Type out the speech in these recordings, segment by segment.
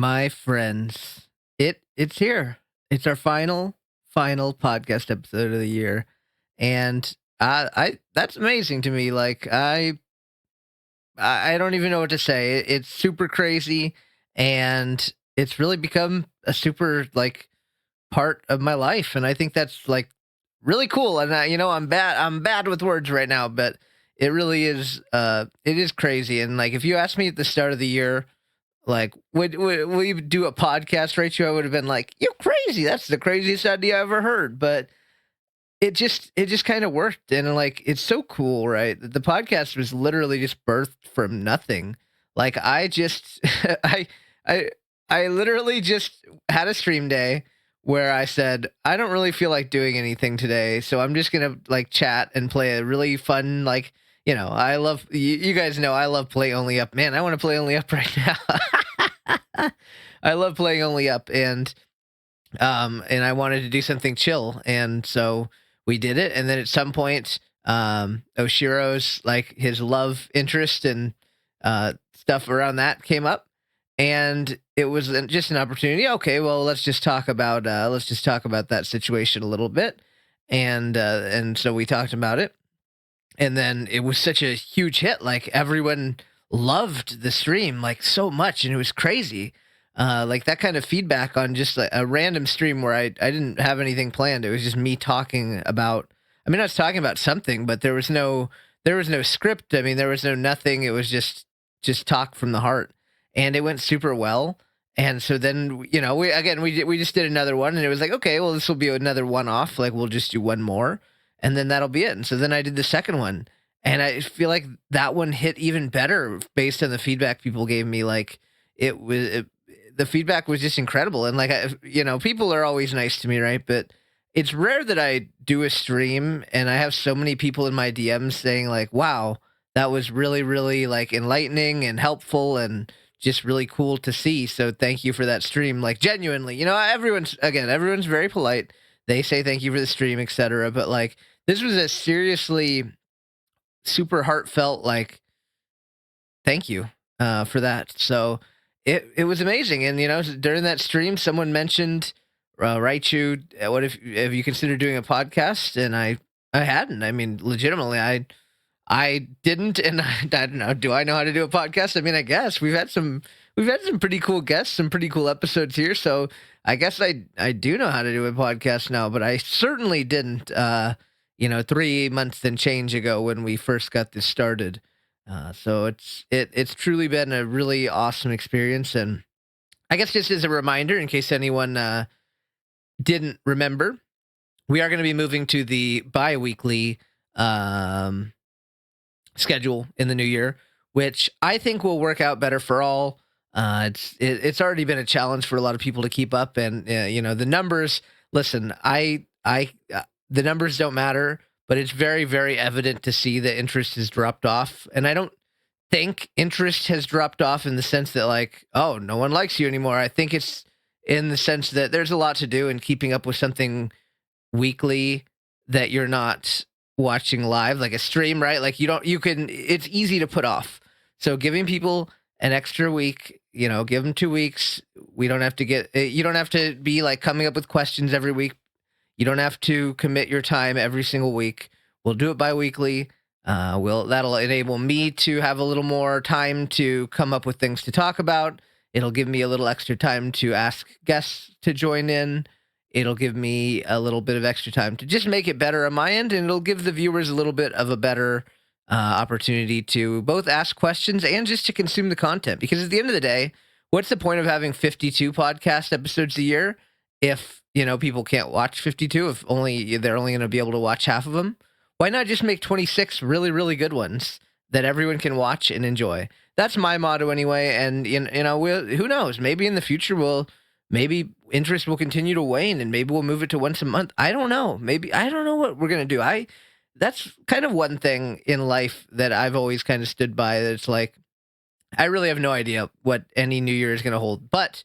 My friends, it's here. It's our final podcast episode of the year, and I that's amazing to me. Like I don't even know what to say. It's super crazy, and it's really become a super like part of my life, and I think that's like really cool. And I'm bad with words right now, but it really is. It is crazy. And like if you asked me at the start of the year like, would we do a podcast, Rachel? I would have been like, "You're crazy. That's the craziest idea I ever heard." But it just kind of worked, and like, it's so cool, right? The podcast was literally just birthed from nothing. Like, I just, I, I literally just had a stream day where I said, "I don't really feel like doing anything today, so I'm just gonna like chat and play a really fun like." I love you guys know I love play only up. Man, I want to play only up right now. I love playing only up and I wanted to do something chill, and so we did it. And then at some point, Oshiro's like his love interest and stuff around that came up, and it was just an opportunity. Okay, well, let's just talk about that situation a little bit, and so we talked about it, and then it was such a huge hit. Like everyone loved the stream like so much, and it was crazy. Like that kind of feedback on just a random stream where I didn't have anything planned. It was just me talking about. I mean, I was talking about something, but there was no script. I mean, there was no nothing. It was just talk from the heart, and it went super well. And so then we just did another one, and it was like, okay, well, this will be another one off. Like we'll just do one more, and then that'll be it. And so then I did the second one, and I feel like that one hit even better based on the feedback people gave me. Like the feedback was just incredible, and like people are always nice to me, right? But it's rare that I do a stream and I have so many people in my DMs saying like, "Wow, that was really, really like enlightening and helpful and just really cool to see. So thank you for that stream." Like genuinely, everyone's very polite. They say thank you for the stream, etc. But like this was a seriously super heartfelt like thank you for that. So it was amazing. And during that stream, someone mentioned, "Raichu, what if have you considered doing a podcast?" And I hadn't. I mean, legitimately, I didn't, and I don't know. Do I know how to do a podcast? I mean, I guess we've had some pretty cool guests, some pretty cool episodes here. So I guess I do know how to do a podcast now, but I certainly didn't. 3 months and change ago when we first got this started. So it's truly been a really awesome experience, and I guess just as a reminder, in case anyone didn't remember, we are going to be moving to the bi-weekly um, schedule in the new year, which I think will work out better for all. It's already been a challenge for a lot of people to keep up, and the numbers. Listen, the numbers don't matter, but it's very very evident to see that interest has dropped off, and I don't think interest has dropped off in the sense that like, oh, no one likes you anymore. I think it's in the sense that there's a lot to do in keeping up with something weekly that you're not watching live, like a stream, right? Like it's easy to put off. So giving people an extra week, give them 2 weeks. We don't have to you don't have to be like coming up with questions every week. You don't have to commit your time every single week. We'll do it bi-weekly. That'll enable me to have a little more time to come up with things to talk about. It'll give me a little extra time to ask guests to join in. It'll give me a little bit of extra time to just make it better on my end, and it'll give the viewers a little bit of a better opportunity to both ask questions and just to consume the content. Because at the end of the day, what's the point of having 52 podcast episodes a year if people can't watch 52? If they're only going to be able to watch half of them, why not just make 26 really really good ones that everyone can watch and enjoy? That's my motto anyway. And who knows, maybe in the future maybe interest will continue to wane, and maybe we'll move it to once a month. I don't know. Maybe I don't know what we're going to do. That's kind of one thing in life that I've always kind of stood by, that it's like I really have no idea what any new year is going to hold. But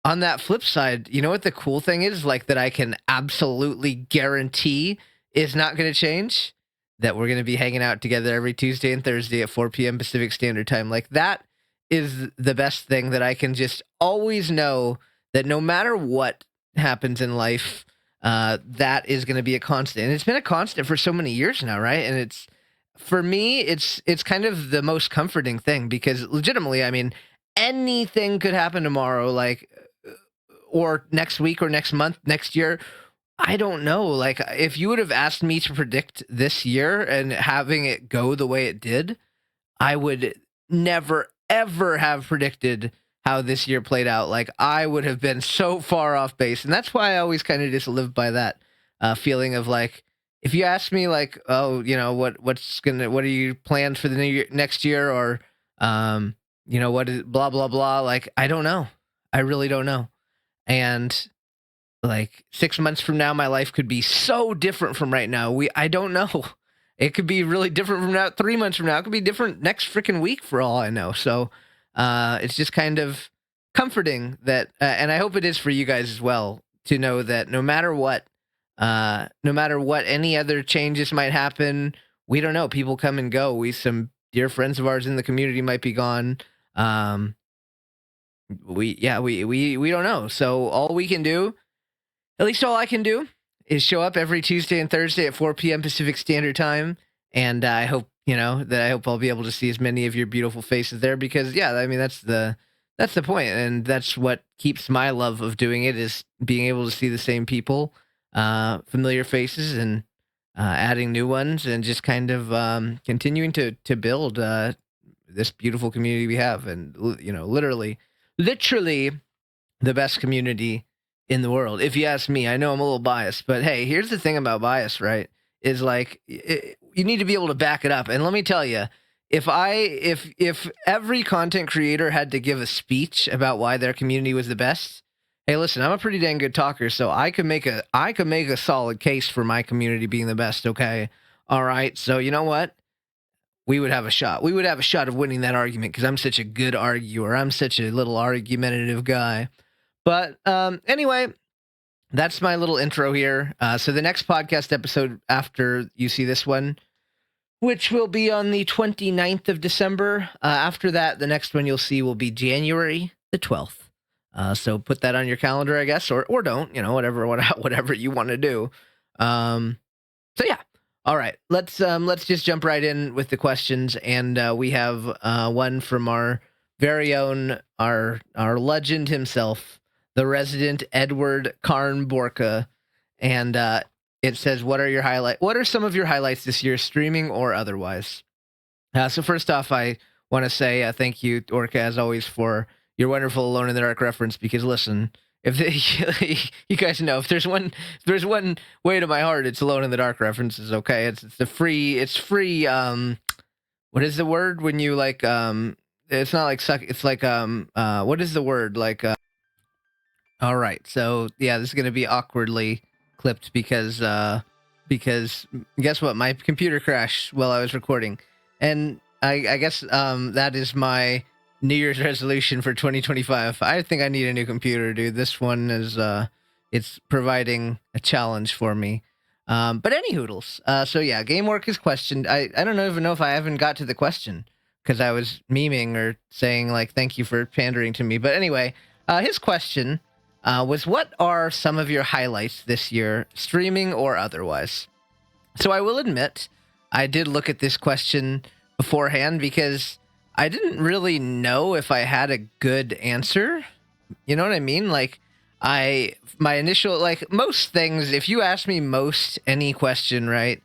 on that flip side, you know what the cool thing is, like, that I can absolutely guarantee is not going to change? That we're going to be hanging out together every Tuesday and Thursday at 4 p.m. Pacific Standard Time. Like, that is the best thing, that I can just always know that no matter what happens in life, that is going to be a constant. And it's been a constant for so many years now, right? And it's, for me, it's kind of the most comforting thing, because legitimately, I mean, anything could happen tomorrow, like, or next week, or next month, next year. I don't know. Like, if you would have asked me to predict this year and having it go the way it did, I would never, ever have predicted how this year played out. Like, I would have been so far off base. And that's why I always kind of just live by that feeling of like, if you ask me, like, oh, what are you planned for the new year, next year? Or, what is blah, blah, blah. Like, I don't know. I really don't know. And like 6 months from now, my life could be so different from right now. I don't know. It could be really different from now. 3 months from now, it could be different next freaking week for all I know. So it's just kind of comforting that, and I hope it is for you guys as well, to know that no matter what any other changes might happen, we don't know. People come and go. Some dear friends of ours in the community might be gone. We don't know. So all we can do, at least all I can do, is show up every Tuesday and Thursday at 4 p.m. Pacific Standard Time. And I hope, I hope I'll be able to see as many of your beautiful faces there, because yeah, I mean, that's the point. And that's what keeps my love of doing it, is being able to see the same people, familiar faces, and adding new ones, and just kind of continuing to build this beautiful community we have. And, literally the best community in the world, if you ask me. I know I'm a little biased, but hey, here's the thing about bias, right? Is like, you need to be able to back it up. And let me tell you, if every content creator had to give a speech about why their community was the best, hey, listen, I'm a pretty dang good talker, so I could make a solid case for my community being the best. Okay, all right. So you know what? We would have a shot. We would have a shot of winning that argument, because I'm such a good arguer. I'm such a little argumentative guy. But anyway, that's my little intro here. So the next podcast episode after you see this one, which will be on the 29th of December. After that, the next one you'll see will be January the 12th. So put that on your calendar, I guess, or don't, whatever you want to do. So yeah. All right, let's just jump right in with the questions, and we have one from our very own, our legend himself, the resident Edward Karn Borka, and it says, "What are some of your highlights this year, streaming or otherwise?" So first off, I want to say thank you, Orca, as always, for your wonderful Alone in the Dark reference. Because listen, you guys know, if there's one way to my heart, it's Alone in the Dark references. Okay, it's free. What is the word when you like? It's not like suck. It's like what is the word like? All right, so yeah, this is gonna be awkwardly clipped, because guess what? My computer crashed while I was recording, and I guess that is my New Year's resolution for 2025. I think I need a new computer, dude. This one is it's providing a challenge for me. But any hoodles. So yeah, Game Work is questioned. I don't even know if I haven't got to the question, because I was memeing or saying like thank you for pandering to me. But anyway, his question was, what are some of your highlights this year, streaming or otherwise? So I will admit, I did look at this question beforehand, because I didn't really know if I had a good answer. You know what I mean? Like, my initial, like most things, if you ask me any question, right,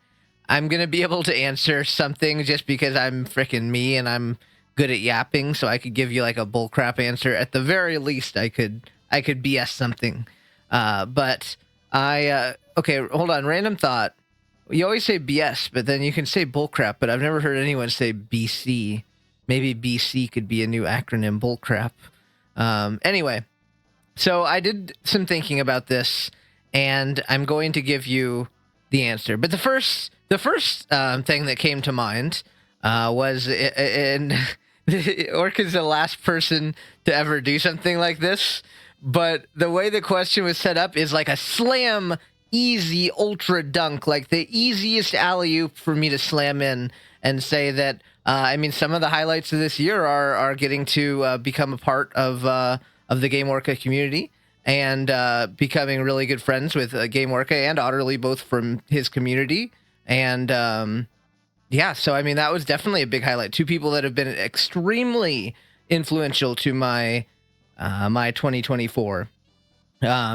I'm going to be able to answer something, just because I'm freaking me and I'm good at yapping. So I could give you like a bullcrap answer. At the very least, I could BS something. But okay, hold on. Random thought. You always say BS, but then you can say bullcrap, but I've never heard anyone say BC. Maybe BC could be a new acronym, bullcrap. Anyway, so I did some thinking about this, and I'm going to give you the answer. But the first thing that came to mind was, and Orca's the last person to ever do something like this, but the way the question was set up is like a slam easy ultra dunk, like the easiest alley oop for me to slam in and say that. I mean, some of the highlights of this year are getting to become a part of the Game Orca community and becoming really good friends with Game Orca and Otterly, both from his community. And yeah, so I mean, that was definitely a big highlight. Two people that have been extremely influential to my 2024.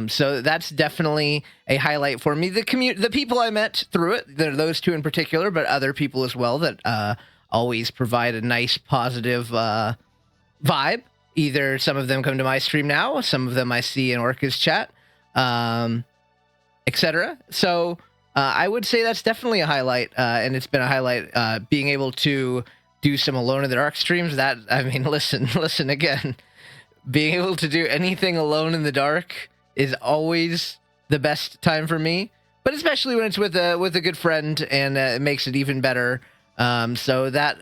So that's definitely a highlight for me. The people I met through it, there are those two in particular, but other people as well that always provide a nice, positive vibe. Either some of them come to my stream now, some of them I see in Orca's chat, etc. So I would say that's definitely a highlight, and it's been a highlight being able to do some Alone in the Dark streams. That, I mean, listen again. Being able to do anything alone in the dark is always the best time for me, but especially when it's with a good friend, and it makes it even better. So that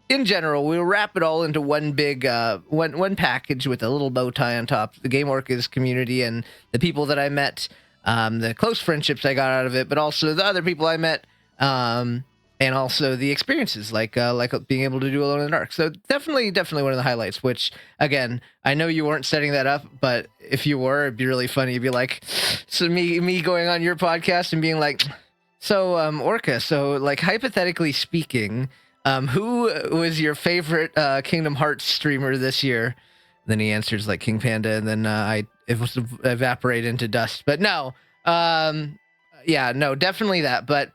in general, we'll wrap it all into one big one package with a little bow tie on top. The Game Orcas community and the people that I met, the close friendships I got out of it, but also the other people I met, and also the experiences like being able to do Alone in the Dark. So definitely one of the highlights, which again, I know you weren't setting that up, but if you were, it'd be really funny. It'd be like, so me going on your podcast and being like, so Orca, so like hypothetically speaking, who was your favorite Kingdom Hearts streamer this year? Then he answers like King Panda, and then it was evaporate into dust. But no, yeah, no, definitely that. But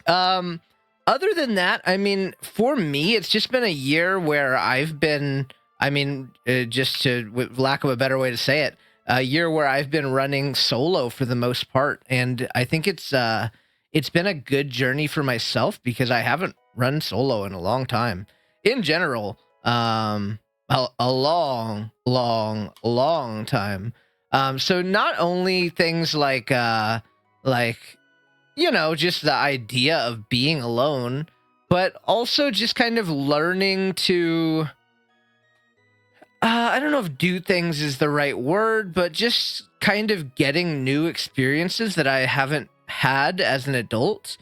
other than that, I mean, for me, it's just been a year where I've been, I mean, just to, with lack of a better way to say it, a year where I've been running solo for the most part. And I think it's been a good journey for myself because I haven't run solo in a long time. In general, a long time. So not only things like just the idea of being alone, but also just kind of learning to, I don't know if do things is the right word, but just kind of getting new experiences that I haven't had as an adult.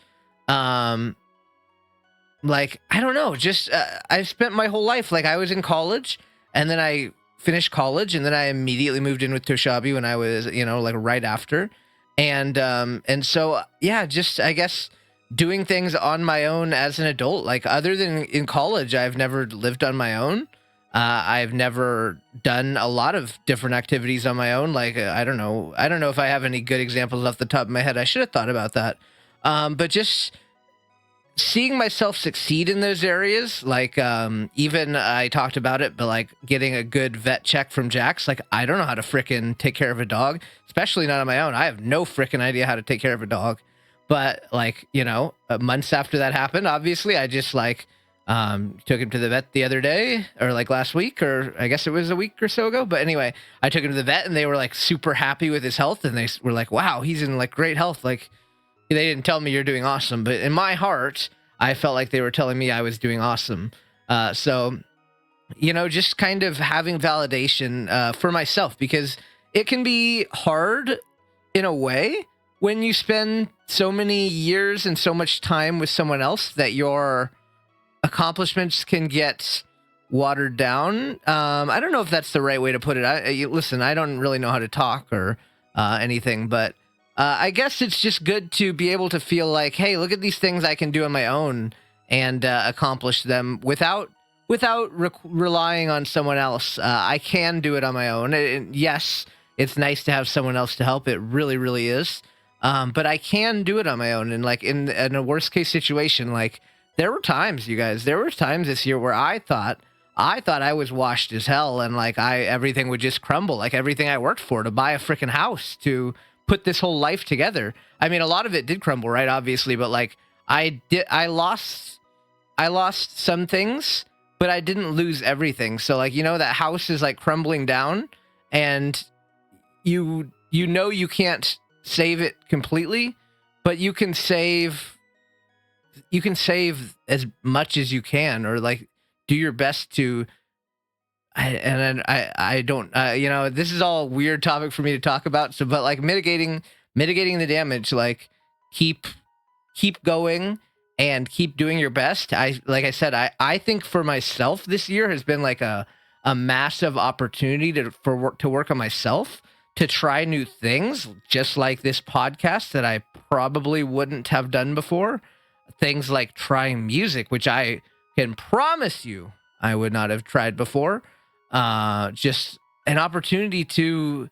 Like, I don't know, just, I've spent my whole life, like I was in college and then I finished college and then I immediately moved in with Toshabi when I was, like right after. And so, yeah, just, I guess, doing things on my own as an adult, like other than in college, I've never lived on my own. I've never done a lot of different activities on my own. Like, I don't know if I have any good examples off the top of my head. I should have thought about that. But just seeing myself succeed in those areas, like even I talked about it, but like getting a good vet check from Jax, like I don't know how to frickin' take care of a dog, especially not on my own. I have no frickin' idea how to take care of a dog. But like, months after that happened, obviously I just like took him to the vet the other day, or like last week, or I guess it was a week or so ago. But anyway, I took him to the vet and they were like super happy with his health, and they were like, wow, he's in like great health. Like, they didn't tell me you're doing awesome, but in my heart, I felt like they were telling me I was doing awesome. So, just kind of having validation for myself, because it can be hard in a way when you spend so many years and so much time with someone else that your accomplishments can get watered down. I don't know if that's the right way to put it. Listen, I don't really know how to talk or anything, but I guess it's just good to be able to feel like, hey, look at these things I can do on my own and accomplish them without relying on someone else. I can do it on my own. And yes, it's nice to have someone else to help. It really, really is. But I can do it on my own. And like in a worst case situation, like there were times, you guys, this year where I thought I was washed as hell, and like everything would just crumble, like everything I worked for to buy a freaking house, to put this whole life together. I mean, a lot of it did crumble, right? Obviously, but like I lost some things, but I didn't lose everything. So like, that house is like crumbling down, and you can't save it completely, but you can save as much as you can, or like do your best to. I don't, this is all a weird topic for me to talk about. So, but like mitigating mitigating the damage, like keep keep going and keep doing your best. I like I said, I think for myself this year has been like a massive opportunity to work on myself, to try new things, just like this podcast that I probably wouldn't have done before. Things like trying music, which I can promise you I would not have tried before. Just an opportunity to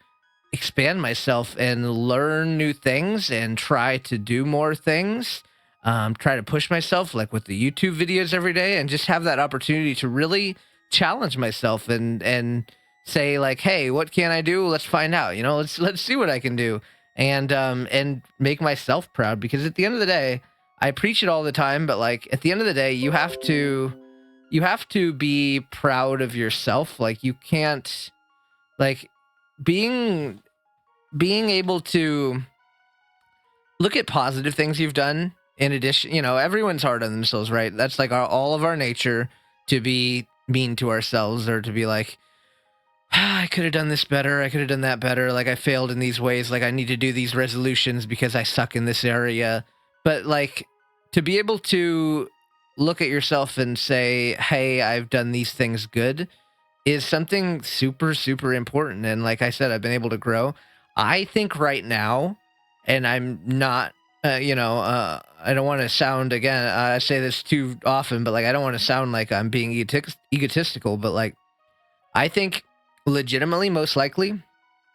expand myself and learn new things and try to do more things. Try to push myself, like with the YouTube videos every day, and just have that opportunity to really challenge myself and say like, hey, what can I do? Let's find out. Let's see what I can do, and make myself proud. Because at the end of the day, I preach it all the time, but like at the end of the day, you have to be proud of yourself. Like you can't, like, being being able to look at positive things you've done. In addition, everyone's hard on themselves, right? That's like all of our nature, to be mean to ourselves, or to be like, I could have done this better, I could have done that better, like I failed in these ways, like I need to do these resolutions because I suck in this area. But like, to be able to look at yourself and say, hey, I've done these things good, is something super, super important. And like I said, I've been able to grow. I think right now, and I'm not, I don't want to sound, again, I say this too often, but like, I don't want to sound like I'm being egotistical, but like, I think legitimately, most likely,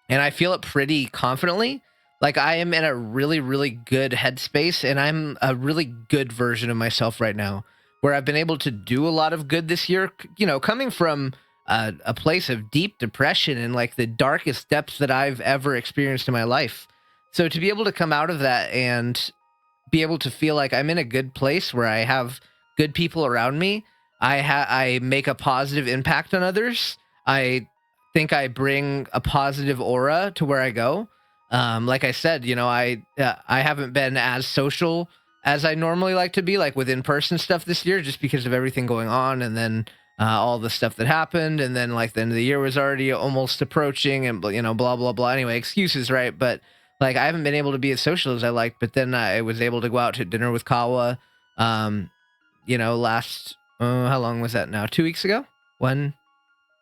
and I feel it pretty confidently, like I am in a really, really good headspace, and I'm a really good version of myself right now, where I've been able to do a lot of good this year, coming from a place of deep depression and like the darkest depths that I've ever experienced in my life. So to be able to come out of that and be able to feel like I'm in a good place where I have good people around me. I make a positive impact on others. I think I bring a positive aura to where I go. Like I said, I haven't been as social as I normally like to be, like with in-person stuff this year, just because of everything going on, and then all the stuff that happened, and then like the end of the year was already almost approaching, and blah blah blah. Anyway, excuses, right? But like I haven't been able to be as social as I liked, but then I was able to go out to dinner with Kawa. Last how long was that now? 2 weeks ago? One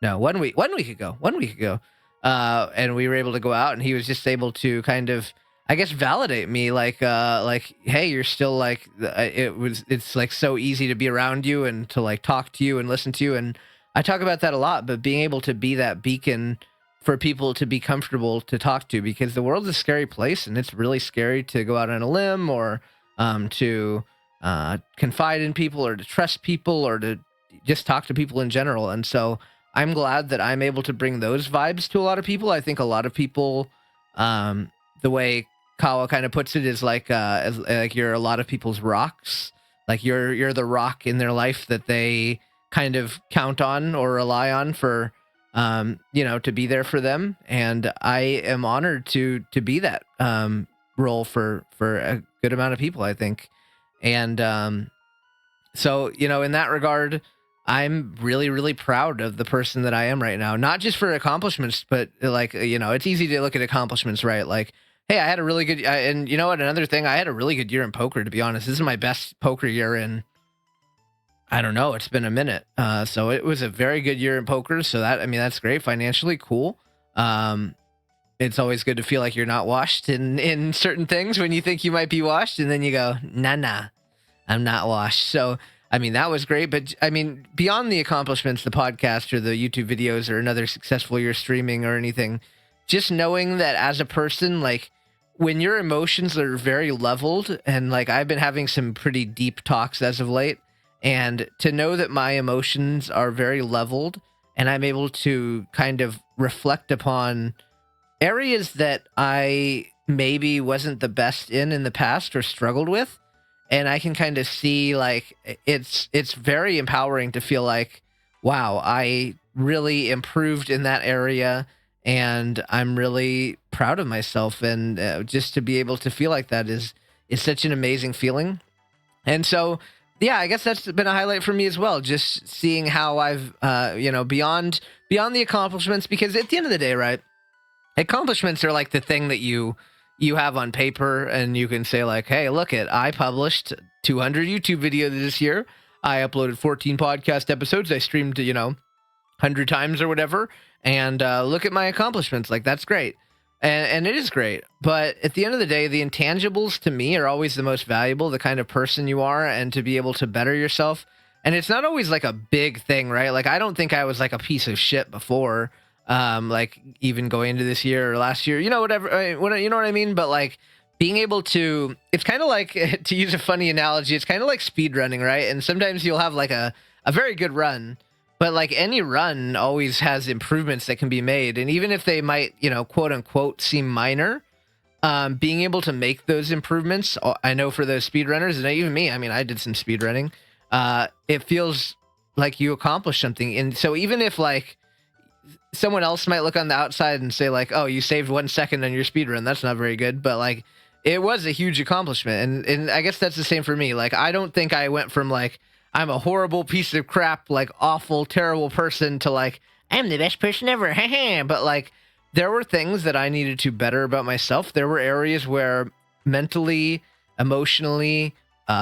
No, 1 week. 1 week ago. 1 week ago. And we were able to go out, and he was just able to kind of, I guess, validate me, like, hey, you're still like, it's like so easy to be around you and to like talk to you and listen to you. And I talk about that a lot, but being able to be that beacon for people to be comfortable to talk to, because the world's a scary place, and it's really scary to go out on a limb, or to confide in people, or to trust people, or to just talk to people in general. And so I'm glad that I'm able to bring those vibes to a lot of people. I think a lot of people, the way Kawa kind of puts it, is like, like you're a lot of people's rocks. Like you're the rock in their life that they kind of count on or rely on for, to be there for them. And I am honored to be that role for a good amount of people, I think. And so, in that regard, I'm really, really proud of the person that I am right now. Not just for accomplishments, but like, it's easy to look at accomplishments, right? Like, hey, I had a really good, and you know what? Another thing, I had a really good year in poker, to be honest. This is my best poker year in, I don't know, it's been a minute. So it was a very good year in poker. So that's great. Financially, cool. It's always good to feel like you're not washed in certain things when you think you might be washed, and then you go, nah, I'm not washed. So, that was great. But beyond the accomplishments, the podcast or the YouTube videos or another successful year streaming or anything, just knowing that as a person, like when your emotions are very leveled, and like I've been having some pretty deep talks as of late, and to know that my emotions are very leveled, and I'm able to kind of reflect upon areas that I maybe wasn't the best in the past or struggled with, and I can kind of see like it's very empowering to feel like, wow, I really improved in that area, and I'm really proud of myself. And just to be able to feel like that is such an amazing feeling. And so, yeah, I guess that's been a highlight for me as well, just seeing how I've beyond the accomplishments, because at the end of the day, right, accomplishments are like the thing that you you have on paper, and you can say like, hey, look it, I published 200 YouTube videos this year. I uploaded 14 podcast episodes. I streamed, 100 times or whatever. And look at my accomplishments. Like, that's great. And it is great. But at the end of the day, the intangibles to me are always the most valuable, the kind of person you are, and to be able to better yourself. And it's not always like a big thing, right? Like, I don't think I was like a piece of shit before, like even going into this year or last year, whatever, you know what I mean? But like being able to, it's kind of like, to use a funny analogy, it's kind of like speed running, right? And sometimes you'll have like a very good run, but like any run always has improvements that can be made. And even if they might, quote unquote, seem minor, being able to make those improvements, I know for those speedrunners, and even me, I mean, I did some speedrunning, it feels like you accomplished something. And so even if like someone else might look on the outside and say like, oh, you saved 1 second on your speedrun, that's not very good, but like it was a huge accomplishment. And I guess that's the same for me. Like, I don't think I went from like, I'm a horrible piece of crap, like awful, terrible person to like, I'm the best person ever. But like, there were things that I needed to better about myself. There were areas where mentally, emotionally,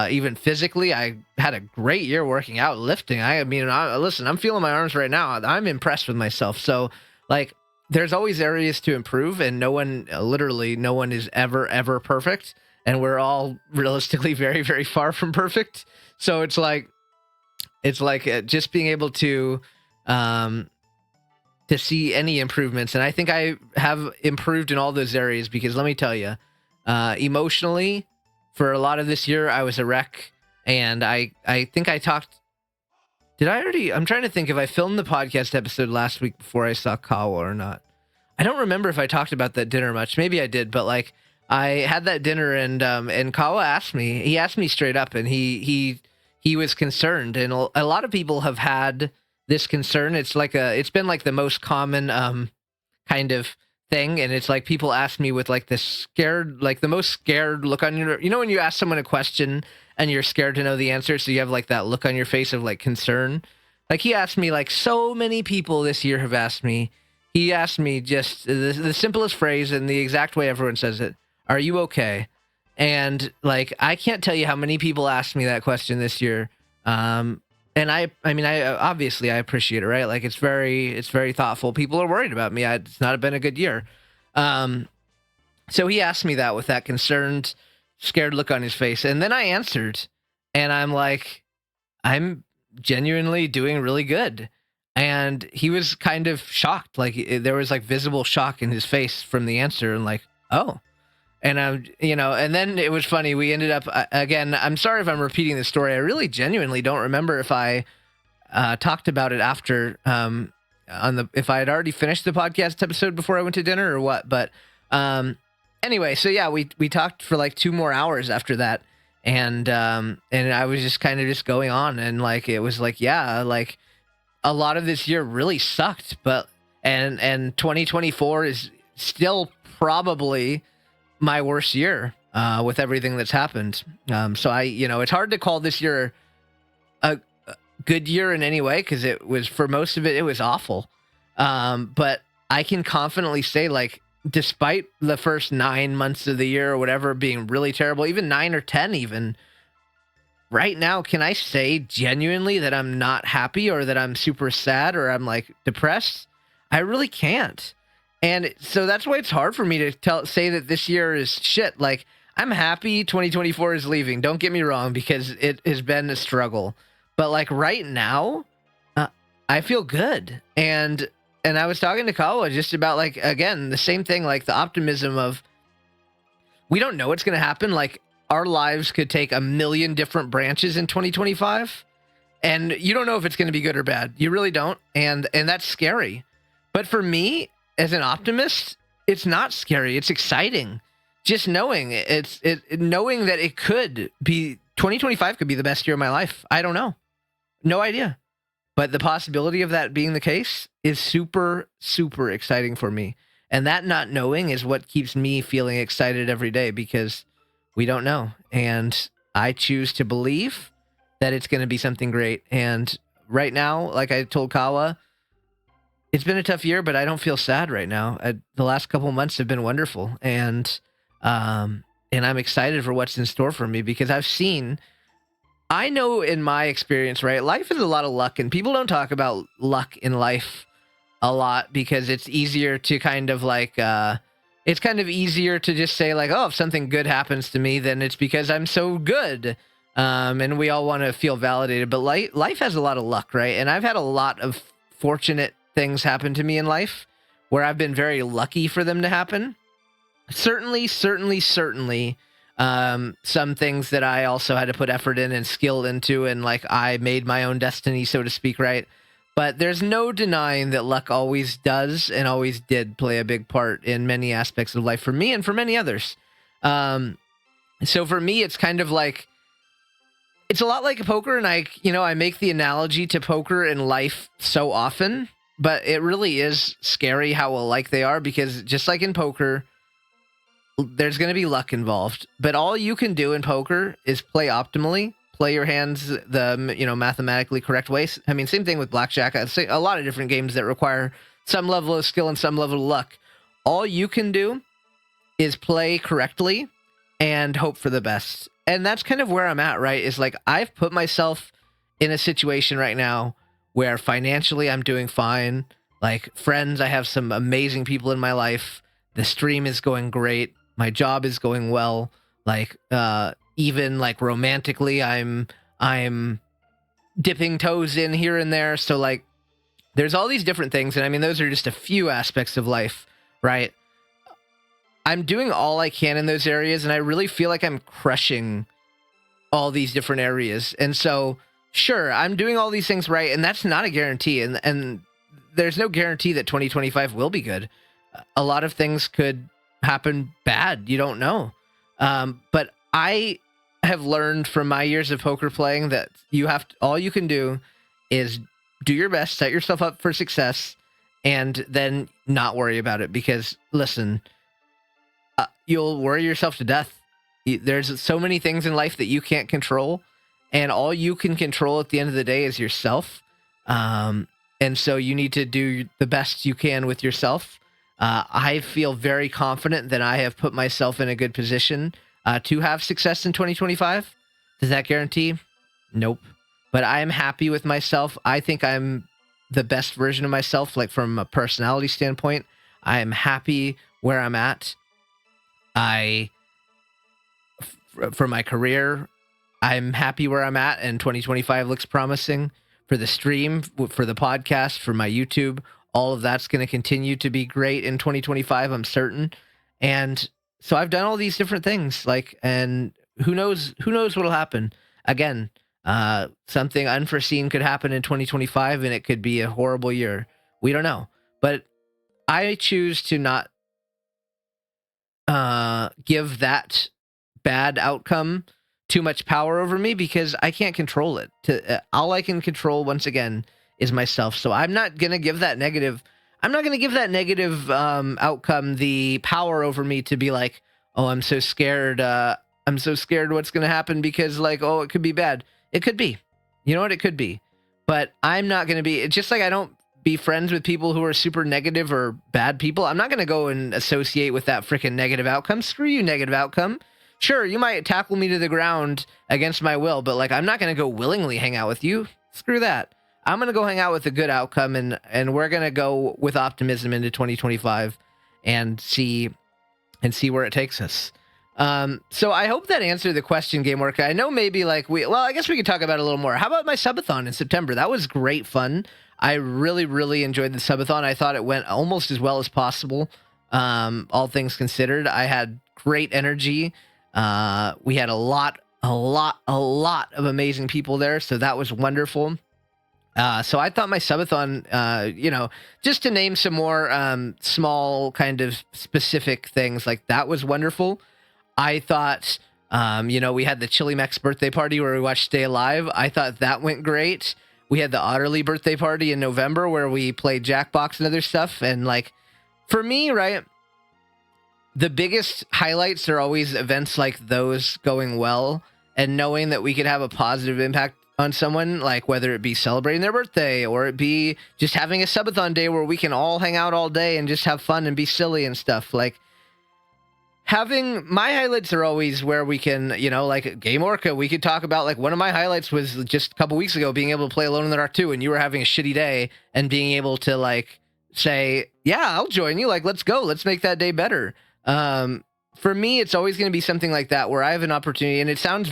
even physically, I had a great year working out, lifting. Listen, I'm feeling my arms right now. I'm impressed with myself. So like, there's always areas to improve, and literally no one is ever perfect. And we're all realistically very, very far from perfect. So it's like just being able to see any improvements. And I think I have improved in all those areas, because let me tell you, emotionally, for a lot of this year, I was a wreck. And I think I talked, I'm trying to think if I filmed the podcast episode last week before I saw Kawa or not. I don't remember if I talked about that dinner much. Maybe I did, but like, I had that dinner, and Kawa asked me straight up, and he was concerned. And a lot of people have had this concern. It's been like the most common kind of thing. And it's like people ask me with like the most scared look on your, when you ask someone a question and you're scared to know the answer, so you have like that look on your face of like concern. Like, he asked me, like so many people this year have asked me, he asked me just the simplest phrase in the exact way everyone says it: are you okay? And like, I can't tell you how many people asked me that question this year. And I mean, I obviously I appreciate it, right? Like, it's very thoughtful. People are worried about me. It's not been a good year. So he asked me that with that concerned, scared look on his face. And then I answered, and I'm like, I'm genuinely doing really good. And he was kind of shocked. Like, there was like visible shock in his face from the answer, and like, oh. And and then it was funny. We ended up, again, I'm sorry if I'm repeating the story. I really genuinely don't remember if I talked about it after, if I had already finished the podcast episode before I went to dinner or what. But anyway, so yeah, we talked for like 2 more hours after that. And I was just kind of just going on, and like, it was like, yeah, like a lot of this year really sucked, but, and 2024 is still probably my worst year with everything that's happened. So it's hard to call this year a good year in any way, because it was, for most of it, it was awful. But I can confidently say, like, despite the first 9 months of the year or whatever being really terrible, even 9 or 10 even, right now, can I say genuinely that I'm not happy, or that I'm super sad, or I'm like depressed? I really can't. And so that's why it's hard for me to say that this year is shit. Like, I'm happy 2024 is leaving. Don't get me wrong, because it has been a struggle. But like right now, I feel good. And I was talking to Kawa just about, like, again, the same thing, like the optimism of, we don't know what's going to happen. Like, our lives could take a million different branches in 2025. And you don't know if it's going to be good or bad. You really don't. And that's scary. But for me, as an optimist, it's not scary. It's exciting. Just knowing knowing that it could be 2025 could be the best year of my life. I don't know. No idea. But the possibility of that being the case is super, super exciting for me. And that not knowing is what keeps me feeling excited every day, because we don't know. And I choose to believe that it's going to be something great. And right now, like I told Kawa, it's been a tough year, but I don't feel sad right now. The last couple months have been wonderful. And And I'm excited for what's in store for me because I know in my experience, right? Life is a lot of luck, and people don't talk about luck in life a lot because it's easier to kind of it's kind of easier to just say like, oh, if something good happens to me, then it's because I'm so good. And we all want to feel validated, but life has a lot of luck, right? And I've had a lot of fortunate things happen to me in life where I've been very lucky for them to happen. Certainly, some things that I also had to put effort in and skill into, and like I made my own destiny, so to speak, right? But there's no denying that luck always does and always did play a big part in many aspects of life for me and for many others. Um, so for me, it's kind of like it's a lot like poker, and I make the analogy to poker and life so often, but it really is scary how alike they are because just like in poker, there's going to be luck involved, but all you can do in poker is play optimally, play your hands the mathematically correct way. I mean, same thing with blackjack. I'd say a lot of different games that require some level of skill and some level of luck. All you can do is play correctly and hope for the best. And that's kind of where I'm at, right? Is like I've put myself in a situation right now where financially I'm doing fine. Like friends, I have some amazing people in my life. The stream is going great. My job is going well. Like even like romantically, I'm dipping toes in here and there. So like there's all these different things, and I mean those are just a few aspects of life, right? I'm doing all I can in those areas, and I really feel like I'm crushing all these different areas. And so, sure, I'm doing all these things right, and that's not a guarantee. And there's no guarantee that 2025 will be good. A lot of things could happen bad. You don't know. But I have learned from my years of poker playing that all you can do is do your best, set yourself up for success, and then not worry about it. Because listen, you'll worry yourself to death. There's so many things in life that you can't control, and all you can control at the end of the day is yourself. And so you need to do the best you can with yourself. I feel very confident that I have put myself in a good position to have success in 2025. Does that guarantee? Nope. But I am happy with myself. I think I'm the best version of myself, like from a personality standpoint. I am happy where I'm at. For my career, I'm happy where I'm at, and 2025 looks promising for the stream, for the podcast, for my YouTube. All of that's going to continue to be great in 2025, I'm certain. And so I've done all these different things, and who knows what'll happen. Again, something unforeseen could happen in 2025, and it could be a horrible year. We don't know. But I choose to not give that bad outcome too much power over me because I can't control it. All I can control, once again, is myself. So I'm not gonna give that negative. I'm not gonna give that negative outcome the power over me to be like, oh, I'm so scared. I'm so scared what's gonna happen because like, oh, it could be bad. It could be. You know what? It could be. But I'm not gonna be. It's just like I don't be friends with people who are super negative or bad people. I'm not going to go and associate with that freaking negative outcome. Screw you, negative outcome. Sure, you might tackle me to the ground against my will, but like I'm not going to go willingly hang out with you. Screw that. I'm going to go hang out with a good outcome, and we're going to go with optimism into 2025 and see where it takes us. So I hope that answered the question, Game Worker. I know maybe I guess we could talk about it a little more. How about my subathon in September? That was great fun. I really, really enjoyed the subathon. I thought it went almost as well as possible. All things considered, I had great energy. We had a lot of amazing people there. So that was wonderful. So I thought my subathon, just to name some more small kind of specific things, like that was wonderful. I thought, we had the Chili Max birthday party where we watched Stay Alive. I thought that went great. We had the Otterly birthday party in November where we played Jackbox and other stuff. And like, for me, right, the biggest highlights are always events like those going well and knowing that we could have a positive impact on someone, like whether it be celebrating their birthday or it be just having a subathon day where we can all hang out all day and just have fun and be silly and stuff. Like, having my highlights are always where we can, like Game Orca, we could talk about, like, one of my highlights was just a couple weeks ago being able to play Alone in the Dark 2, and you were having a shitty day and being able to, like, say, yeah, I'll join you. Like, let's go. Let's make that day better. For me, it's always going to be something like that where I have an opportunity, and it sounds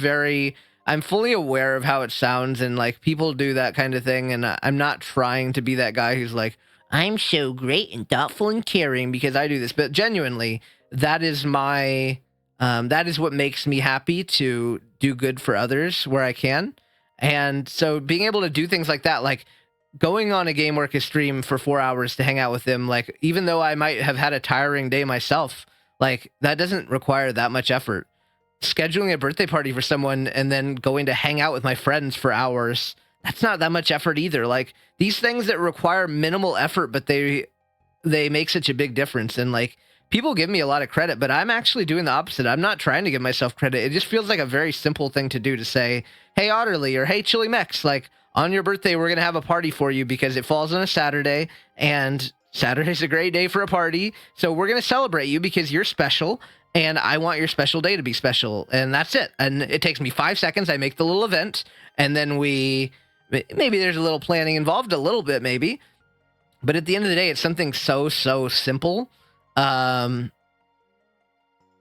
I'm fully aware of how it sounds, and like people do that kind of thing, and I'm not trying to be that guy who's like, I'm so great and thoughtful and caring because I do this, but genuinely, that is that is what makes me happy to do good for others where I can. And so being able to do things like that, like going on a Game Orca stream for 4 hours to hang out with them, like, even though I might have had a tiring day myself, like, that doesn't require that much effort. Scheduling a birthday party for someone and then going to hang out with my friends for hours, that's not that much effort either. Like, these things that require minimal effort, but they make such a big difference. And like, people give me a lot of credit, but I'm actually doing the opposite. I'm not trying to give myself credit. It just feels like a very simple thing to do, to say, hey, Otterly, or hey, Chili Mex, like, on your birthday, we're going to have a party for you because it falls on a Saturday, and Saturday's a great day for a party. So we're going to celebrate you because you're special, and I want your special day to be special. And that's it. And it takes me 5 seconds. I make the little event, and then maybe there's a little planning involved, a little bit maybe. But at the end of the day, it's something so simple. And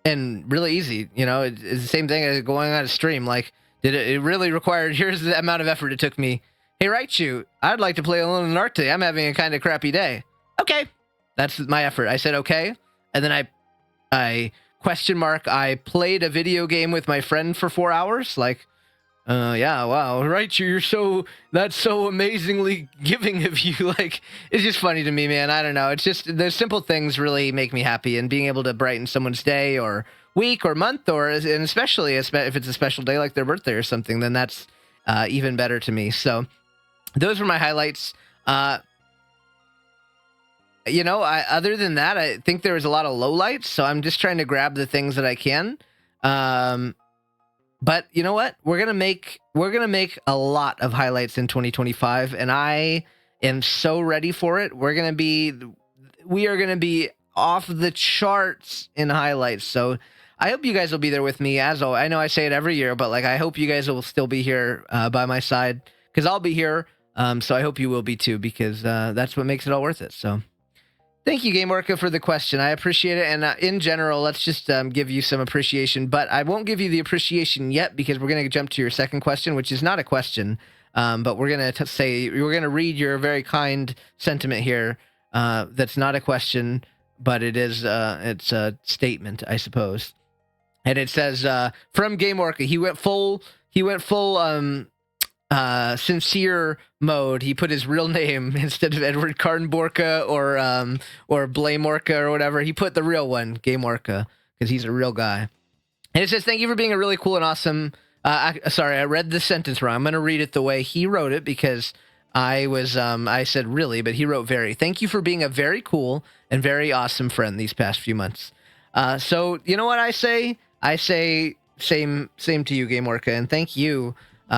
really easy. It's the same thing as going on a stream. Like, it really required, here's the amount of effort it took me. Hey, Raichu, I'd like to play Alone in the Dark today. I'm having a kind of crappy day. Okay. That's my effort. I said, okay. And then I I played a video game with my friend for 4 hours. Like, yeah, wow, Raichu, that's so amazingly giving of you. Like, it's just funny to me, man. I don't know. It's just, the simple things really make me happy, and being able to brighten someone's day or week or month, and especially if it's a special day like their birthday or something, then that's even better to me. So those were my highlights. Other than that, I think there was a lot of lowlights, so I'm just trying to grab the things that I can. But you know what? We're gonna make a lot of highlights in 2025, and I am so ready for it. We are gonna be off the charts in highlights. So I hope you guys will be there with me, as always. I know I say it every year, but like, I hope you guys will still be here by my side, because I'll be here. So I hope you will be too, because that's what makes it all worth it. So thank you, Game Orca, for the question. I appreciate it. And in general, let's just give you some appreciation. But I won't give you the appreciation yet, because we're going to jump to your second question, which is not a question. But we're going to read your very kind sentiment here. That's not a question, but it's a statement, I suppose. And it says, from Game Orca, he went full sincere mode. He put his real name instead of Edward Karnborka or Blame Orca or whatever. He put the real one, Game Orca, because he's a real guy. And it says, thank you for being a really cool and awesome. Sorry, I read the sentence wrong. I'm going to read it the way he wrote it, because I said really, but he wrote very. Thank you for being a very cool and very awesome friend these past few months. So you know what I say? I say same to you, Game Orca, and thank you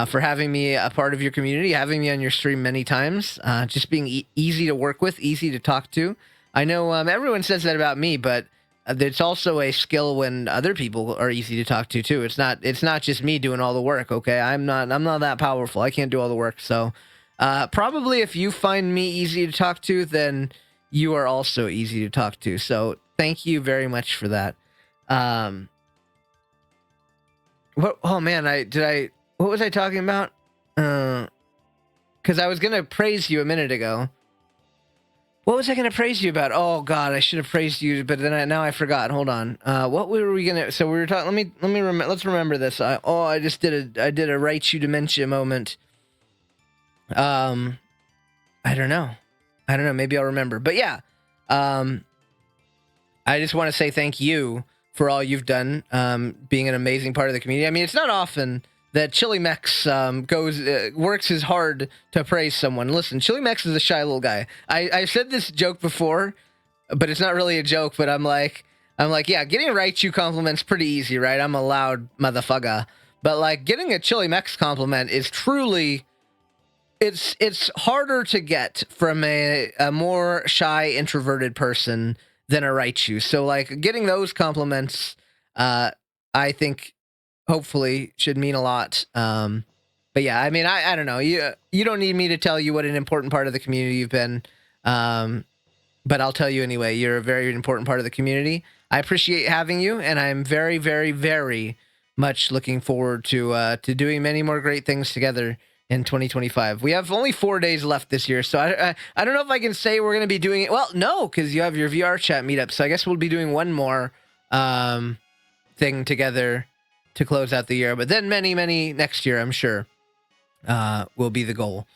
for having me a part of your community, having me on your stream many times, just being easy to work with, easy to talk to. I know everyone says that about me, but it's also a skill when other people are easy to talk to too. It's not just me doing all the work. Okay, I'm not that powerful. I can't do all the work. So probably if you find me easy to talk to, then you are also easy to talk to. So thank you very much for that. Oh man, what was I talking about? Because I was gonna praise you a minute ago. What was I gonna praise you about? Oh God, I should have praised you, but then now I forgot. Hold on. What were we gonna? So we were talking. Let's remember this. I did a Raichu dementia moment. I don't know. Maybe I'll remember. But yeah. I just want to say thank you for all you've done, being an amazing part of the community. I mean, it's not often that Chili Mex works as hard to praise someone. Listen, Chili Mex is a shy little guy. I've said this joke before, but it's not really a joke. But I'm like, yeah, getting a Raichu compliment's pretty easy, right? I'm a loud motherfucker. But like, getting a Chili Mex compliment is truly, it's harder to get from a more shy, introverted person than a Raichu. So like, getting those compliments uh, I think hopefully should mean a lot. But yeah, I mean, I don't know. You don't need me to tell you what an important part of the community you've been. Um, but I'll tell you anyway. You're a very important part of the community. I appreciate having you, and I'm very, very, very much looking forward to doing many more great things together in 2025. We have only 4 days left this year, so I don't know if I can say we're going to be doing it. Well, no, because you have your VR chat meetup, so I guess we'll be doing one more thing together to close out the year. But then many, many next year, I'm sure, will be the goal.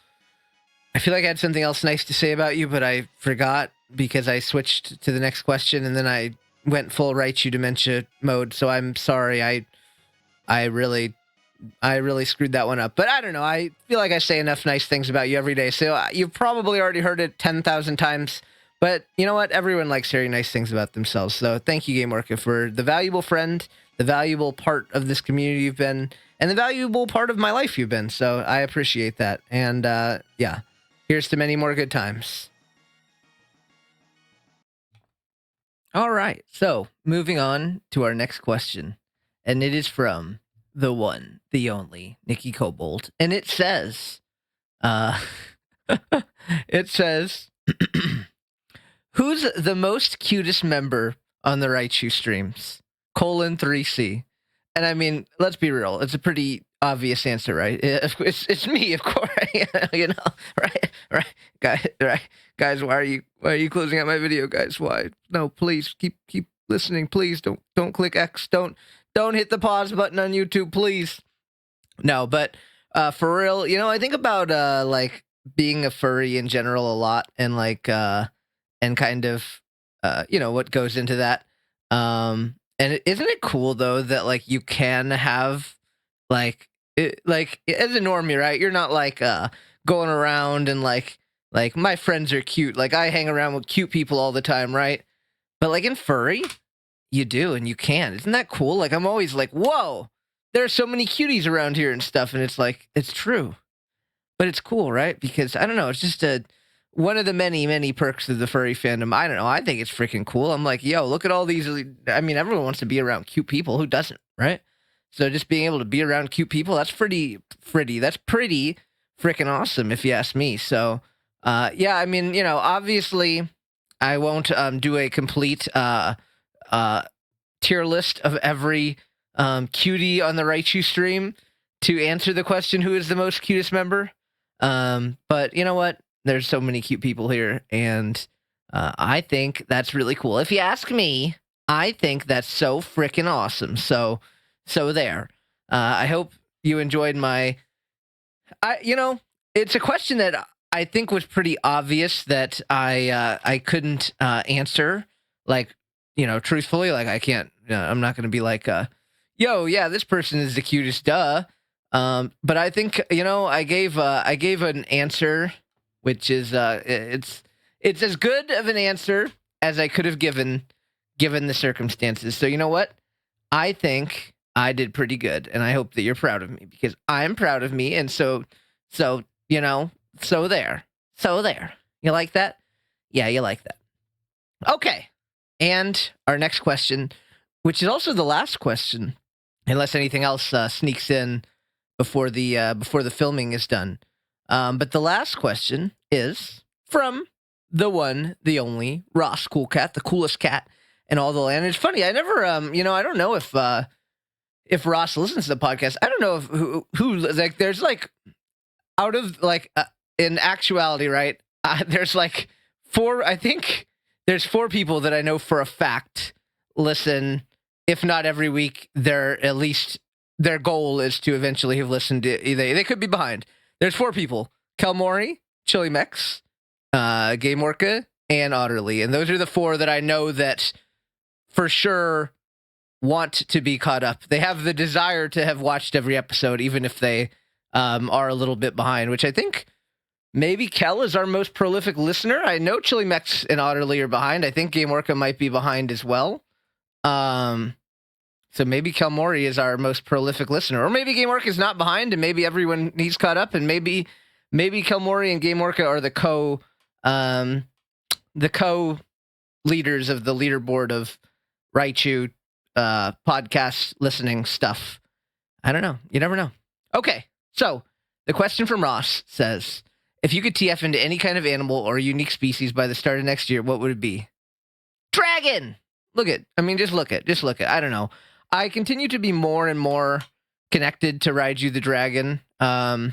I feel like I had something else nice to say about you, but I forgot because I switched to the next question and then I went full Raichu dementia mode. So I'm sorry. I really screwed that one up. But I don't know. I feel like I say enough nice things about you every day. So you've probably already heard it 10,000 times. But you know what? Everyone likes hearing nice things about themselves. So thank you, Game Orca, for the valuable friend, the valuable part of this community you've been, and the valuable part of my life you've been. So I appreciate that. And yeah, here's to many more good times. All right. So moving on to our next question. And it is from the one, the only, Nikki Kobold. And it says, it says, who's the most cutest member on the Raichu streams? :3C. And I mean, let's be real. It's a pretty obvious answer, right? It's me, of course. You know, right, guys. Why are you closing out my video, guys? Why? No, please keep listening. Please don't click X. Don't hit the pause button on YouTube, please. No, but for real, you know, I think about like being a furry in general a lot, and like and kind of you know what goes into that. And isn't it cool though that like you can have like like as a normie, right? You're not like going around and like my friends are cute. Like I hang around with cute people all the time, right? But like in furry, you do and you can. Isn't that cool? Like I'm always like, whoa, there are so many cuties around here and stuff, and it's like it's true. But it's cool, right? Because I don't know, it's just one of the many perks of the furry fandom. I don't know. I think it's freaking cool. I'm like, yo, look at all these. I mean, everyone wants to be around cute people. Who doesn't, right? So just being able to be around cute people, that's pretty. That's pretty freaking awesome, if you ask me. So, yeah, I mean, you know, obviously, I won't do a complete tier list of every cutie on the Raichu stream to answer the question, who is the most cutest member? But you know what? There's so many cute people here, and I think that's really cool. If you ask me, I think that's so freaking awesome. So there. I hope you enjoyed my. You know, it's a question that I think was pretty obvious that I couldn't answer. Like, you know, truthfully, like I can't. I'm not going to be like, yo, yeah, this person is the cutest, duh. But I think, you know, I gave an answer, which is it's as good of an answer as I could have given the circumstances. So you know what? I think I did pretty good, and I hope that you're proud of me because I'm proud of me, and so you know, so there. You like that? Yeah, you like that. Okay. And our next question, which is also the last question, unless anything else sneaks in before the filming is done. But the last question is from the one, the only Ross Cool Cat, the coolest cat in all the land. It's funny, I never you know, I don't know if Ross listens to the podcast. I don't know if who like there's like out of like in actuality, right? There's like I think there's 4 people that I know for a fact listen, if not every week, they're at least their goal is to eventually have listened to. They could be behind. There's 4 people: Kelmori, Chili Mex, Game Orca, and Otterly, and those are the 4 that I know that for sure want to be caught up. They have the desire to have watched every episode, even if they are a little bit behind. Which I think maybe Kel is our most prolific listener. I know Chili Mex and Otterly are behind. I think Game Orca might be behind as well. So maybe Kelmori is our most prolific listener, or maybe Game Orca is not behind, and maybe everyone he's caught up, and maybe Kelmori and Game Orca are the co leaders of the leaderboard of Raichu podcast listening stuff. I don't know. You never know. Okay, so the question from Ross says, if you could TF into any kind of animal or unique species by the start of next year, what would it be? Dragon! Just look at. I don't know. I continue to be more and more connected to Raiju the dragon. And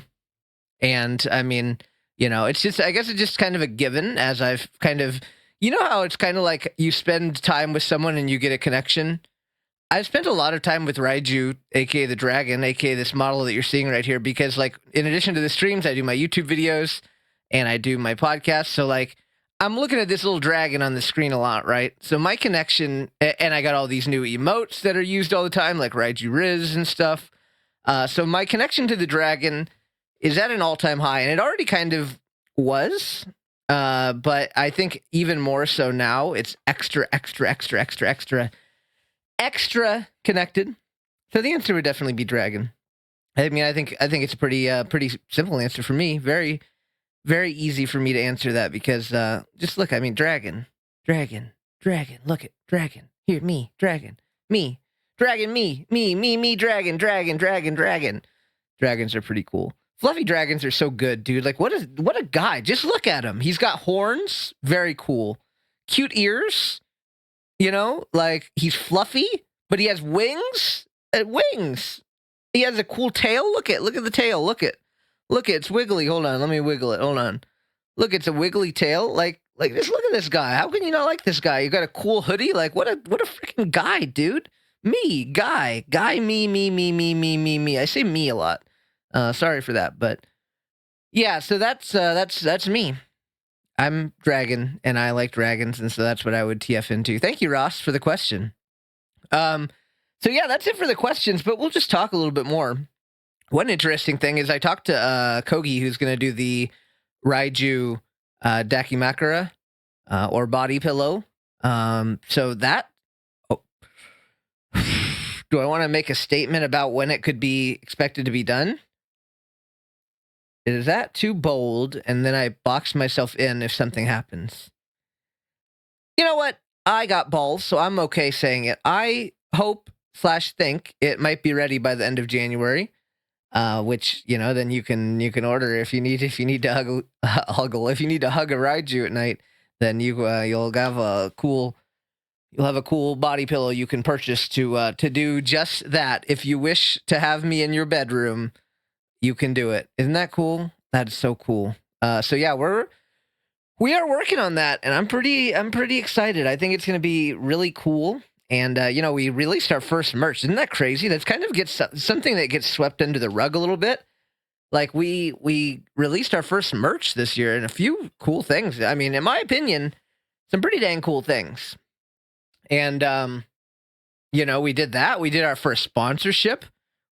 I mean, it's just, I guess it's just kind of a given as I've kind of, how it's kind of like you spend time with someone and you get a connection. I've spent a lot of time with Raiju, aka the dragon, aka this model that you're seeing right here, because like in addition to the streams, I do my YouTube videos and I do my podcast. So like I'm looking at this little dragon on the screen a lot, right? So my connection, and I got all these new emotes that are used all the time, like Raiju Riz and stuff. So my connection to the dragon is at an all-time high, and it already kind of was, but I think even more so now. It's extra connected. So the answer would definitely be dragon. I mean, I think it's a pretty simple answer for me. Very, very easy for me to answer that because just look. I mean, dragon. Look at dragon. Here, me, dragon, me, dragon, me, dragon. Dragons are pretty cool. Fluffy dragons are so good, dude. Like, what a guy. Just look at him. He's got horns. Very cool. Cute ears. Like he's fluffy, but he has wings. Wings. He has a cool tail. Look at the tail. Look at, it's wiggly. Hold on, let me wiggle it. Hold on. Look, it's a wiggly tail. Like just look at this guy. How can you not like this guy? You got a cool hoodie. Like what a freaking guy, dude. Me, guy, me. I say me a lot. Sorry for that, but yeah. So that's me. I'm dragon, and I like dragons, and so that's what I would TF into. Thank you, Ross, for the question. So yeah, that's it for the questions, but we'll just talk a little bit more. One interesting thing is I talked to Kogi, who's going to do the Raiju Dakimakura or body pillow. So that... Oh. Do I want to make a statement about when it could be expected to be done? Is that too bold? And then I box myself in if something happens. You know what? I got balls, so I'm okay saying it. I hope/think it might be ready by the end of January. Which then you can order if you need to hug if you need to hug a Raiju at night, then you'll have a cool body pillow you can purchase to do just that. If you wish to have me in your bedroom, you can do it. Isn't that cool? That is so cool. So yeah, we are working on that, and I'm pretty excited. I think it's going to be really cool. And, we released our first merch. Isn't that crazy? That's kind of something that gets swept under the rug a little bit. Like, we released our first merch this year, and a few cool things. I mean, in my opinion, some pretty dang cool things. And, we did that. We did our first sponsorship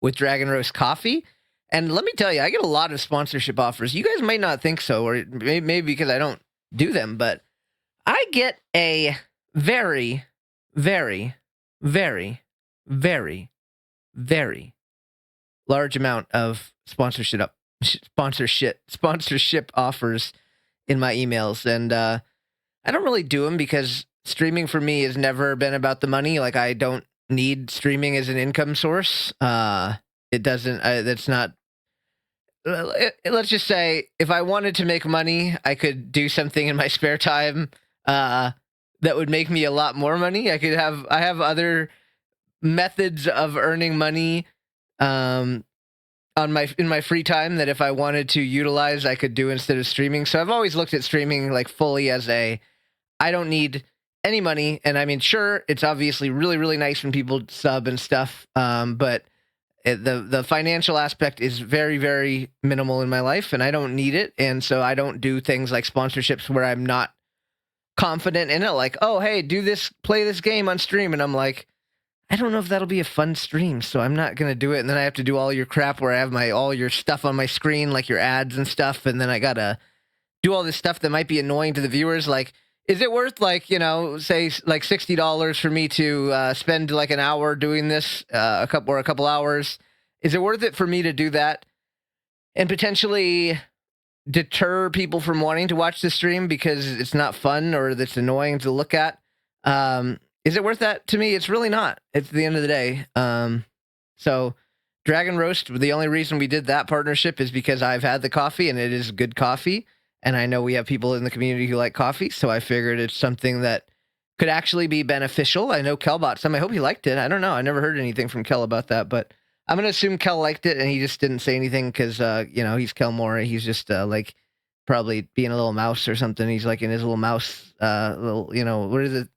with Dragon Roast Coffee. And let me tell you, I get a lot of sponsorship offers. You guys might not think so, or maybe because I don't do them, but I get a very, very, very, very, very large amount of sponsorship offers in my emails. And I don't really do them because streaming for me has never been about the money. Like, I don't need streaming as an income source. That's not... Let's just say, if I wanted to make money, I could do something in my spare time that would make me a lot more money. I have other methods of earning money in my free time that if I wanted to utilize, I could do instead of streaming. So I've always looked at streaming like fully as I don't need any money. And I mean, sure, it's obviously really, really nice when people sub and stuff, but the financial aspect is very, very minimal in my life, and I don't need it. And so I don't do things like sponsorships where I'm not confident in it. Like, oh, hey, play this game on stream. And I'm like, I don't know if that'll be a fun stream, so I'm not going to do it. And then I have to do all your crap where I have all your stuff on my screen, like your ads and stuff. And then I got to do all this stuff that might be annoying to the viewers. Like, is it worth, like, say like $60 for me to spend like an hour doing this, a couple hours? Is it worth it for me to do that and potentially deter people from wanting to watch the stream because it's not fun or that's annoying to look at? is it worth that to me? It's really not at the end of the day. So Dragon Roast, the only reason we did that partnership is because I've had the coffee and it is good coffee. And I know we have people in the community who like coffee. So I figured it's something that could actually be beneficial. I know Kel bought some. I hope he liked it. I don't know. I never heard anything from Kel about that, but I'm going to assume Kel liked it and he just didn't say anything because, he's Kel Moore. He's just like probably being a little mouse or something. He's like in his little mouse, little, what is it?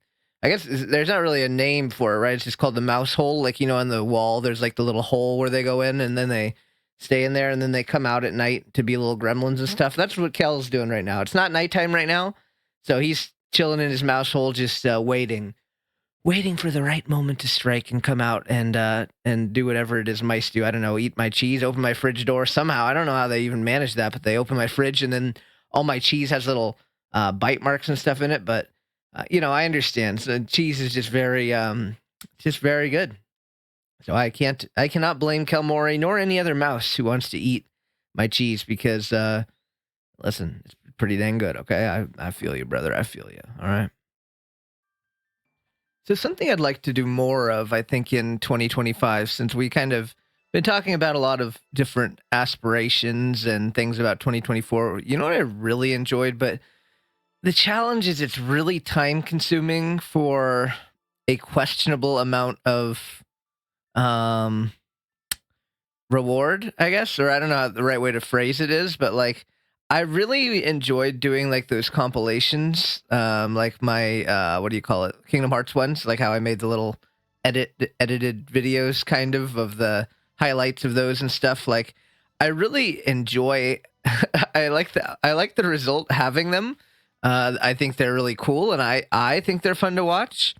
I guess there's not really a name for it, right? It's just called the mouse hole. Like, on the wall, there's like the little hole where they go in and then they stay in there and then they come out at night to be little gremlins and stuff. That's what Kel's doing right now. It's not nighttime right now. So he's chilling in his mouse hole, just waiting for the right moment to strike and come out and do whatever it is mice do. I don't know, eat my cheese, open my fridge door somehow. I don't know how they even manage that, but they open my fridge and then all my cheese has little bite marks and stuff in it. But I understand. So cheese is just very good. So I cannot blame Kelmore nor any other mouse who wants to eat my cheese because, listen, it's pretty dang good. Okay, I feel you, brother. I feel you. All right. So something I'd like to do more of, I think, in 2025, since we kind of been talking about a lot of different aspirations and things about 2024. You know what I really enjoyed, but the challenge is it's really time consuming for a questionable amount of um reward, I guess, or I don't know how the right way to phrase it is, but like I really enjoyed doing like those compilations, like my what do you call it, Kingdom Hearts ones, like how I made the little edited videos kind of the highlights of those and stuff. Like I really enjoy I like the result having them. I think they're really cool and I think they're fun to watch.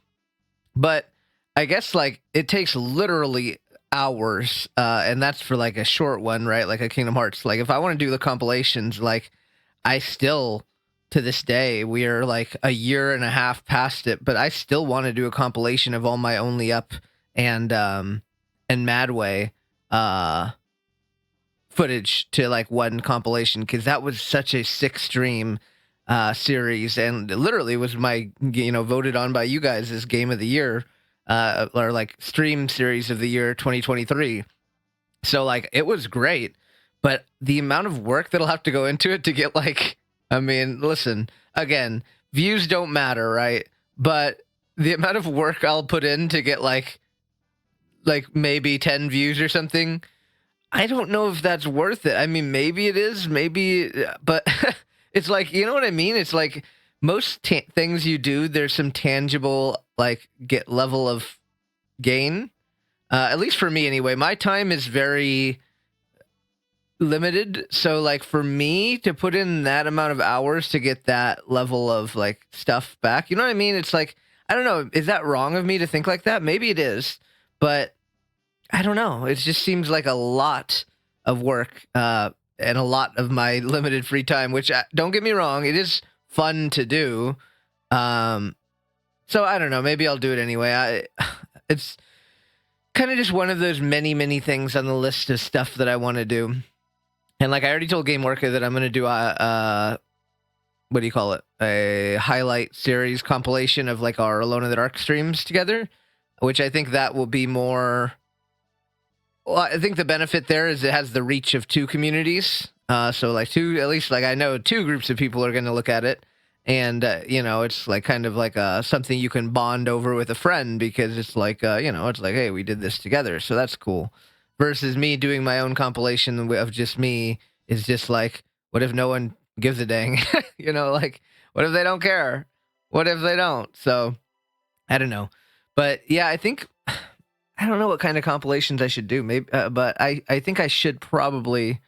But I guess like it takes literally hours, and that's for like a short one, right? Like a Kingdom Hearts. Like if I want to do the compilations, like I still to this day we are like a year and a half past it, but I still want to do a compilation of all my Only Up and Madway footage to like one compilation because that was such a sick stream series and literally was my voted on by you guys as game of the year or like stream series of the year 2023. So like it was great, but the amount of work that'll have to go into it to get like, I mean, listen, again, views don't matter, right? But the amount of work I'll put in to get like maybe 10 views or something, I don't know if that's worth it. I mean, maybe it is, maybe, but it's like, you know what I mean? It's like most things you do, there's some tangible, like, get level of gain. At least for me, anyway. My time is very limited. So, like, for me to put in that amount of hours to get that level of, like, stuff back, you know what I mean? It's like, I don't know. Is that wrong of me to think like that? Maybe it is. But I don't know. It just seems like a lot of work and a lot of my limited free time, which don't get me wrong, it is fun to do. So I don't know. Maybe I'll do it anyway. It's kind of just one of those many, many things on the list of stuff that I want to do. And like I already told Game Worker that I'm going to do what do you call it? A highlight series compilation of like our Alone in the Dark streams together, which I think that will be more. Well, I think the benefit there is it has the reach of two communities. So like two, at least like I know two groups of people are going to look at it. And, it's like kind of like something you can bond over with a friend because it's like, it's like, hey, we did this together. So that's cool. Versus me doing my own compilation of just me is just like, what if no one gives a dang? Like, what if they don't care? What if they don't? So I don't know. But yeah, I think I don't know what kind of compilations I should do. Maybe, but I think I should probably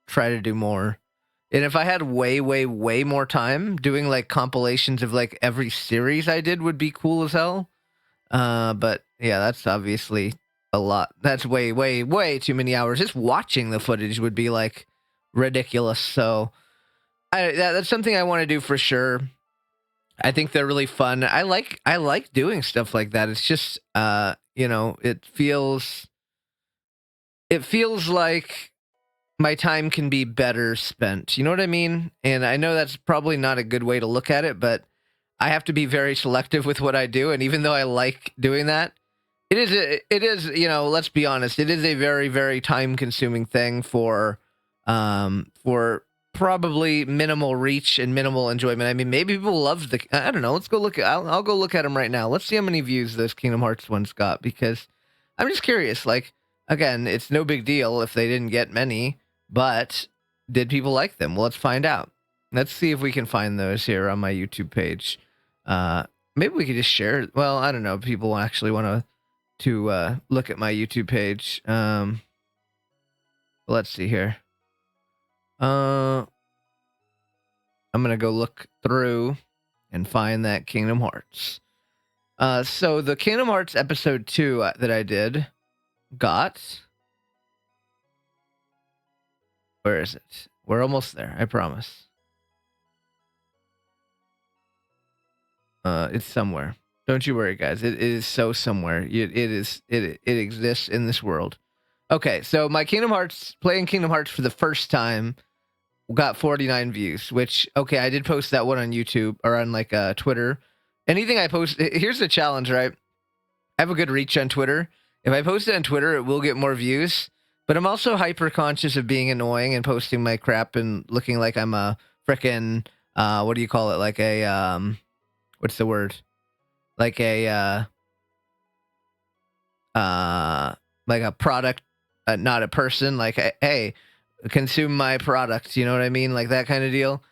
try to do more. And if I had way, way, way more time, doing like compilations of like every series I did would be cool as hell. But yeah, that's obviously a lot. That's way, way, way too many hours. Just watching the footage would be like ridiculous. So that's something I want to do for sure. I think they're really fun. I like doing stuff like that. It's just it feels like my time can be better spent. You know what I mean? And I know that's probably not a good way to look at it, but I have to be very selective with what I do, and even though I like doing that, it is, let's be honest, it is a very, very time-consuming thing for probably minimal reach and minimal enjoyment. I mean, maybe people love I don't know. Let's go look at I'll go look at them right now. Let's see how many views those Kingdom Hearts ones got, because I'm just curious. Like, again, it's no big deal if they didn't get many, but did people like them? Well, let's find out. Let's see if we can find those here on my YouTube page. Uh, Maybe we could just share. Well, I don't know. People actually want to look at my YouTube page. Let's see here. I'm gonna go look through and find that Kingdom Hearts. So the Kingdom Hearts episode 2 that I did got. Where is it? We're almost there. I promise. It's somewhere. Don't you worry, guys. It is so somewhere. It exists in this world. Okay, so my playing Kingdom Hearts for the first time got 49 views, which, okay, I did post that one on YouTube or on like Twitter. Anything I post, here's the challenge, right? I have a good reach on Twitter. If I post it on Twitter, it will get more views. But I'm also hyper conscious of being annoying and posting my crap and looking like I'm a frickin' what do you call it? Like a what's the word? Like a like a product, not a person. Like, hey, consume my product. You know what I mean? Like that kind of deal.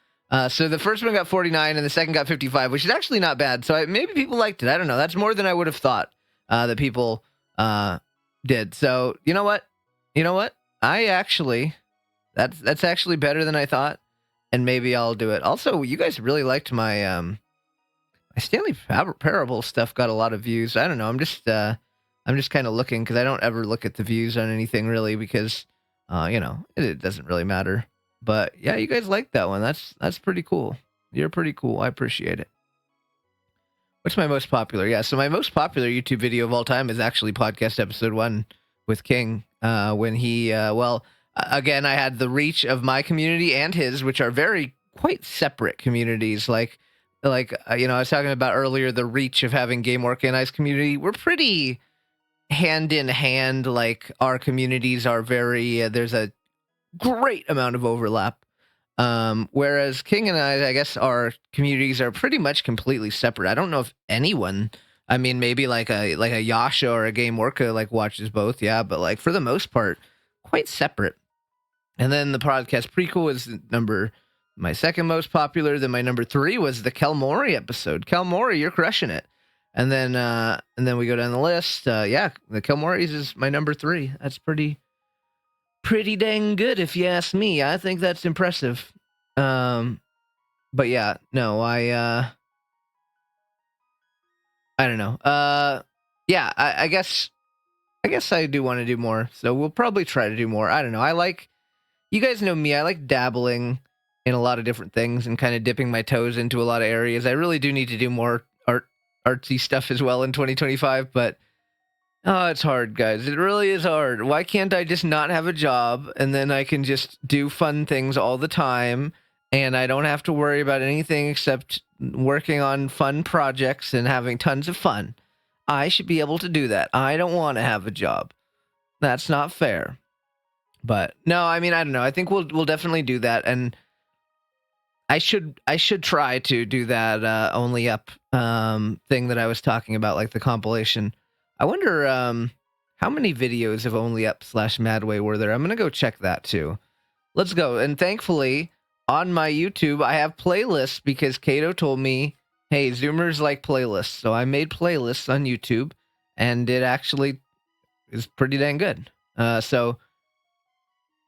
So the first one got 49 and the second got 55, which is actually not bad. So maybe people liked it. I don't know. That's more than I would have thought that people did. So you know what? I actually, that's actually better than I thought, and maybe I'll do it. Also, you guys really liked my my Stanley Parable stuff. Got a lot of views. I don't know. I'm just kind of looking because I don't ever look at the views on anything really because it doesn't really matter. But yeah, you guys like that one. That's pretty cool. You're pretty cool. I appreciate it. What's my most popular? Yeah, so my most popular YouTube video of all time is actually podcast episode 1 with King. When he, again, I had the reach of my community and his, which are quite separate communities. Like I was talking about earlier, the reach of having Game Organized community. We're pretty hand in hand. Like our communities are there's a great amount of overlap. Whereas King and I guess our communities are pretty much completely separate. I don't know if anyone, I mean, maybe like a Yasha or a Game Orca like watches both, yeah, but like for the most part, quite separate. And then the podcast prequel is my second most popular. Then my number 3 was the Kelmori episode. Kelmori, you're crushing it. And then we go down the list. Yeah, the Kelmoris is my number 3. That's pretty dang good if you ask me. I think that's impressive. But yeah, no, I don't know. Yeah, I guess I do want to do more. So we'll probably try to do more. I don't know. You guys know me. I like dabbling in a lot of different things and kind of dipping my toes into a lot of areas. I really do need to do more artsy stuff as well in 2025, but oh, it's hard, guys. It really is hard. Why can't I just not have a job and then I can just do fun things all the time and I don't have to worry about anything except working on fun projects and having tons of fun? I should be able to do that. I don't want to have a job. That's not fair. But no, I mean, I don't know. I think we'll definitely do that, and I should try to do that Only Up thing that I was talking about, like the compilation. I wonder how many videos of Only Up / Madway were there. I'm gonna go check that too. Let's go. And thankfully, on my YouTube, I have playlists because Kato told me, "Hey, Zoomers like playlists," so I made playlists on YouTube, and it actually is pretty dang good. So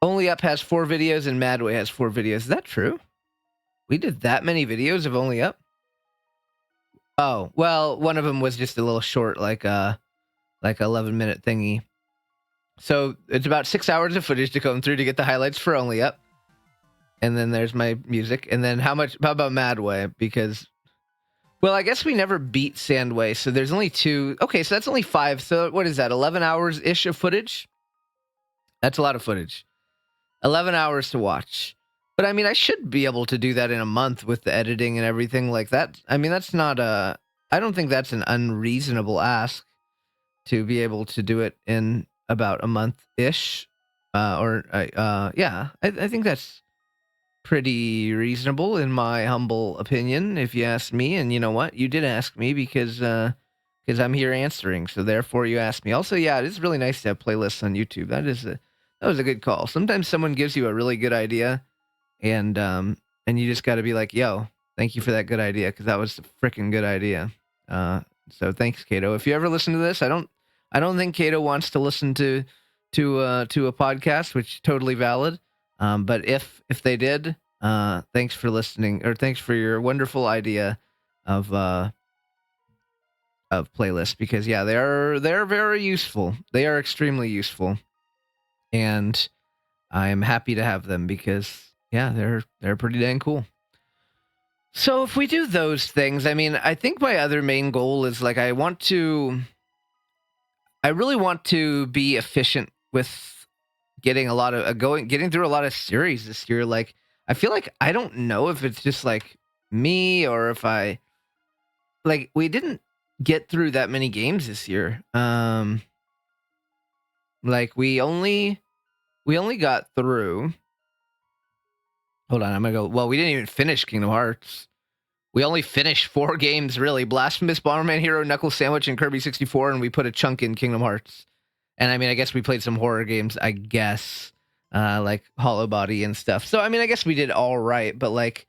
Only Up has 4 videos, and Madway has 4 videos. Is that true? We did that many videos of Only Up? Oh, well, one of them was just a little short, like 11-minute thingy. So it's about 6 hours of footage to comb through to get the highlights for Only Up. And then there's my music. And then how about Madway? Because, well, I guess we never beat Sandway, so there's only 2. Okay, so that's only 5. So what is that, 11 hours-ish of footage? That's a lot of footage. 11 hours to watch. But I mean, I should be able to do that in a month with the editing and everything like that. I mean, that's not a. I don't think that's an unreasonable ask to be able to do it in about a month ish. Yeah, I think that's pretty reasonable in my humble opinion, if you ask me. And you know what? You did ask me because I'm here answering. So therefore, you asked me. Also, yeah, it is really nice to have playlists on YouTube. That was a good call. Sometimes someone gives you a really good idea and you just got to be like, "Yo, thank you for that good idea," because that was a freaking good idea. Uh, so thanks, Kato. If you ever listen to this, I don't think Kato wants to listen to a podcast, which is totally valid. But if they did, thanks for listening, or thanks for your wonderful idea of uh of playlists, because yeah, they're very useful. They are extremely useful, and I am happy to have them because yeah, they're pretty dang cool. So if we do those things, I mean, I think my other main goal is like I really want to be efficient with getting a lot of getting through a lot of series this year. Like I feel like I don't know if it's just like me or if I like we didn't get through that many games this year. Like we only got through. Hold on, I'm gonna go. Well, we didn't even finish Kingdom Hearts. We only finished 4 games, really. Blasphemous, Bomberman Hero, Knuckle Sandwich, and Kirby 64, and we put a chunk in Kingdom Hearts. And I mean, I guess we played some horror games, I guess, like Hollow Body and stuff. So, I mean, I guess we did all right, but like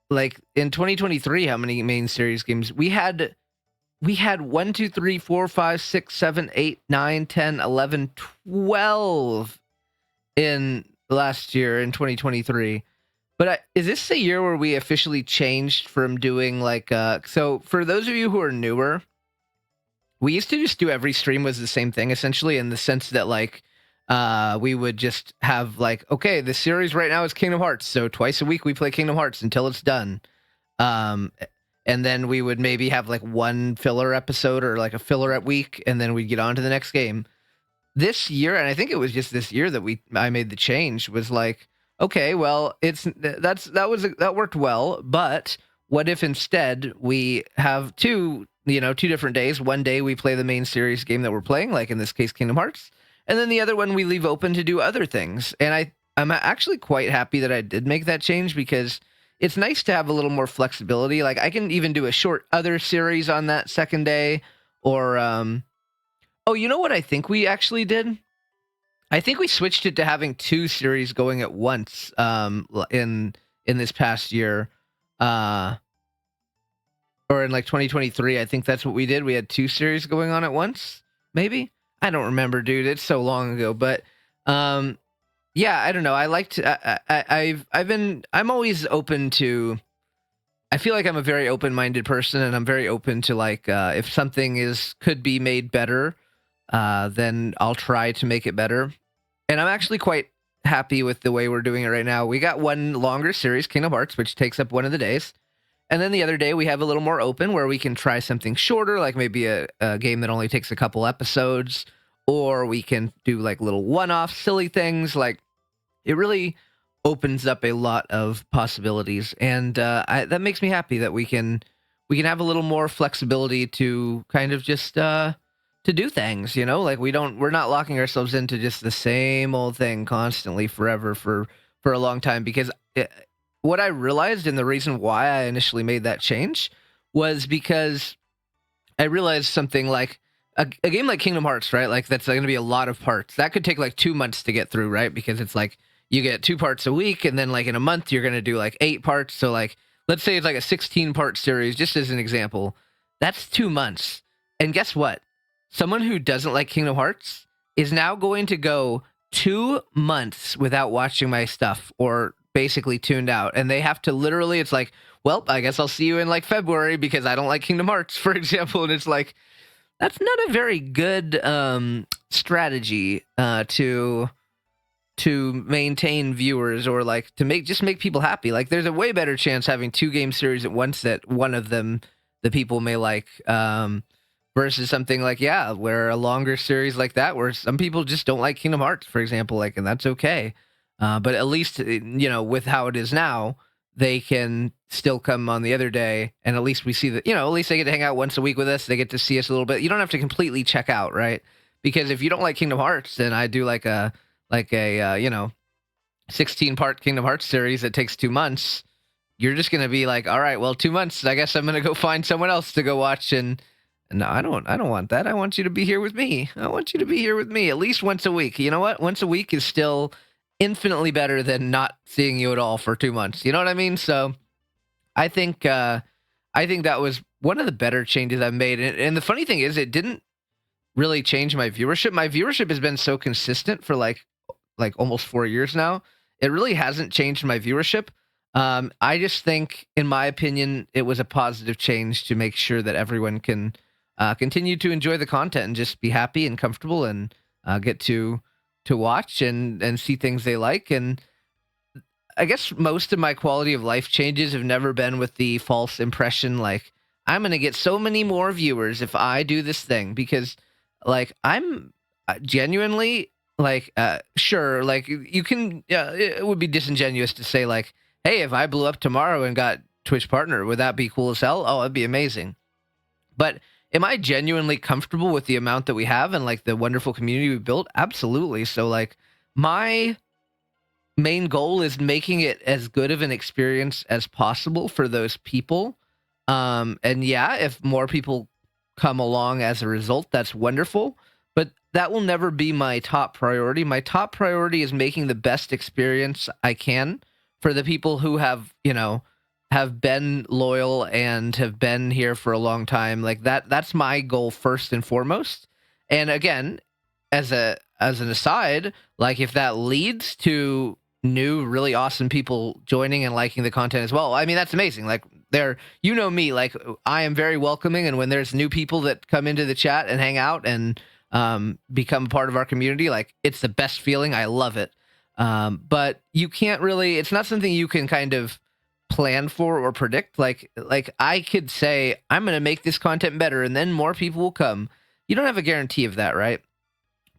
in 2023, how many main series games? We had 1, 2, 3, 4, 5, 6, 7, 8, 9, 10, 11, 12 in last year in 2023. But is this the year where we officially changed from doing like so for those of you who are newer, we used to just do every stream was the same thing essentially, in the sense that like we would just have like, okay, the series right now is Kingdom Hearts, so twice a week we play Kingdom Hearts until it's done. Um and then we would maybe have like one filler episode or like a filler at week, and then we'd get on to the next game. This year, and I think it was just this year that I made the change, was like, okay, well, that worked well, but what if instead we have two different days? One day we play the main series game that we're playing, like in this case Kingdom Hearts, and then the other one we leave open to do other things. And I'm actually quite happy that I did make that change, because it's nice to have a little more flexibility. Like I can even do a short other series on that second day, or oh, you know what I think we actually did? I think we switched it to having 2 series going at once in this past year. Or in like 2023, I think that's what we did. We had 2 series going on at once, maybe? I don't remember, dude. It's so long ago, but yeah, I don't know. I'm always open to. I feel like I'm a very open-minded person, and I'm very open to like if something could be made better, then I'll try to make it better. And I'm actually quite happy with the way we're doing it right now. We got one longer series, Kingdom Hearts, which takes up one of the days. And then the other day we have a little more open where we can try something shorter, like maybe a game that only takes a couple episodes, or we can do like little one-off silly things. Like it really opens up a lot of possibilities, and that makes me happy that we can have a little more flexibility to kind of just to do things, like we're not locking ourselves into just the same old thing constantly forever for a long time. Because what I realized, and the reason why I initially made that change, was because I realized something like a game like Kingdom Hearts, right? Like that's going to be a lot of parts. That could take like 2 months to get through, right? Because it's like you get 2 parts a week, and then like in a month you're going to do like 8 parts. So like let's say it's like a 16-part series, just as an example. That's 2 months. And guess what? Someone who doesn't like Kingdom Hearts is now going to go 2 months without watching my stuff, or basically tuned out. And they have to literally, it's like, well, I guess I'll see you in like February because I don't like Kingdom Hearts, for example. And it's like, that's not a very good strategy to maintain viewers, or like to make people happy. Like there's a way better chance having 2 game series at once that one of them the people may like, versus something like, yeah, where a longer series like that, where some people just don't like Kingdom Hearts, for example, like, and that's okay. But at least, with how it is now, they can still come on the other day, and at least we see that, at least they get to hang out once a week with us. They get to see us a little bit. You don't have to completely check out, right? Because if you don't like Kingdom Hearts, then I do like a 16-part Kingdom Hearts series that takes 2 months. You're just gonna be like, all right, well, 2 months. I guess I'm gonna go find someone else to go watch. And no, I don't want that. I want you to be here with me. I want you to be here with me at least once a week. You know what? Once a week is still infinitely better than not seeing you at all for 2 months. You know what I mean? So I think I think that was one of the better changes I've made. And the funny thing is, it didn't really change my viewership. My viewership has been so consistent for like almost 4 years now. It really hasn't changed my viewership. I just think, in my opinion, it was a positive change to make sure that everyone can continue to enjoy the content and just be happy and comfortable and get to watch and see things they like. And I guess most of my quality of life changes have never been with the false impression, like, I'm going to get so many more viewers if I do this thing. Because, like, I'm genuinely, like, sure, like, you can, it would be disingenuous to say, like, hey, if I blew up tomorrow and got Twitch partner, would that be cool as hell? Oh, it'd be amazing. But am I genuinely comfortable with the amount that we have and, like, the wonderful community we built? Absolutely. So, like, my main goal is making it as good of an experience as possible for those people. And yeah, if more people come along as a result, that's wonderful. But that will never be my top priority. My top priority is making the best experience I can for the people who have been loyal and have been here for a long time. Like, that's my goal first and foremost. And again, as an aside, like, if that leads to new really awesome people joining and liking the content as well, I mean, that's amazing. Like, me, like, I am very welcoming, and when there's new people that come into the chat and hang out and become a part of our community, like, it's the best feeling. I love it. But you can't really, it's not something you can kind of plan for or predict. Like I could say, I'm going to make this content better and then more people will come. You don't have a guarantee of that, right?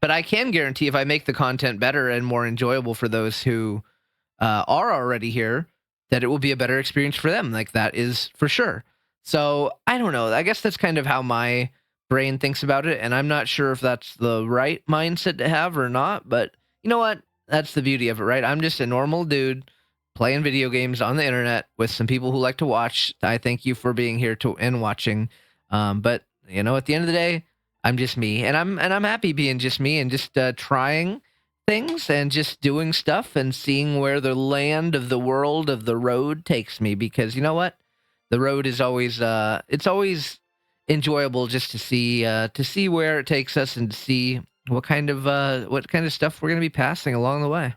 But I can guarantee, if I make the content better and more enjoyable for those who are already here, that it will be a better experience for them. Like, that is for sure. So I don't know. I guess that's kind of how my brain thinks about it. And I'm not sure if that's the right mindset to have or not. But you know what? That's the beauty of it, right? I'm just a normal dude playing video games on the internet with some people who like to watch. I thank you for being here and watching. But at the end of the day, I'm just me, and I'm happy being just me and just trying things and just doing stuff and seeing where the land of the world of the road takes me. Because you know what, the road is always it's always enjoyable just to see where it takes us and to see what kind of stuff we're gonna be passing along the way.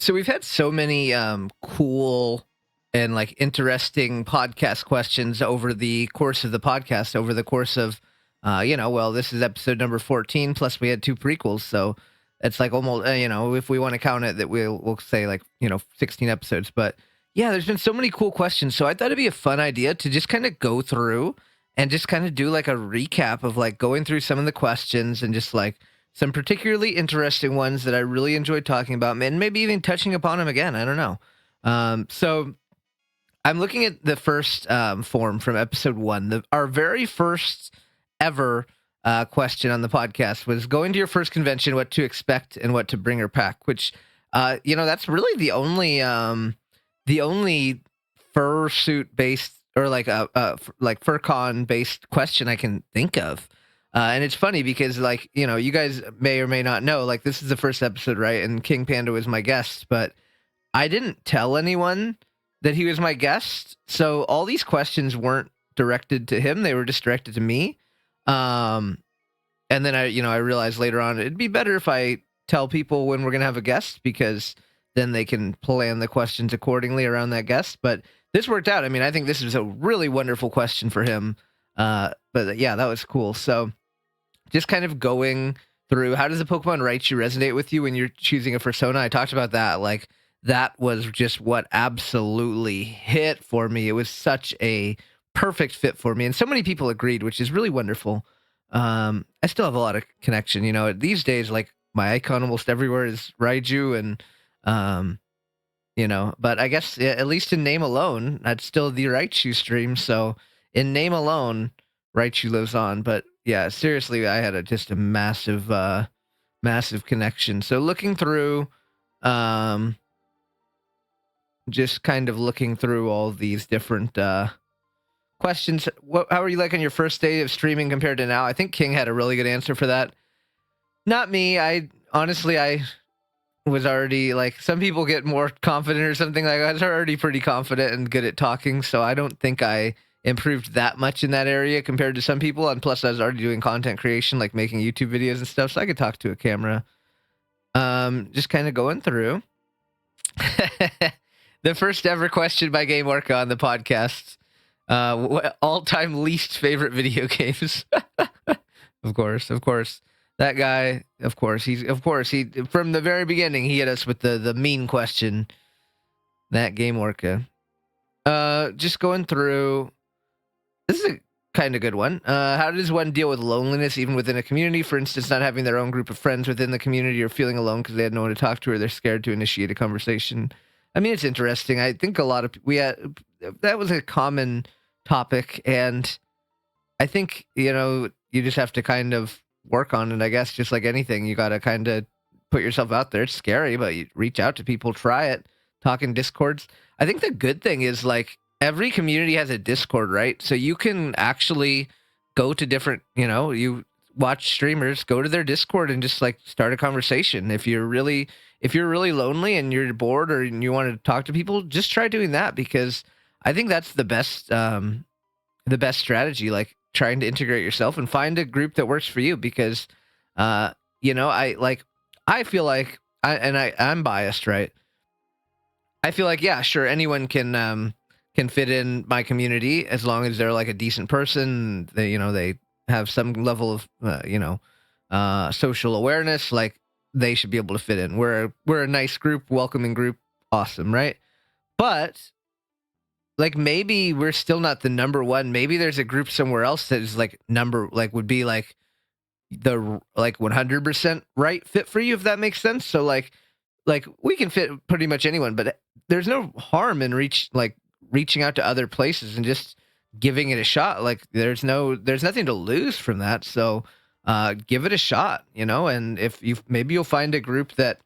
So we've had so many cool and, like, interesting podcast questions over the course of the podcast, over the course of well, this is episode number 14, plus we had 2 prequels, so it's like almost, if we want to count it, that we'll say, like, 16 episodes. But yeah, there's been so many cool questions, so I thought it'd be a fun idea to just kind of go through and just kind of do, like, a recap of, like, going through some of the questions and just, like, some particularly interesting ones that I really enjoyed talking about, and maybe even touching upon them again. I don't know. So I'm looking at the first form from episode 1. Our very first ever question on the podcast was, going to your first convention, what to expect and what to bring or pack. Which, that's really the only fursuit based, or like like FurCon based question I can think of. And it's funny because, like, you guys may or may not know, like, this is the first episode, right? And King Panda was my guest, but I didn't tell anyone that he was my guest. So all these questions weren't directed to him. They were just directed to me. And then I realized later on, it'd be better if I tell people when we're going to have a guest, because then they can plan the questions accordingly around that guest. But this worked out. I mean, I think this was a really wonderful question for him. But yeah, that was cool. So just kind of going through, how does the Pokemon Raichu resonate with you when you're choosing a persona? I talked about that. Like, that was just what absolutely hit for me. It was such a perfect fit for me. And so many people agreed, which is really wonderful. I still have a lot of connection. These days, like, my icon almost everywhere is Raiju, and Um, but I guess at least in name alone, that's still the Raichu stream. So in name alone, Raichu lives on. But yeah, seriously, I had just a massive, massive connection. So looking through, um, just kind of looking through all these different questions. How are you like on your first day of streaming compared to now? I think King had a really good answer for that. Not me. I honestly, I was already like, some people get more confident or something. Like I was already pretty confident and good at talking, so I don't think I improved that much in that area compared to some people. And plus, I was already doing content creation, like making YouTube videos and stuff, so I could talk to a camera. Just kind of going through. The first ever question by Game Orca on the podcast. All-time least favorite video games. Of course. That guy, of course, he from the very beginning he hit us with the mean question. That Game Orca. Just going through. This is a kind of good one. How does one deal with loneliness even within a community? For instance, not having their own group of friends within the community, or feeling alone because they had no one to talk to, or they're scared to initiate a conversation. I mean, it's interesting. I think a lot of that was a common topic, and I think you just have to kind of work on it. I guess just like anything, you got to kind of put yourself out there. It's scary, but you reach out to people, try it, talk in Discords. I think the good thing is like every community has a Discord, right? So you can actually go to different, you watch streamers, go to their Discord and just like start a conversation. If you're really lonely and you're bored or you want to talk to people, just try doing that, because I think that's the best strategy, like trying to integrate yourself and find a group that works for you, because I feel like I'm biased, right? I feel like, yeah, sure, anyone can fit in my community as long as they're like a decent person. They have some level of social awareness. Like they should be able to fit in. We're a nice group, welcoming group, awesome, right? But like maybe we're still not the number one. Maybe there's a group somewhere else that is like would be like the 100% right fit for you, if that makes sense. So like we can fit pretty much anyone, but there's no harm in reaching out to other places and just giving it a shot. Like there's nothing to lose from that. So give it a shot, and if maybe you'll find a group that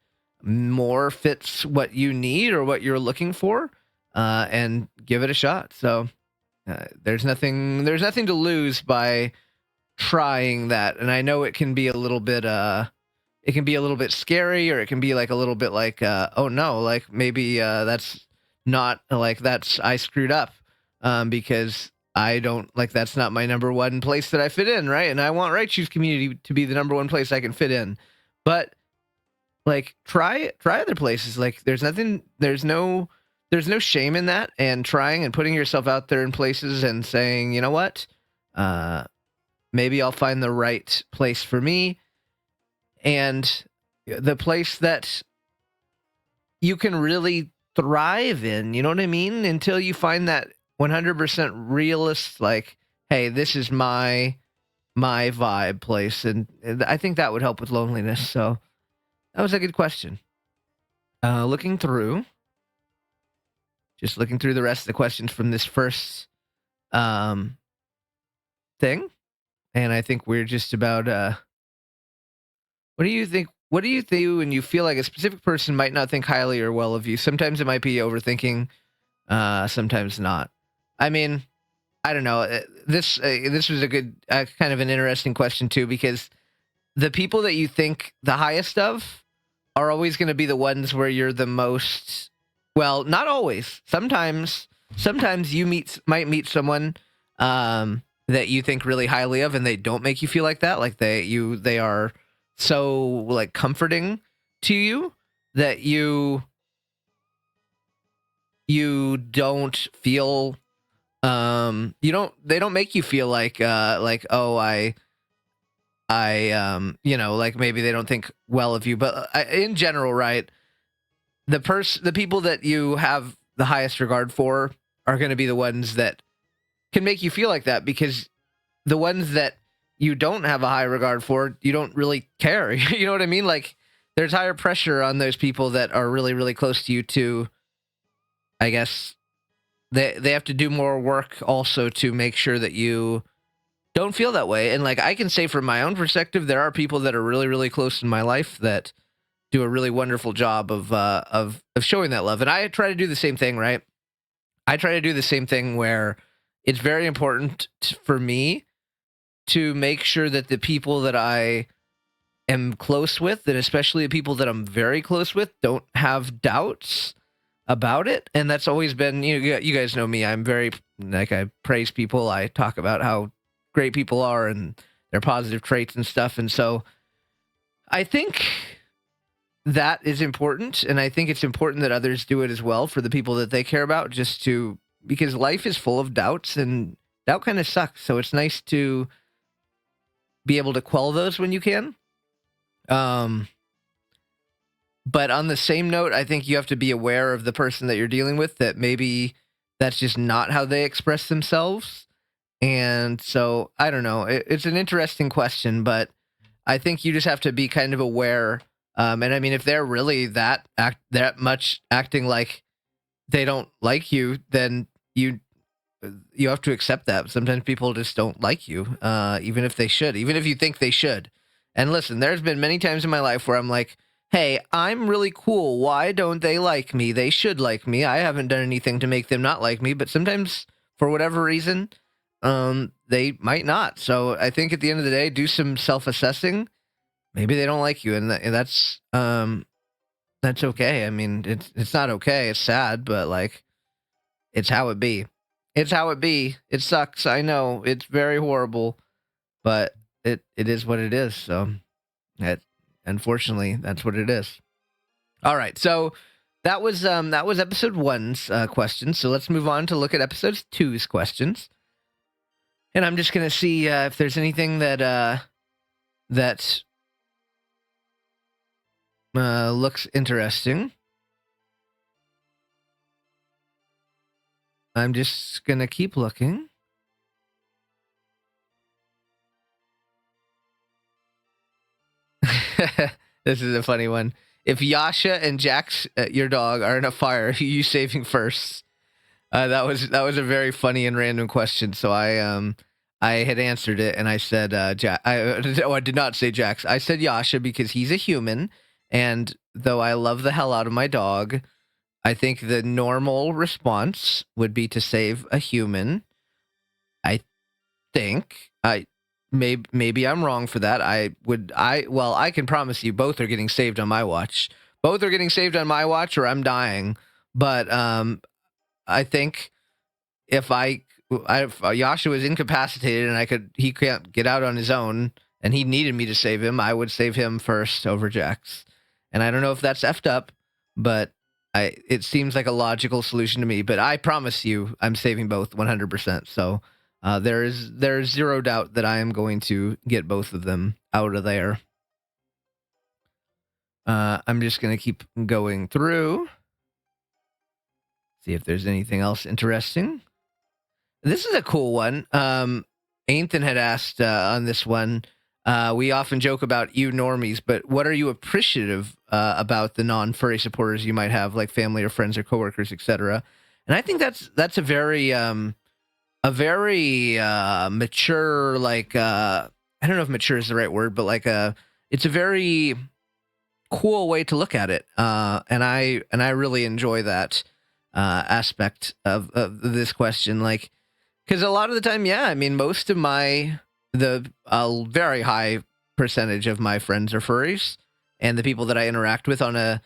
more fits what you need or what you're looking for, and give it a shot. So there's nothing to lose by trying that. And I know it can be a little bit scary, or it can be like a little bit like oh no, like maybe that's not like I screwed up, because I don't like, that's not my number one place that I fit in, right? And I want Raichu's community to be the number one place I can fit in. But like try other places. Like there's no shame in that, and trying and putting yourself out there in places and saying, you know what, maybe I'll find the right place for me, and the place that you can really thrive in, you know what I mean? Until you find that 100% realist, like, hey, this is my vibe place. And I think that would help with loneliness. So that was a good question. Looking through the rest of the questions from this first thing. And I think we're just about, what do you think? What do you think when you feel like a specific person might not think highly or well of you? Sometimes it might be overthinking, sometimes not. I mean, I don't know. This was a good, kind of an interesting question too, because the people that you think the highest of are always going to be the ones where you're the most. Well, not always. Sometimes you might meet someone that you think really highly of, and they don't make you feel like that. Like they are so like comforting to you that you don't feel they don't make you feel like oh I like maybe they don't think well of you, but in general, right, the people that you have the highest regard for are going to be the ones that can make you feel like that, because the ones that you don't have a high regard for, you don't really care. You know what I mean? Like there's higher pressure on those people that are really, really close to you to, I guess, they have to do more work also to make sure that you don't feel that way. And like I can say from my own perspective, there are people that are really, really close in my life that do a really wonderful job of showing that love. And I try to do the same thing, right? I try to do the same thing where it's very important for me to make sure that the people that I am close with, and especially the people that I'm very close with, don't have doubts about it. And that's always been, you guys know me. I'm very, like, I praise people. I talk about how great people are and their positive traits and stuff. And so I think that is important. And I think it's important that others do it as well for the people that they care about, just to, because life is full of doubts and doubt kind of sucks. So it's nice to be able to quell those when you can. Um, but on the same note, I think you have to be aware of the person that you're dealing with, that maybe that's just not how they express themselves. And so I don't know. It's an interesting question, but I think you just have to be kind of aware. And I mean, if they're really that much acting like they don't like you, then you have to accept that. Sometimes people just don't like you, even if they should, even if you think they should. And listen, there's been many times in my life where I'm like, hey, I'm really cool. Why don't they like me? They should like me. I haven't done anything to make them not like me. But sometimes, for whatever reason, they might not. So I think at the end of the day, do some self-assessing. Maybe they don't like you, and that's okay. I mean, it's not okay. It's sad, but like, it's how it be. It's how it be. It sucks. I know it's very horrible, but it is what it is. So, it, unfortunately, that's what it is. All right. So that was episode one's questions. So let's move on to look at episode two's questions. And I'm just gonna see if there's anything that looks interesting. I'm just gonna keep looking. This is a funny one. If Yasha and Jax, your dog, are in a fire, who are you saving first? That was a very funny and random question. So I had answered it and I said Jack. Oh, I did not say Jax. I said Yasha because he's a human, and though I love the hell out of my dog, I think the normal response would be to save a human. I think maybe I'm wrong for that. I can promise you both are getting saved on my watch. Both are getting saved on my watch, or I'm dying. But I think if Yasha was incapacitated and he can't get out on his own, and he needed me to save him, I would save him first over Jax. And I don't know if that's effed up, but it seems like a logical solution to me. But I promise you, I'm saving both 100%. So there's zero doubt that I am going to get both of them out of there. I'm just gonna keep going through, see if there's anything else interesting. This is a cool one. Anthan had asked on this one. We often joke about you normies, but what are you appreciative about the non-furry supporters you might have, like family or friends or coworkers, etc.? And I think that's a very mature, like I don't know if mature is the right word, but like it's a very cool way to look at it, and I really enjoy that aspect of this question, like, because a lot of the time, yeah, I mean, most of the very high percentage of my friends are furries, and the people that I interact with on a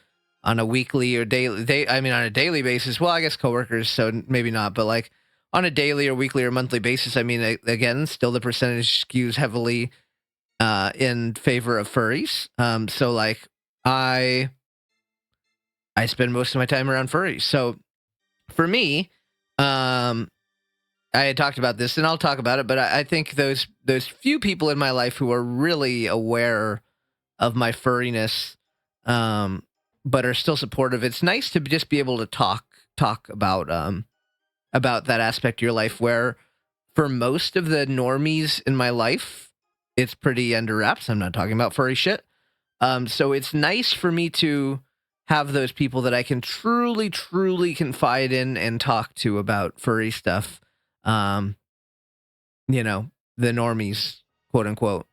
weekly or daily, on a daily basis. Well, I guess coworkers, so maybe not, but like on a daily or weekly or monthly basis. I mean, again, still the percentage skews heavily in favor of furries. So like I spend most of my time around furries. So for me, I had talked about this, and I'll talk about it, but I think those few people in my life who are really aware of my furriness, but are still supportive. It's nice to just be able to talk about that aspect of your life. Where for most of the normies in my life, it's pretty under wraps. I'm not talking about furry shit. So it's nice for me to have those people that I can truly, truly confide in and talk to about furry stuff. Um, you know, the normies, quote unquote.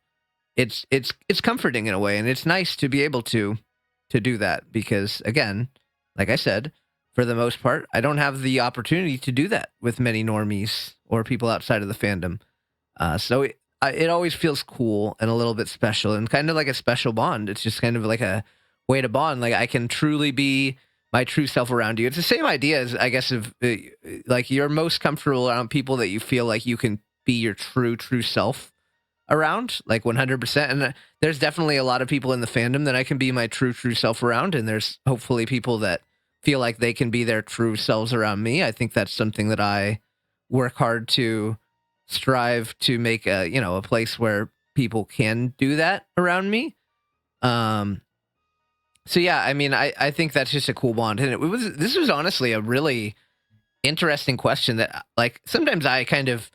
It's comforting in a way, and it's nice to be able to do that because again, like I said, for the most part, I don't have the opportunity to do that with many normies or people outside of the fandom. So it always feels cool and a little bit special and kind of like a special bond. It's just kind of like a way to bond. Like I can truly be my true self around you. It's the same idea as I guess of like you're most comfortable around people that you feel like you can be your true self around, like 100%. And there's definitely a lot of people in the fandom that I can be my true self around, and there's hopefully people that feel like they can be their true selves around me. I think that's something that I work hard to strive to make a, a place where people can do that around me. Um so yeah, I mean, I think that's just a cool bond. And this was honestly a really interesting question that like sometimes I kind of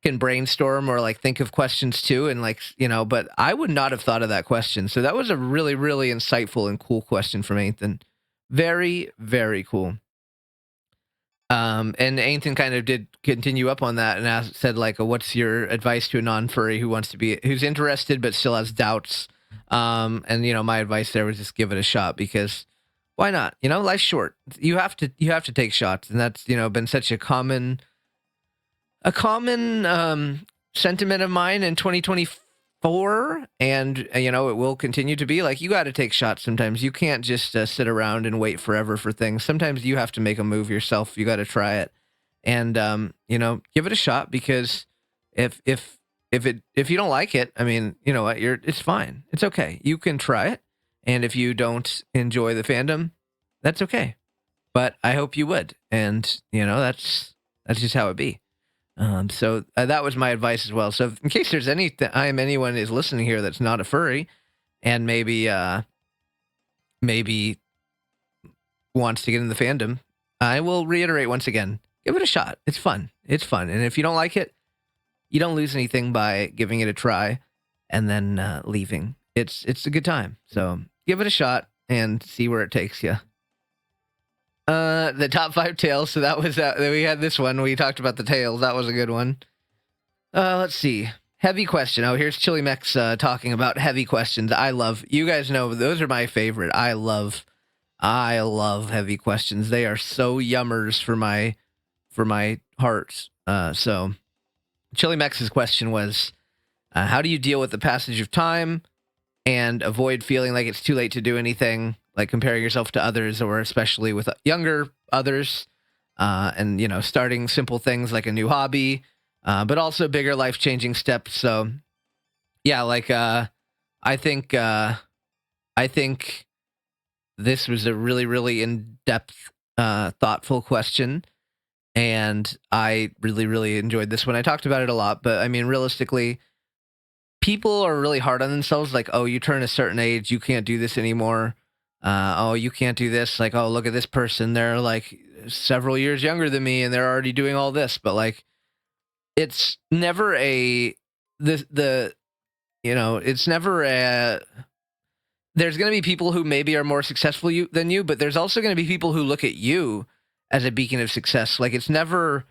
can brainstorm or like think of questions too, and like but I would not have thought of that question. So that was a really really insightful and cool question from Ethan. Very very cool. And Ethan kind of did continue up on that and said like, what's your advice to a non-furry who's interested but still has doubts? And my advice there was just give it a shot, because why not? Life's short. You have to take shots, and that's been such a common sentiment of mine in 2024, and it will continue to be like you got to take shots sometimes. You can't just sit around and wait forever for things. Sometimes you have to make a move yourself. You got to try it, and give it a shot, because if you don't like it, I mean, you know what, it's fine. It's okay. You can try it, and if you don't enjoy the fandom, that's okay. But I hope you would, and that's just how it be. So that was my advice as well. So in case there's anyone is listening here that's not a furry, and maybe wants to get in the fandom, I will reiterate once again: give it a shot. It's fun. It's fun, and if you don't like it, you don't lose anything by giving it a try and then leaving. It's a good time. So give it a shot and see where it takes you. The top 5 tails. So that was we had this one. We talked about the tails. That was a good one. Let's see. Heavy question. Oh, here's Chili Mex talking about heavy questions. You guys know those are my favorite. I love heavy questions. They are so yummers for my heart. So Chili Mex's question was, how do you deal with the passage of time and avoid feeling like it's too late to do anything, like comparing yourself to others, or especially with younger others, and starting simple things like a new hobby, but also bigger life-changing steps. So yeah, like I think this was a really really in-depth, thoughtful question, and I really really enjoyed this one. I talked about it a lot, but I mean, realistically, people are really hard on themselves. Like, oh, you turn a certain age, you can't do this anymore. Oh, you can't do this. Like, oh, look at this person. They're like several years younger than me, and they're already doing all this. But like, it's never it's never a. There's going to be people who maybe are more successful than you, but there's also going to be people who look at you as a beacon of success. Like, it's never.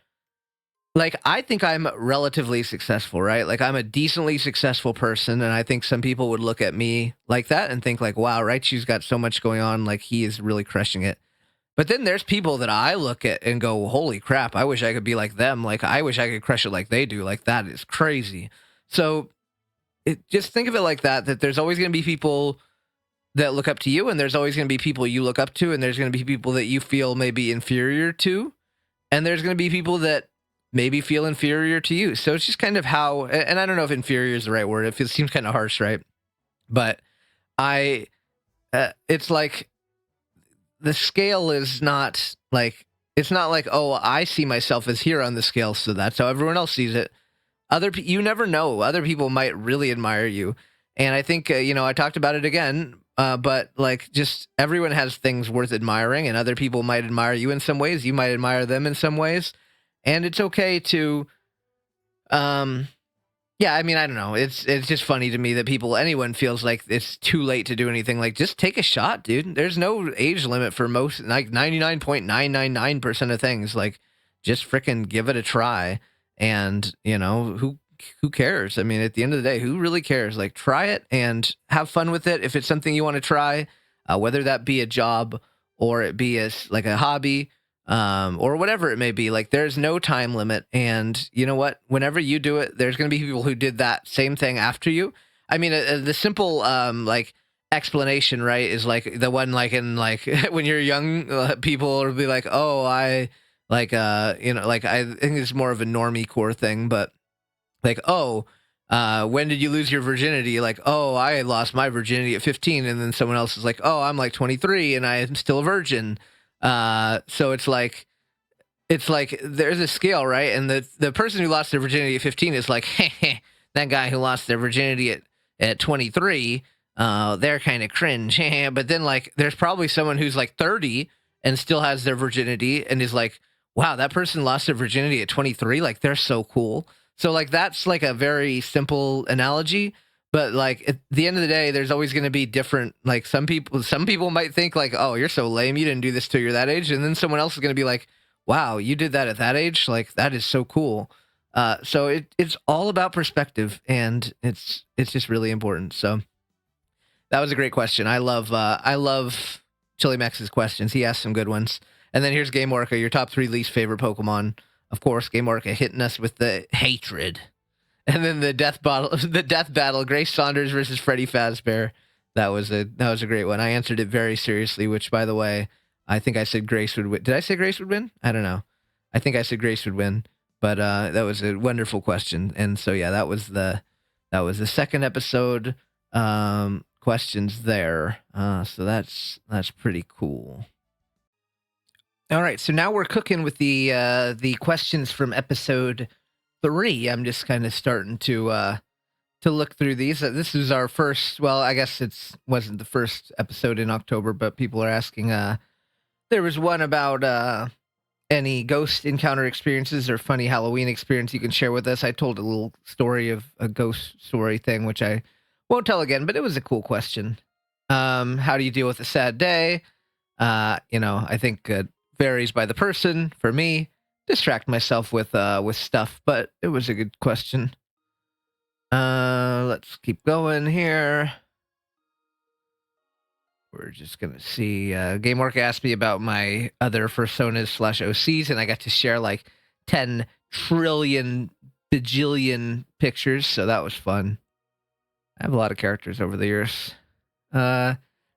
Like, I think I'm relatively successful, right? Like, I'm a decently successful person, and I think some people would look at me like that and think like, wow, right? She's got so much going on. Like, he is really crushing it. But then there's people that I look at and go, holy crap, I wish I could be like them. Like, I wish I could crush it like they do. Like, that is crazy. So just think of it like that there's always going to be people that look up to you, and there's always going to be people you look up to, and there's going to be people that you feel maybe inferior to, and there's going to be people that maybe feel inferior to you. So it's just kind of how, and I don't know if inferior is the right word. It seems kind of harsh, right? But it's like the scale is not like, it's not like, oh, I see myself as here on the scale, so that's how everyone else sees it. You never know. Other people might really admire you. And I think, I talked about it again, but like, just everyone has things worth admiring, and other people might admire you in some ways. You might admire them in some ways. And it's okay to, Yeah, I mean, I don't know. It's just funny to me that anyone feels like it's too late to do anything. Like, just take a shot, dude. There's no age limit for most, like 99.999% of things. Like, just freaking give it a try. And who cares? I mean, at the end of the day, who really cares? Like, try it and have fun with it. If it's something you want to try, whether that be a job or it be like a hobby, or whatever it may be. Like, there's no time limit, and you know what? Whenever you do it, there's going to be people who did that same thing after you. I mean, the simple like explanation, right, is like the one like in like when you're young, people will be like, "Oh, I like like I think it's more of a normie core thing, but like, oh." When did you lose your virginity? Like, oh, I lost my virginity at 15, and then someone else is like, oh, I'm like 23 and I'm still a virgin. So it's like there's a scale, right? And the person who lost their virginity at 15 is like, hey, that guy who lost their virginity at 23, they're kind of cringe. But then like there's probably someone who's like 30 and still has their virginity and is like, wow, that person lost their virginity at 23. Like, they're so cool. So like that's like a very simple analogy, but like at the end of the day, there's always going to be different. Like, some people might think like, oh, you're so lame, you didn't do this till you're that age, and then someone else is going to be like, wow, you did that at that age? Like, that is so cool. So it's all about perspective, and it's just really important. So that was a great question. I love Chili Max's questions. He asked some good ones. And then here's Game Orca, your top three least favorite Pokemon. Of course, Game Orca hitting us with the hatred. And then the death battle, Grace Saunders versus Freddy Fazbear. That was a great one. I answered it very seriously, which, by the way, I think I said Grace would win. Did I say Grace would win? I don't know. I think I said Grace would win, but that was a wonderful question. And so yeah, that was the second episode questions there. So that's pretty cool. All right, so now we're cooking with the questions from episode 3. I'm just kind of starting to look through these. This is our first. Well, I guess wasn't the first episode in October, but people are asking. There was one about any ghost encounter experiences or funny Halloween experience you can share with us. I told a little story of a ghost story thing, which I won't tell again, but it was a cool question. How do you deal with a sad day? I think it varies by the person. For me, distract myself with stuff, but it was a good question. Let's keep going here. We're just gonna see. GameWork asked me about my other personas/OCs, and I got to share like 10 trillion bajillion pictures, so that was fun. I have a lot of characters over the years.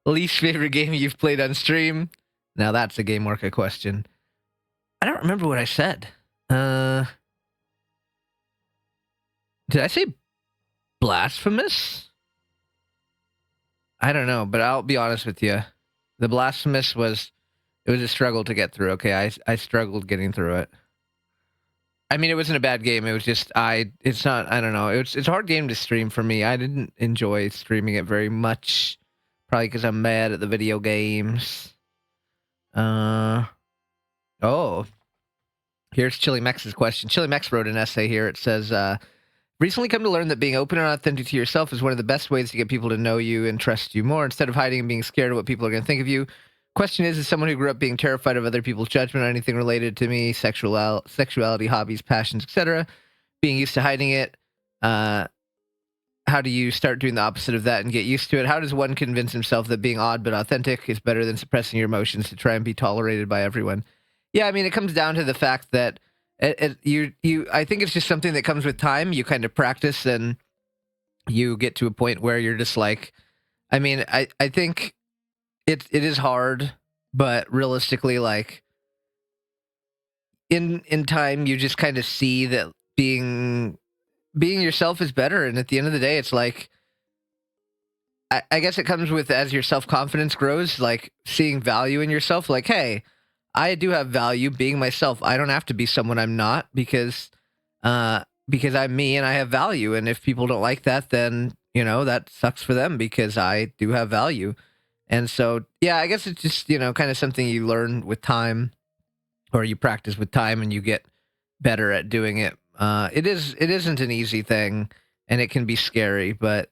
Least favorite game you've played on stream? Now that's a GameWork question. I don't remember what I said. Did I say Blasphemous? I don't know, but I'll be honest with you. The Blasphemous was a struggle to get through. Okay, I struggled getting through it. I mean, it wasn't a bad game. It was just it's not. I don't know. It's a hard game to stream for me. I didn't enjoy streaming it very much, probably because I'm mad at the video games. Oh, here's Chili Max's question. Chili Max wrote an essay here. It says, recently come to learn that being open and authentic to yourself is one of the best ways to get people to know you and trust you more instead of hiding and being scared of what people are going to think of you. Question is, as someone who grew up being terrified of other people's judgment on anything related to me, sexuality, hobbies, passions, etc., being used to hiding it, how do you start doing the opposite of that and get used to it? How does one convince himself that being odd but authentic is better than suppressing your emotions to try and be tolerated by everyone? Yeah, I mean, it comes down to the fact that I think it's just something that comes with time. You kind of practice and you get to a point where you're just like, I mean, I think it is hard, but realistically, like in time, you just kind of see that being yourself is better. And at the end of the day, it's like, I guess it comes with as your self-confidence grows, like seeing value in yourself, like, hey, I do have value being myself. I don't have to be someone I'm not because I'm me and I have value. And if people don't like that, then, that sucks for them because I do have value. And so, yeah, I guess it's just, kind of something you learn with time or you practice with time and you get better at doing it. It isn't an easy thing. and it can be scary, but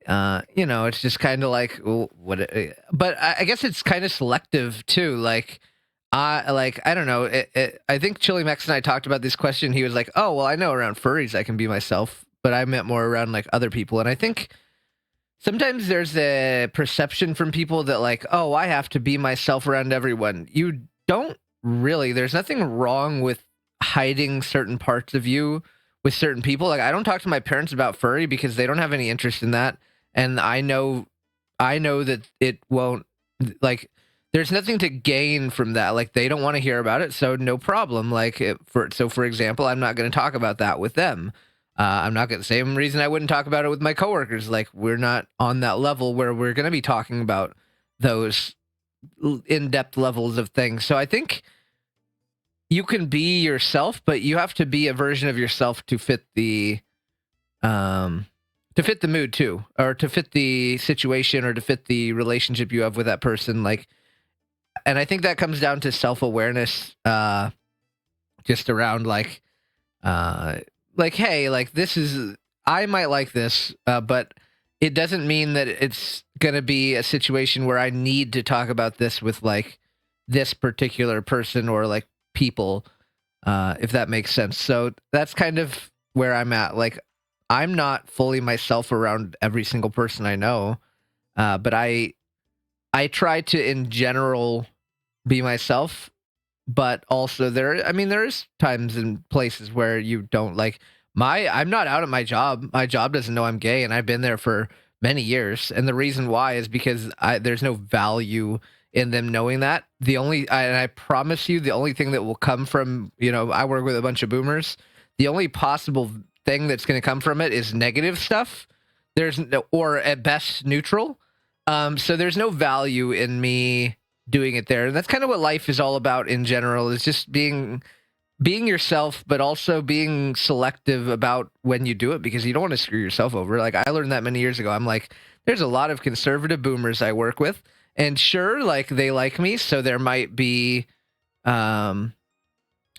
it's just kind of like what. But I guess it's kind of selective too. I don't know. I think Chili Max and I talked about this question. He was like, "Oh, well, I know around furries I can be myself, but I meant more around like other people." And I think sometimes there's a perception from people that like, "Oh, I have to be myself around everyone." You don't really. There's nothing wrong with hiding certain parts of you with certain people. Like I don't talk to my parents about furry because they don't have any interest in that, and I know that it won't like there's nothing to gain from that. Like they don't want to hear about it, so no problem. For example, I'm not going to talk about that with them. I'm not going to same reason I wouldn't talk about it with my coworkers. Like we're not on that level where we're going to be talking about those in-depth levels of things. So I think you can be yourself, but you have to be a version of yourself um to fit the mood too, or to fit the situation, or to fit the relationship you have with that person. And I think that comes down to self-awareness, just around uh hey, like this is I might like this, but it doesn't mean that it's gonna be a situation where I need to talk about this with like this particular person or like people, if that makes sense. So that's kind of where I'm at. Like I'm not fully myself around every single person I know, but I try to in general be myself, but also there's times and places where you don't like I'm not out at my job. My job doesn't know I'm gay, and I've been there for many years. And the reason why is because there's no value in them knowing that. And I promise you, the only thing that will come from, I work with a bunch of boomers. The only possible thing that's going to come from it is negative stuff. Or at best neutral. So there's no value in me doing it there. And that's kind of what life is all about in general, is just being yourself, but also being selective about when you do it, because you don't want to screw yourself over. Like I learned that many years ago. I'm like, there's a lot of conservative boomers I work with, and sure, like they like me, so um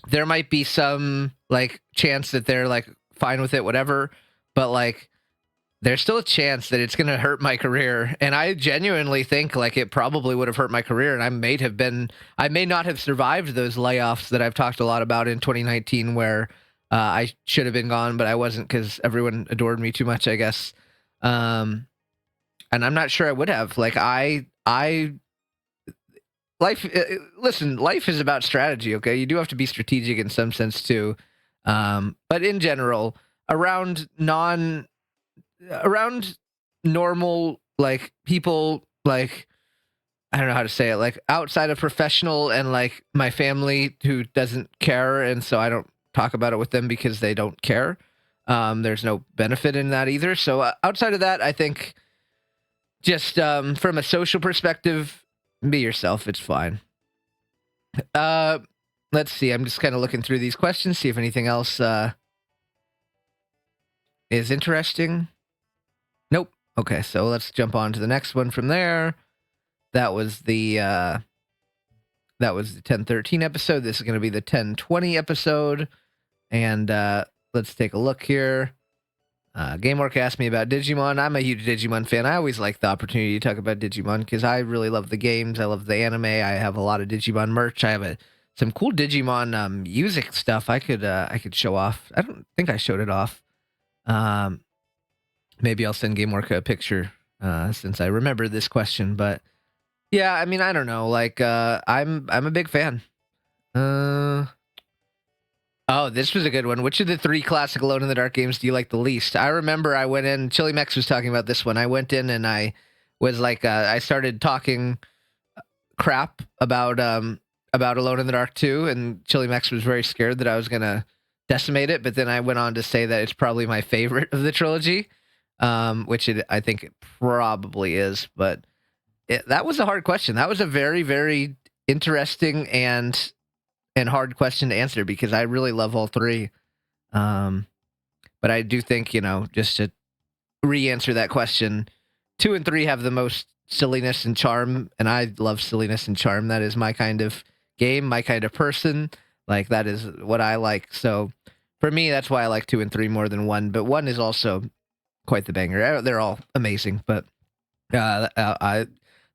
there might be some like chance that they're like fine with it, whatever, but like there's still a chance that it's going to hurt my career. And I genuinely think like it probably would have hurt my career. And I may not have survived those layoffs that I've talked a lot about in 2019, where I should have been gone, but I wasn't because everyone adored me too much, I guess. And I'm not sure I would have. Life, listen, life is about strategy, okay? You do have to be strategic in some sense too. But in general, around non around normal like people, like I don't know how to say it, like outside of professional and like my family who doesn't care, and so I don't talk about it with them because they don't care. There's no benefit in that either. So outside of that, I think just from a social perspective, be yourself. It's fine. Uh, let's see. I'm just kind of looking through these questions, see if anything else is interesting. Nope. Okay, so let's jump on to the next one from there. That was the 1013 episode. This is going to be the 1020 episode. And let's take a look here. GameWork asked me about Digimon. I'm a huge Digimon fan. I always like the opportunity to talk about Digimon because I really love the games. I love the anime. I have a lot of Digimon merch. I have some cool Digimon music stuff I could show off. I don't think I showed it off. Maybe I'll send GameWork a picture since I remember this question. But yeah, I mean, I don't know. Like, I'm a big fan. Oh, this was a good one. Which of the 3 classic Alone in the Dark games do you like the least? I remember I went in. Chili Mex was talking about this one. I went in and I was like, I started talking crap about Alone in the Dark 2, and Chili Mex was very scared that I was gonna decimate it. But then I went on to say that it's probably my favorite of the trilogy, which I think it probably is. But that was a hard question. That was a very, very interesting and hard question to answer because I really love all 3. But I do think, just to re-answer that question, 2 and 3 have the most silliness and charm, and I love silliness and charm. That is my kind of game, my kind of person. Like, that is what I like. So for me, that's why I like 2 and 3 more than 1. But 1 is also quite the banger. They're all amazing, but I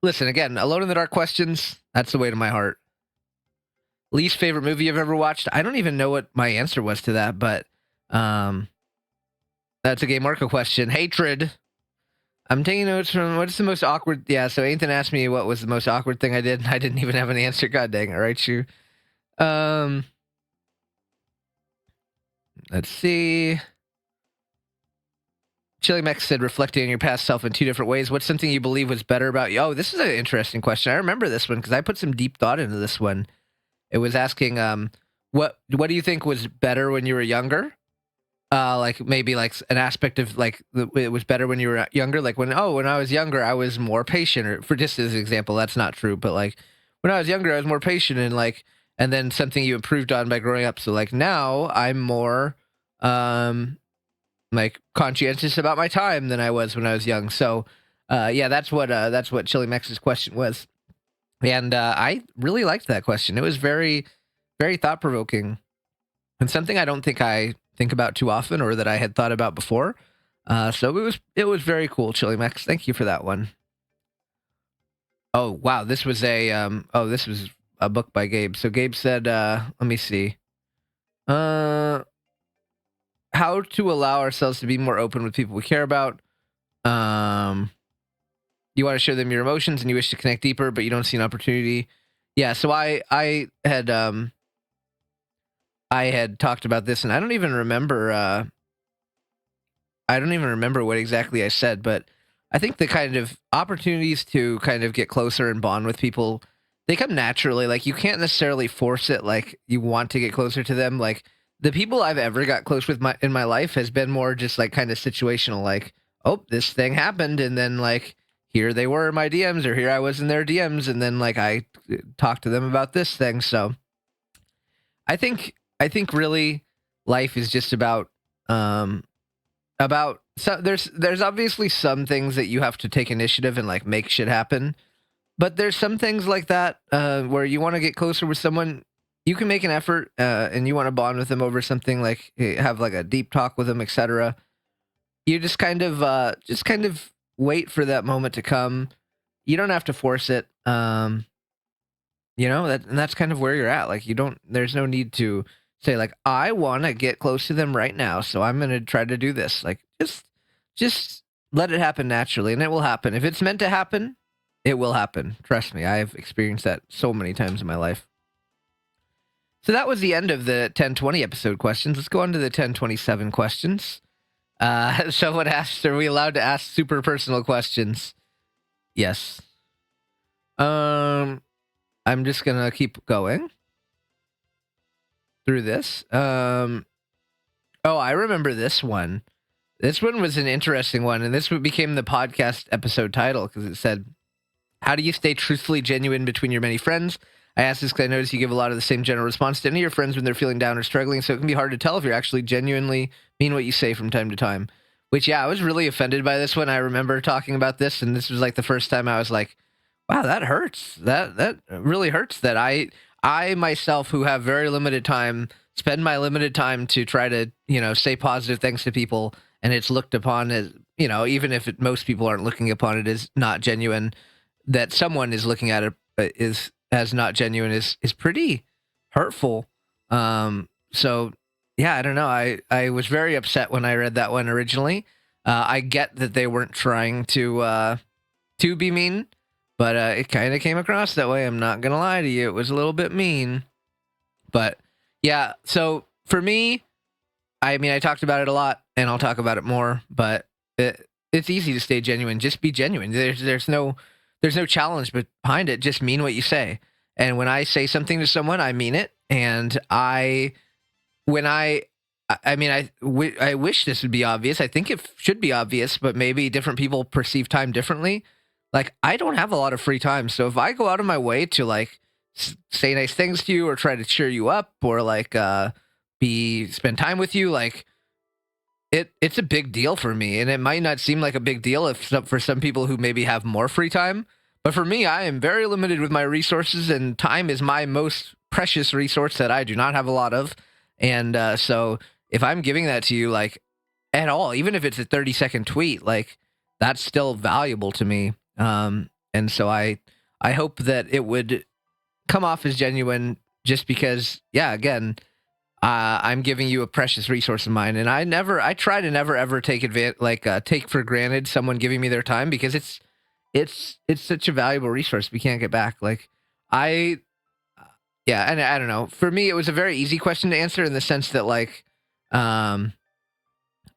listen again. Alone in the Dark questions. That's the way to my heart. Least favorite movie you've ever watched? I don't even know what my answer was to that, but um, that's a Gay Marco question. Hatred. I'm taking notes from what's the most awkward. Yeah, so Ethan asked me what was the most awkward thing I did, and I didn't even have an answer. God dang it, right, you? Um, let's see. Chili Mex said, reflecting on your past self in two different ways. What's something you believe was better about you? Oh, this is an interesting question. I remember this one because I put some deep thought into this one. It was asking, what do you think was better when you were younger? Like maybe like an aspect of like it was better when you were younger. Like when I was younger, I was more patient. Or for just as an example, that's not true. But like when I was younger, I was more patient and then something you improved on by growing up. So like now I'm more like conscientious about my time than I was when I was young. So yeah, that's what Chili Mex's question was. And I really liked that question. It was very, very thought provoking and something I don't think I think about too often or that I had thought about before. So it was very cool, Chili Mex. Thank you for that one. Oh wow, this was a book by Gabe. So Gabe said, let me see. How to allow ourselves to be more open with people we care about. You want to show them your emotions and you wish to connect deeper, but you don't see an opportunity. Yeah, so I had talked about this, and I don't even remember. I don't even remember what exactly I said, but I think the kind of opportunities to kind of get closer and bond with people, they come naturally. Like you can't necessarily force it. Like you want to get closer to them. Like the people I've ever got close with in my life has been more just like kind of situational. Like, oh, this thing happened, and then like here they were in my DMs, or here I was in their DMs, and then like I talked to them about this thing. So I think really life is just about so there's obviously some things that you have to take initiative and like make shit happen. But there's some things like that where you want to get closer with someone, you can make an effort and you want to bond with them over something like have like a deep talk with them, etc. You just kind of wait for that moment to come. You don't have to force it. And that's kind of where you're at. Like there's no need to say like I want to get close to them right now, so I'm going to try to do this. Like just let it happen naturally and it will happen. If it's meant to happen, it will happen. Trust me. I've experienced that so many times in my life. So that was the end of the 1020 episode questions. Let's go on to the 1027 questions. Someone asked, are we allowed to ask super personal questions? Yes. I'm just gonna keep going through this. Oh, I remember this one. This one was an interesting one, and this became the podcast episode title because it said, how do you stay truthfully genuine between your many friends? I asked this because I noticed you give a lot of the same general response to any of your friends when they're feeling down or struggling, so it can be hard to tell if you're actually genuinely mean what you say from time to time. Which, yeah, I was really offended by this one. I remember talking about this, and this was like the first time I was like, wow, that hurts. That really hurts that I myself, who have very limited time, spend my limited time to try to, say positive things to people, and it's looked upon as, even if most people aren't looking upon it as not genuine, that someone is looking at it is as not genuine is pretty hurtful. So yeah, I don't know. I was very upset when I read that one originally. I get that they weren't trying to be mean, but it kind of came across that way. I'm not gonna lie to you. It was a little bit mean, but yeah. So for me, I mean, I talked about it a lot, and I'll talk about it more. But it's easy to stay genuine. Just be genuine. There's no challenge behind it. Just mean what you say. And when I say something to someone, I mean it. And I wish this would be obvious. I think it should be obvious, but maybe different people perceive time differently. Like, I don't have a lot of free time. So if I go out of my way to like say nice things to you or try to cheer you up or like spend time with you, like it's a big deal for me. And it might not seem like a big deal for some people who maybe have more free time. But for me, I am very limited with my resources, and time is my most precious resource that I do not have a lot of. And so if I'm giving that to you, like, at all, even if it's a 30-second tweet, like that's still valuable to me. And so I hope that it would come off as genuine just because, yeah, again, I'm giving you a precious resource of mine, and I try to never ever take take for granted someone giving me their time because it's such a valuable resource we can't get back. I, yeah, and I don't know. For me, it was a very easy question to answer in the sense that um,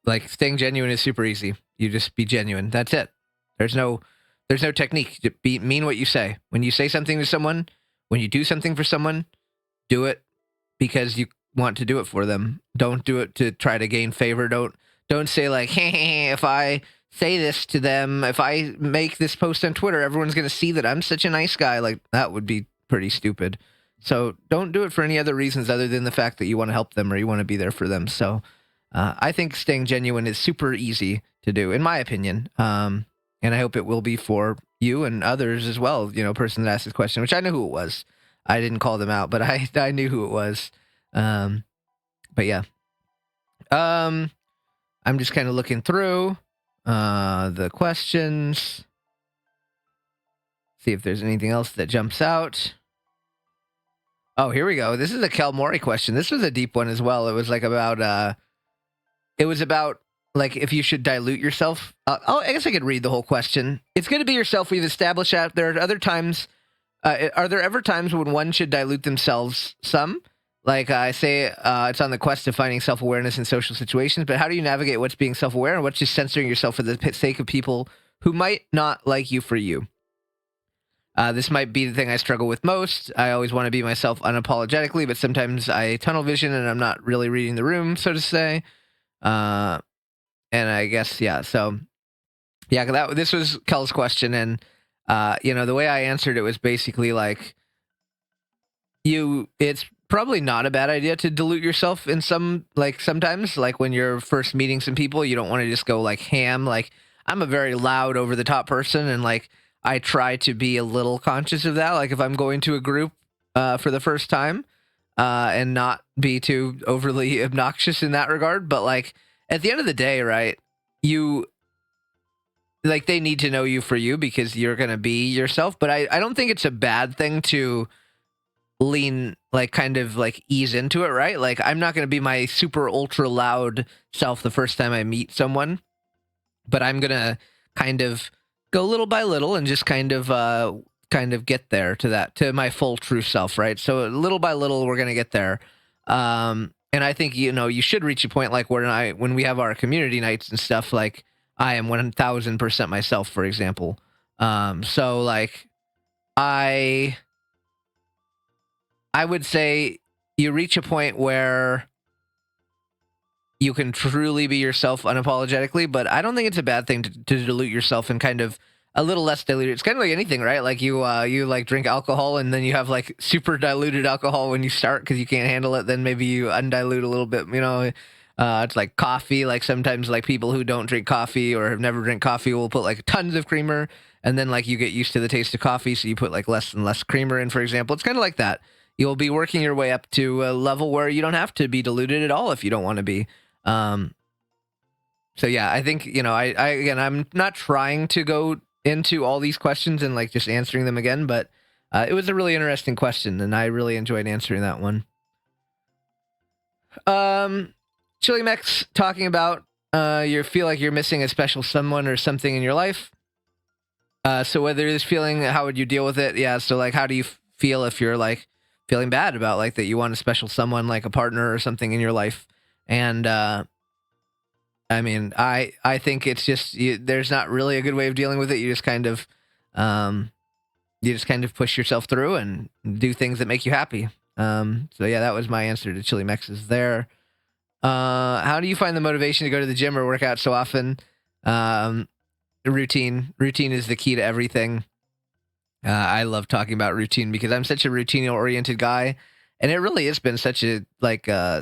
like staying genuine is super easy. You just be genuine. That's it. There's no, there's no technique. Mean what you say. When you say something to someone, when you do something for someone, do it because you want to do it for them. Don't do it to try to gain favor. Don't say like, hey, if I say this to them, if I make this post on Twitter, everyone's gonna see that I'm such a nice guy. Like that would be pretty stupid. So don't do it for any other reasons other than the fact that you want to help them or you want to be there for them. So I think staying genuine is super easy to do, in my opinion. And I hope it will be for you and others as well. You know, person that asked this question, which I know who it was. I didn't call them out, but I knew who it was. Um, but yeah, um, I'm just kind of looking through the questions, see if there's anything else that jumps out. Oh, here we go. This is a Kel Mori question. This was a deep one as well. It was like about it was about like if you should dilute yourself. I guess I could read the whole question. It's going to be yourself. We've established that. There are other times. Are there ever times when one should dilute themselves some? Like I say, it's on the quest of finding self-awareness in social situations, but how do you navigate what's being self-aware and what's just censoring yourself for the sake of people who might not like you for you? This might be the thing I struggle with most. I always want to be myself unapologetically, but sometimes I tunnel vision and I'm not really reading the room, so to say. And I guess, yeah, so, yeah, this was Kel's question, and, the way I answered it was basically like, it's probably not a bad idea to dilute yourself in sometimes, like when you're first meeting some people, you don't want to just go like ham. Like I'm a very loud over the top person, and like I try to be a little conscious of that. Like if I'm going to a group for the first time, and not be too overly obnoxious in that regard. But like at the end of the day, right, you like they need to know you for you because you're gonna be yourself. But I don't think it's a bad thing to lean like kind of like ease into it, right? Like I'm not going to be my super ultra loud self the first time I meet someone, but I'm going to kind of go little by little and just kind of get there to my full true self, right? So little by little we're going to get there. And I think you should reach a point like when we have our community nights and stuff, like I am 1000% myself, for example. So like I would say you reach a point where you can truly be yourself unapologetically, but I don't think it's a bad thing to dilute yourself and kind of a little less diluted. It's kind of like anything, right? Like you like drink alcohol and then you have like super diluted alcohol when you start because you can't handle it. Then maybe you undilute a little bit, it's like coffee. Like sometimes like people who don't drink coffee or have never drank coffee will put like tons of creamer and then like you get used to the taste of coffee. So you put like less and less creamer in, for example. It's kind of like that. You'll be working your way up to a level where you don't have to be diluted at all if you don't want to be. So yeah, I think, again, I'm not trying to go into all these questions and like just answering them again, but it was a really interesting question and I really enjoyed answering that one. Chili Mex talking about you feel like you're missing a special someone or something in your life. So whether this feeling, how would you deal with it? Yeah. So like, how do you feel if you're like feeling bad about like that you want a special someone like a partner or something in your life? And I mean, I think it's just there's not really a good way of dealing with it. You just kind of push yourself through and do things that make you happy. So yeah, that was my answer to Chili Mex's there. How do you find the motivation to go to the gym or work out so often? Routine is the key to everything. I love talking about routine because I'm such a routine-oriented guy, and it really has been such a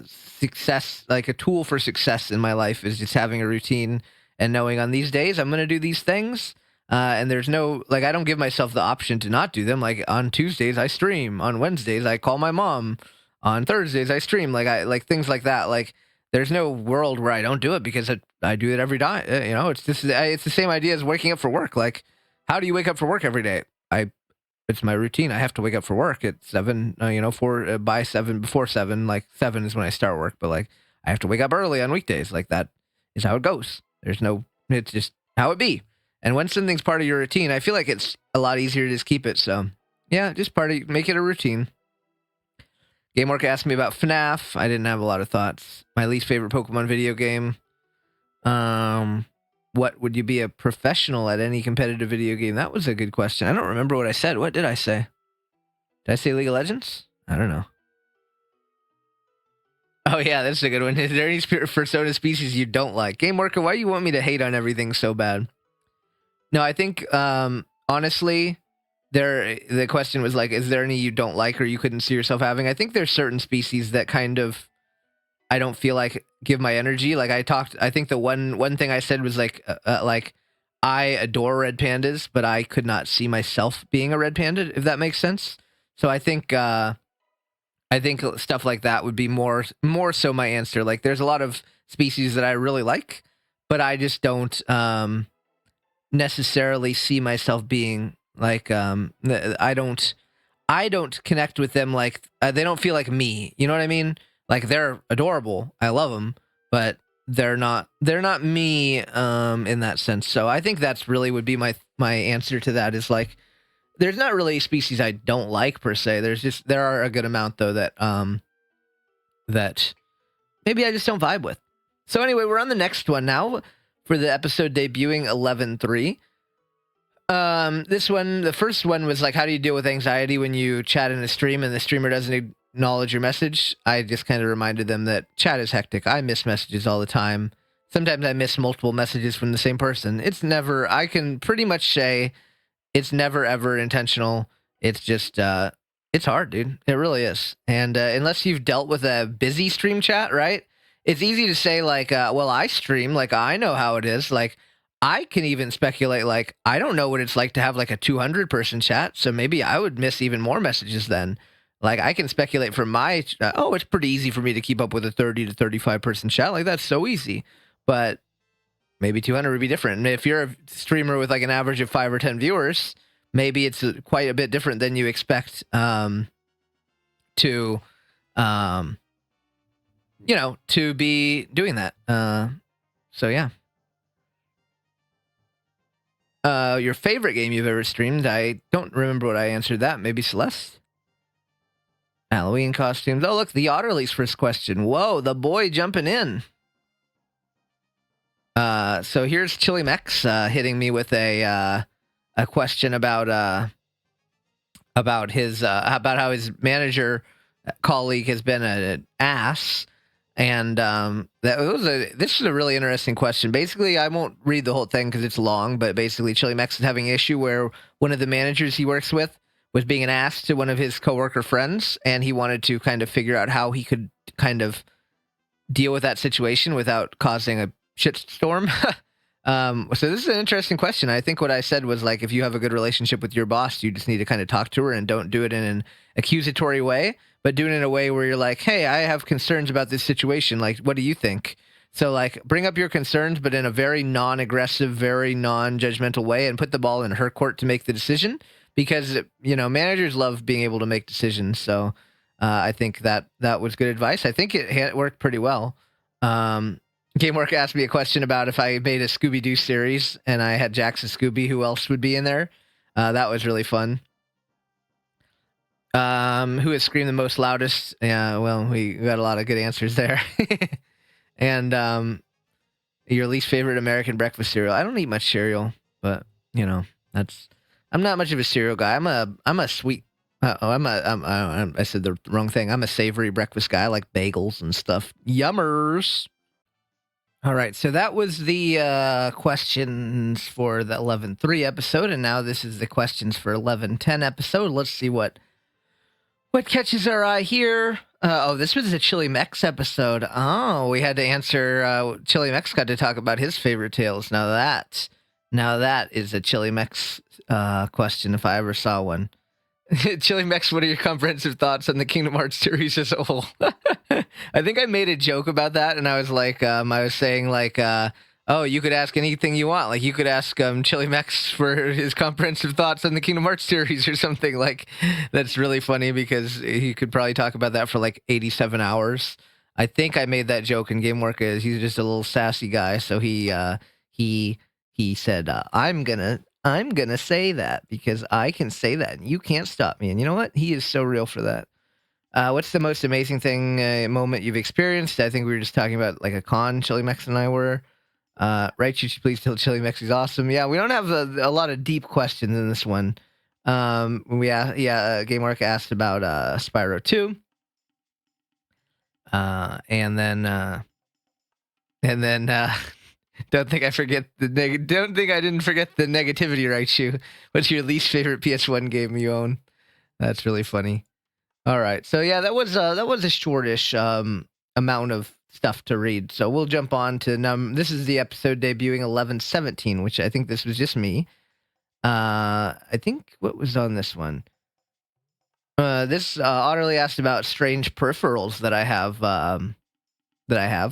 success, like a tool for success in my life is just having a routine and knowing on these days I'm going to do these things. And there's no, like, I don't give myself the option to not do them. Like on Tuesdays I stream, on Wednesdays I call my mom, on Thursdays I stream, like things like that. Like there's no world where I don't do it because I do it every day. It's the same idea as waking up for work. Like, how do you wake up for work every day? I It's my routine. I have to wake up for work at 7. For by 7, before 7. Like 7 is when I start work, but like I have to wake up early on weekdays. Like that is how it goes. There's no. It's just how it be. And when something's part of your routine, I feel like it's a lot easier to just keep it. So yeah, just make it a routine. Gamework asked me about FNAF. I didn't have a lot of thoughts. My least favorite Pokemon video game. Um, what would you be a professional at any competitive video game? That was a good question. I don't remember what I said. What did I say? Did I say League of Legends? I don't know. Oh yeah, that's a good one. Is there any Persona species you don't like? Game Worker, why do you want me to hate on everything so bad? No, I think honestly, the question was like, is there any you don't like or you couldn't see yourself having? I think there's certain species that kind of I don't feel like give my energy. Like I think the one thing I said was like I adore red pandas, but I could not see myself being a red panda, if that makes sense. So I think stuff like that would be more so my answer. Like there's a lot of species that I really like, but I just don't necessarily see myself being like I don't connect with them like they don't feel like me. You know what I mean? Like they're adorable. I love them, but they're not me in that sense. So I think that's really would be my answer to that is like there's not really species I don't like per se. There are a good amount though that maybe I just don't vibe with. So anyway, we're on the next one now for the episode debuting 11.3. This one, the first one was like, how do you deal with anxiety when you chat in a stream and the streamer doesn't acknowledge your message? I just kind of reminded them that chat is hectic. I miss messages all the time. Sometimes I miss multiple messages from the same person. I can pretty much say it's never ever intentional. It's just, it's hard, dude. It really is. And unless you've dealt with a busy stream chat, right? It's easy to say like, well, I stream, like I know how it is. Like I can even speculate, like, I don't know what it's like to have like a 200 person chat. So maybe I would miss even more messages then. Like I can speculate from it's pretty easy for me to keep up with a 30 to 35 person chat. Like that's so easy. But maybe 200 would be different. And if you're a streamer with like an average of 5 or 10 viewers, maybe it's quite a bit different than you expect to, to be doing that. So yeah. Your favorite game you've ever streamed? I don't remember what I answered that. Maybe Celeste? Halloween costumes. Oh, look, the Otterly's first question. Whoa, the boy jumping in. So here's Chili Mex hitting me with a question about about how his manager colleague has been an ass, and this is a really interesting question. Basically, I won't read the whole thing because it's long, but basically, Chili Mex is having an issue where one of the managers he works with was being an ass to one of his coworker friends, and he wanted to kind of figure out how he could kind of deal with that situation without causing a shitstorm. So this is an interesting question. I think what I said was like, if you have a good relationship with your boss, you just need to kind of talk to her and don't do it in an accusatory way, but do it in a way where you're like, hey, I have concerns about this situation. Like, what do you think? So like bring up your concerns, but in a very non-aggressive, very non-judgmental way, and put the ball in her court to make the decision, because, managers love being able to make decisions. So I think that was good advice. I think it worked pretty well. Gamework asked me a question about if I made a Scooby-Doo series and I had Jax and Scooby, who else would be in there? That was really fun. Who has screamed the most loudest? Yeah, well, we got a lot of good answers there. And your least favorite American breakfast cereal? I don't eat much cereal, but I'm not much of a cereal guy. I'm a sweet. I said the wrong thing. I'm a savory breakfast guy. I like bagels and stuff. Yummers. All right, so that was the questions for the 11.3 episode, and now this is the questions for 11.10 episode. Let's see what catches our eye here. This was a Chili Mex episode. Oh, we had to answer. Chili Mex got to talk about his favorite tales. Now that is a Chili Mex question if I ever saw one. Chili Max, what are your comprehensive thoughts on the Kingdom Hearts series as a whole? I think I made a joke about that, and I was like, I was saying like, oh, you could ask anything you want. Like, you could ask Chili Max for his comprehensive thoughts on the Kingdom Hearts series or something. Like, that's really funny because he could probably talk about that for like 87 hours. I think I made that joke in Game Work. Is he's just a little sassy guy, so he he said, I'm gonna say that because I can say that and you can't stop me. And you know what? He is so real for that. What's the most amazing thing moment you've experienced? I think we were just talking about like a con. Chili Mex and I were. Right, you should please tell Chili Mex is awesome. Yeah, we don't have a lot of deep questions in this one. Game Mark asked about Spyro 2. And then don't think I forget don't think I didn't forget the negativity, Raichu. What's your least favorite PS1 game you own? That's really funny. All right. So yeah, that was a shortish amount of stuff to read. So we'll jump on to this is the episode debuting 11/17, which I think this was just me. I think what was on this one? This Otterly asked about strange peripherals that I have,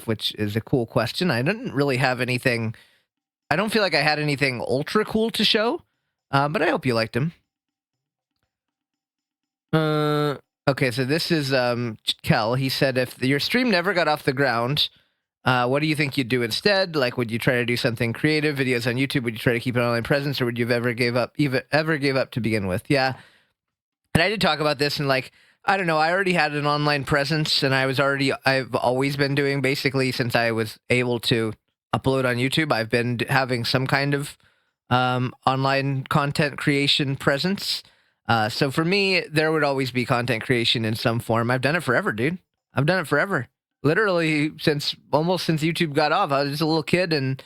which is a cool question. I didn't really have anything. I don't feel like I had anything ultra cool to show, but I hope you liked him. Okay, so this is Kel. He said, if your stream never got off the ground, what do you think you'd do instead? Like, would you try to do something creative? Videos on YouTube? Would you try to keep an online presence, or would you ever give up to begin with? Yeah, and I did talk about this, and like, I don't know, I already had an online presence, and I've always been doing, basically since I was able to upload on YouTube, I've been having some kind of online content creation presence. So for me, there would always be content creation in some form. I've done it forever, dude. I've done it forever. Literally almost since YouTube got off. I was just a little kid and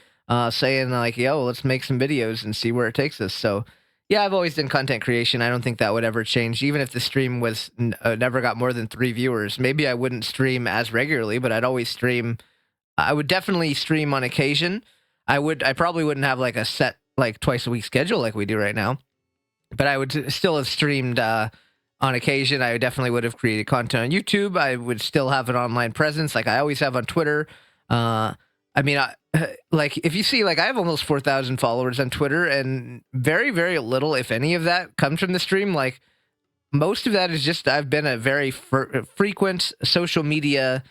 saying like, yo, let's make some videos and see where it takes us. So yeah, I've always done content creation. I don't think that would ever change. Even if the stream was never got more than 3 viewers, maybe I wouldn't stream as regularly, but I'd always stream. I would definitely stream on occasion. I probably wouldn't have like a set like twice a week schedule like we do right now, but I would still have streamed on occasion. I definitely would have created content on YouTube. I would still have an online presence like I always have on Twitter. I mean, like if you see, like I have almost 4,000 followers on Twitter, and very, very little, if any of that, comes from the stream. Like most of that is just I've been a very frequent social media,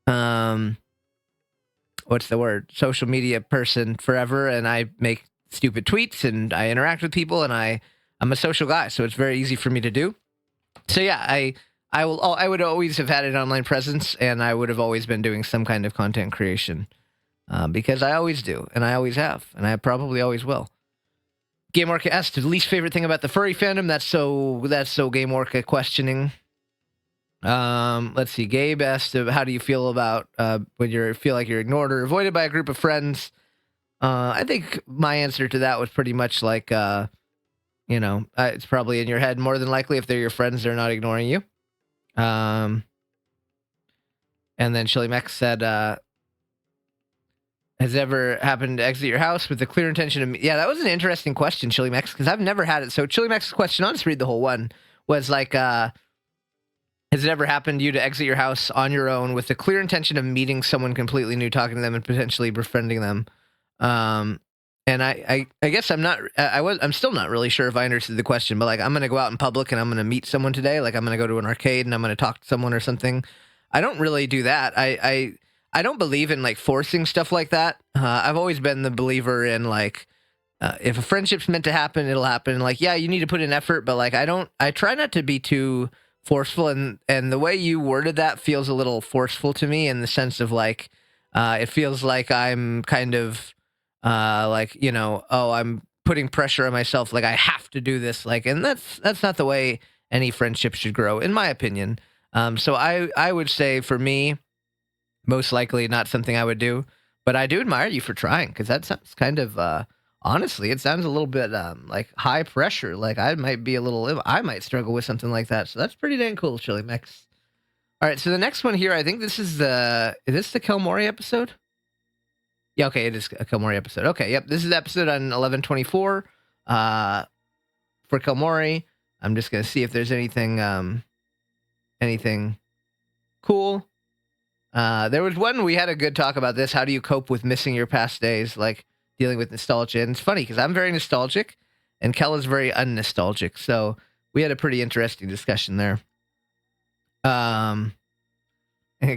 what's the word? Social media person forever, and I make stupid tweets and I interact with people, and I'm a social guy, so it's very easy for me to do. So yeah, I would always have had an online presence, and I would have always been doing some kind of content creation. Because I always do, and I always have, and I probably always will. Game Orca asked, the least favorite thing about the furry fandom. That's so Game Orca questioning. Let's see. Gabe asked, how do you feel about when you feel like you're ignored or avoided by a group of friends? I think my answer to that was pretty much like, it's probably in your head more than likely. If they're your friends, they're not ignoring you. And then Chili Mex said, has it ever happened to exit your house with the clear intention of... Yeah, that was an interesting question, Chili Mex, because I've never had it. So Chili Mex's question, I'll just read the whole one, was like, has it ever happened to you to exit your house on your own with the clear intention of meeting someone completely new, talking to them, and potentially befriending them? And I guess I'm still not really sure if I understood the question, but like, I'm going to go out in public and I'm going to meet someone today. Like, I'm going to go to an arcade and I'm going to talk to someone or something. I don't really do that. I don't believe in like forcing stuff like that. I've always been the believer in like, if a friendship's meant to happen, it'll happen. Like, yeah, you need to put in effort, but like, I try not to be too forceful. And the way you worded that feels a little forceful to me, in the sense of like, it feels like I'm kind of, I'm putting pressure on myself. Like I have to do this. Like, and that's not the way any friendship should grow, in my opinion. So I would say for me, most likely not something I would do, but I do admire you for trying, because that sounds kind of, honestly, it sounds a little bit like high pressure. Like I might struggle with something like that. So that's pretty dang cool, Chili Mex. All right, so the next one here, I think this is the Kelmori episode? Yeah, okay, it is a Kelmori episode. Okay, yep, this is the episode on 11/24 for Kelmori. I'm just gonna see if there's anything cool. There was one we had a good talk about this. How do you cope with missing your past days, like dealing with nostalgia? And it's funny because I'm very nostalgic, and Kel is very unnostalgic. So we had a pretty interesting discussion there. And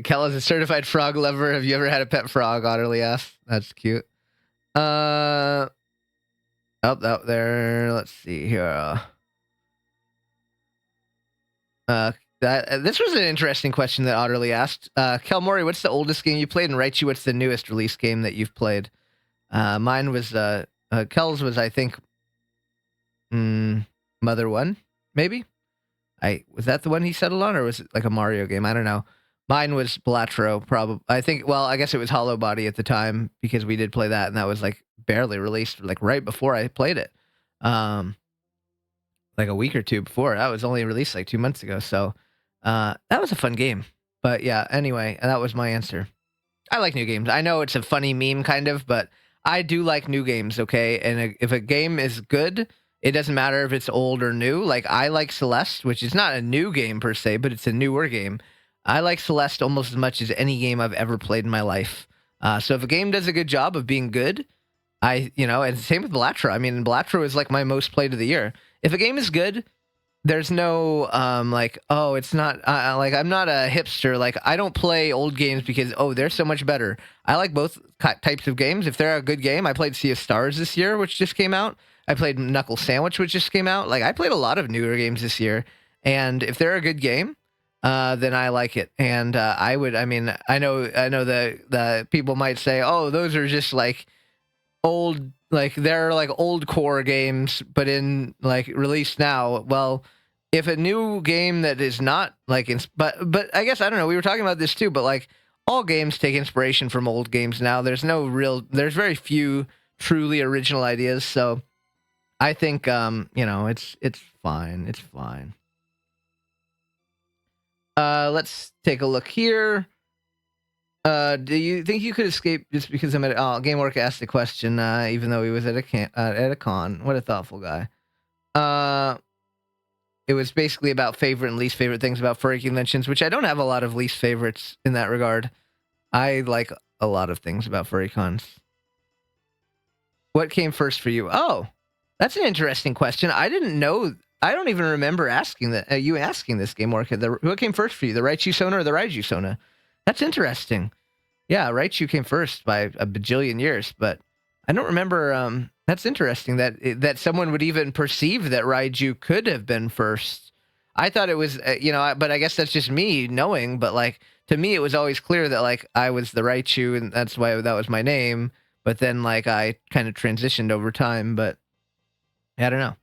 Kel is a certified frog lover. Have you ever had a pet frog? Otterly asks. That's cute. Up there. Let's see here. This was an interesting question that Otterly asked. Kel Mori, what's the oldest game you played? And RaIety, what's the newest release game that you've played? Mine was Kel's was, I think, Mother 1, maybe. Was that the one he settled on, or was it like a Mario game? I don't know. Mine was Balatro, probably. I think. Well, I guess it was Hollow Body at the time because we did play that, and that was like barely released, like right before I played it. Like a week or two before. That was only released like 2 months ago. So that was a fun game. But yeah, anyway, that was my answer. I like new games. I know it's a funny meme kind of, but I do like new games, okay? And if a game is good, it doesn't matter if it's old or new. Like, I like Celeste, which is not a new game per se, but it's a newer game. I like Celeste almost as much as any game I've ever played in my life. So if a game does a good job of being good, and same with Balatro. I mean, Balatro is like my most played of the year. If a game is good, there's no it's not like I'm not a hipster. Like, I don't play old games because they're so much better. I like both types of games. If they're a good game, I played Sea of Stars this year, which just came out. I played Knuckle Sandwich, which just came out. Like, I played a lot of newer games this year, and if they're a good game, then I like it. And I know the people might say, oh, those are just like old, like they're like old core games, but in like released now. Well, if a new game that is not like, but I guess, I don't know, we were talking about this too, but like all games take inspiration from old games now. There's very few truly original ideas. So I think, it's fine. It's fine. Let's take a look here. Do you think you could escape just because I'm at GameWork asked the question, even though he was at a con. What a thoughtful guy. It was basically about favorite and least favorite things about furry conventions, which I don't have a lot of least favorites in that regard. I like a lot of things about furry cons. What came first for you? Oh, that's an interesting question. I didn't know. I don't even remember asking that. You asking this, GameWork. What came first for you, the RaIety Sona or the Raiju Sona? That's interesting. Yeah, RaIety came first by a bajillion years, but I don't remember. That's interesting that someone would even perceive that Raiju could have been first. I thought it was, but I guess that's just me knowing. But like, to me, it was always clear that like I was the Raichu, and that's why that was my name. But then like I kind of transitioned over time. But I don't know.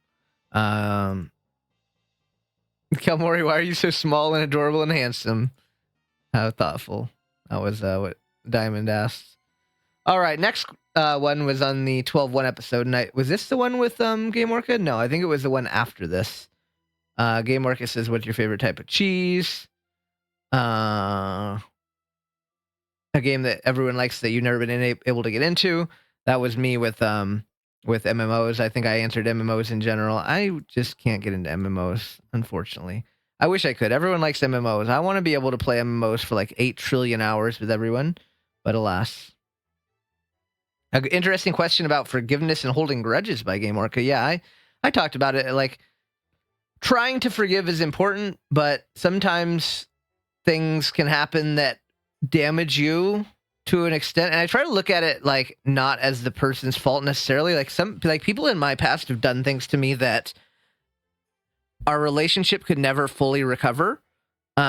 Kelmori, why are you so small and adorable and handsome? How thoughtful. That was what Diamond asked. All right, next one was on the 12-1 episode. And was this the one with Game Orca? No, I think it was the one after this. Game Orca says, what's your favorite type of cheese? A game that everyone likes that you've never been able to get into. That was me with MMOs. I think I answered MMOs in general. I just can't get into MMOs, unfortunately. I wish I could. Everyone likes MMOs. I want to be able to play MMOs for like 8 trillion hours with everyone, but alas. An interesting question about forgiveness and holding grudges by Game Orca. Yeah, I talked about it. Like, trying to forgive is important, but sometimes things can happen that damage you to an extent. And I try to look at it like not as the person's fault necessarily. Like people in my past have done things to me that our relationship could never fully recover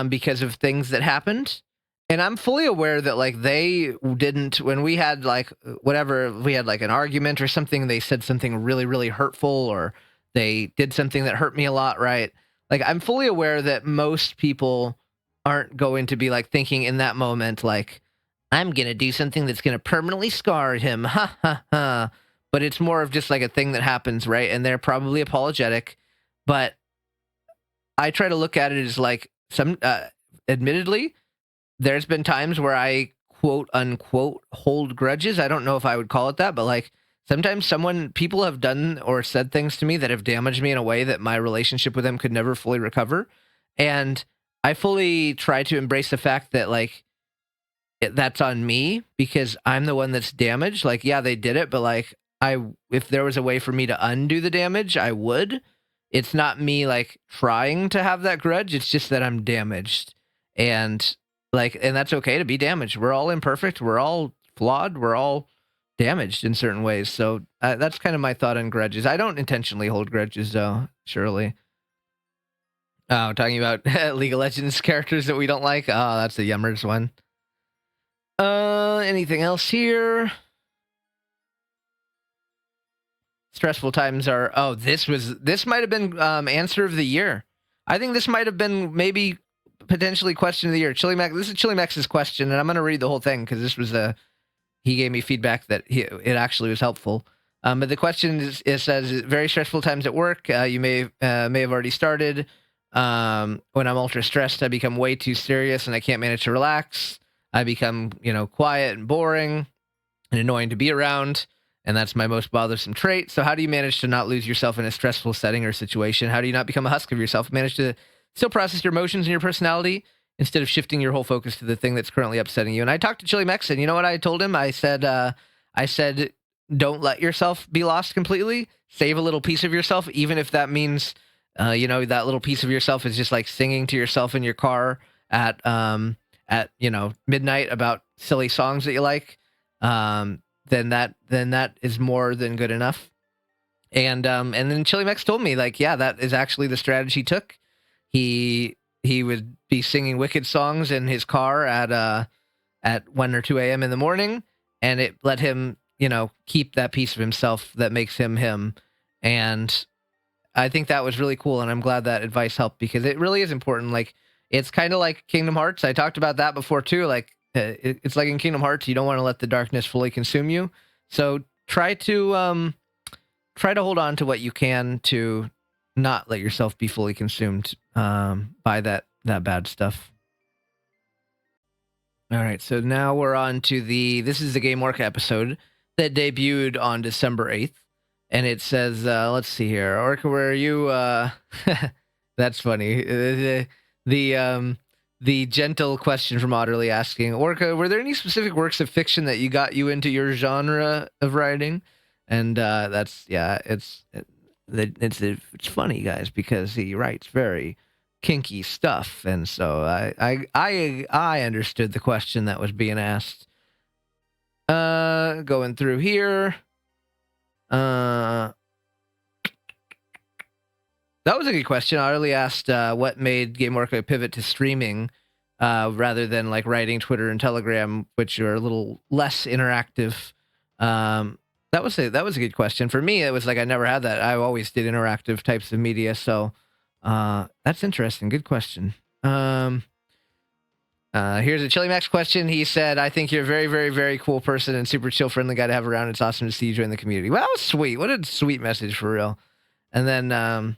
because of things that happened. And I'm fully aware that like they didn't, when we had like whatever, we had like an argument or something, they said something really, really hurtful, or they did something that hurt me a lot, right? Like, I'm fully aware that most people aren't going to be like thinking in that moment, like, I'm going to do something that's going to permanently scar him. Ha ha ha. But it's more of just like a thing that happens, right? And they're probably apologetic. But I try to look at it as like admittedly, there's been times where I quote unquote hold grudges. I don't know if I would call it that, but like sometimes people have done or said things to me that have damaged me in a way that my relationship with them could never fully recover. And I fully try to embrace the fact that, like, that's on me because I'm the one that's damaged. Like, yeah, they did it, but like, if there was a way for me to undo the damage, I would. It's not me like trying to have that grudge. It's just that I'm damaged. And and that's okay to be damaged. We're all imperfect. We're all flawed. We're all damaged in certain ways. So that's kind of my thought on grudges. I don't intentionally hold grudges, though, surely. Oh, talking about League of Legends characters that we don't like. Oh, that's the Yummers one. Anything else here? Stressful times are. Oh, this might have been answer of the year. I think this might have been maybe potentially question of the year. Chili Max. This is Chili Max's question, and I'm going to read the whole thing because this was he gave me feedback that it actually was helpful. But the question is, it says very stressful times at work. You may have already started. When I'm ultra stressed, I become way too serious and I can't manage to relax. I become, quiet and boring and annoying to be around. And that's my most bothersome trait. So how do you manage to not lose yourself in a stressful setting or situation? How do you not become a husk of yourself? Manage to still process your emotions and your personality instead of shifting your whole focus to the thing that's currently upsetting you. And I talked to Chili Mex, and you know what I told him? I said, don't let yourself be lost completely. Save a little piece of yourself, even if that means, that little piece of yourself is just like singing to yourself in your car at midnight about silly songs that you like. Then that is more than good enough. And then Chili Mex told me, like, yeah, that is actually the strategy he took. He would be singing wicked songs in his car at 1 or 2 a.m. in the morning, and it let him, keep that piece of himself that makes him him. And I think that was really cool, and I'm glad that advice helped because it really is important. Like, it's kind of like Kingdom Hearts. I talked about that before too. Like, it's like in Kingdom Hearts, you don't want to let the darkness fully consume you. So try to hold on to what you can to not let yourself be fully consumed by that bad stuff. All right, so now we're on to this is the Game Work episode that debuted on December 8th. And it says, let's see here, Orca, where are you? That's funny. The gentle question from Otterly asking, Orca, were there any specific works of fiction that got you into your genre of writing? And it's funny, guys, because he writes very kinky stuff, and so I understood the question that was being asked. Going through here. That was a good question. Arlie asked what made Game Work pivot to streaming rather than like writing Twitter and Telegram, which are a little less interactive. That was a good question. For me, it was like I never had that. I always did interactive types of media, so that's interesting. Good question. Here's a Chili Max question. He said, I think you're a very, very, very cool person and super chill, friendly guy to have around. It's awesome to see you join the community. Well, that was sweet. What a sweet message for real. And then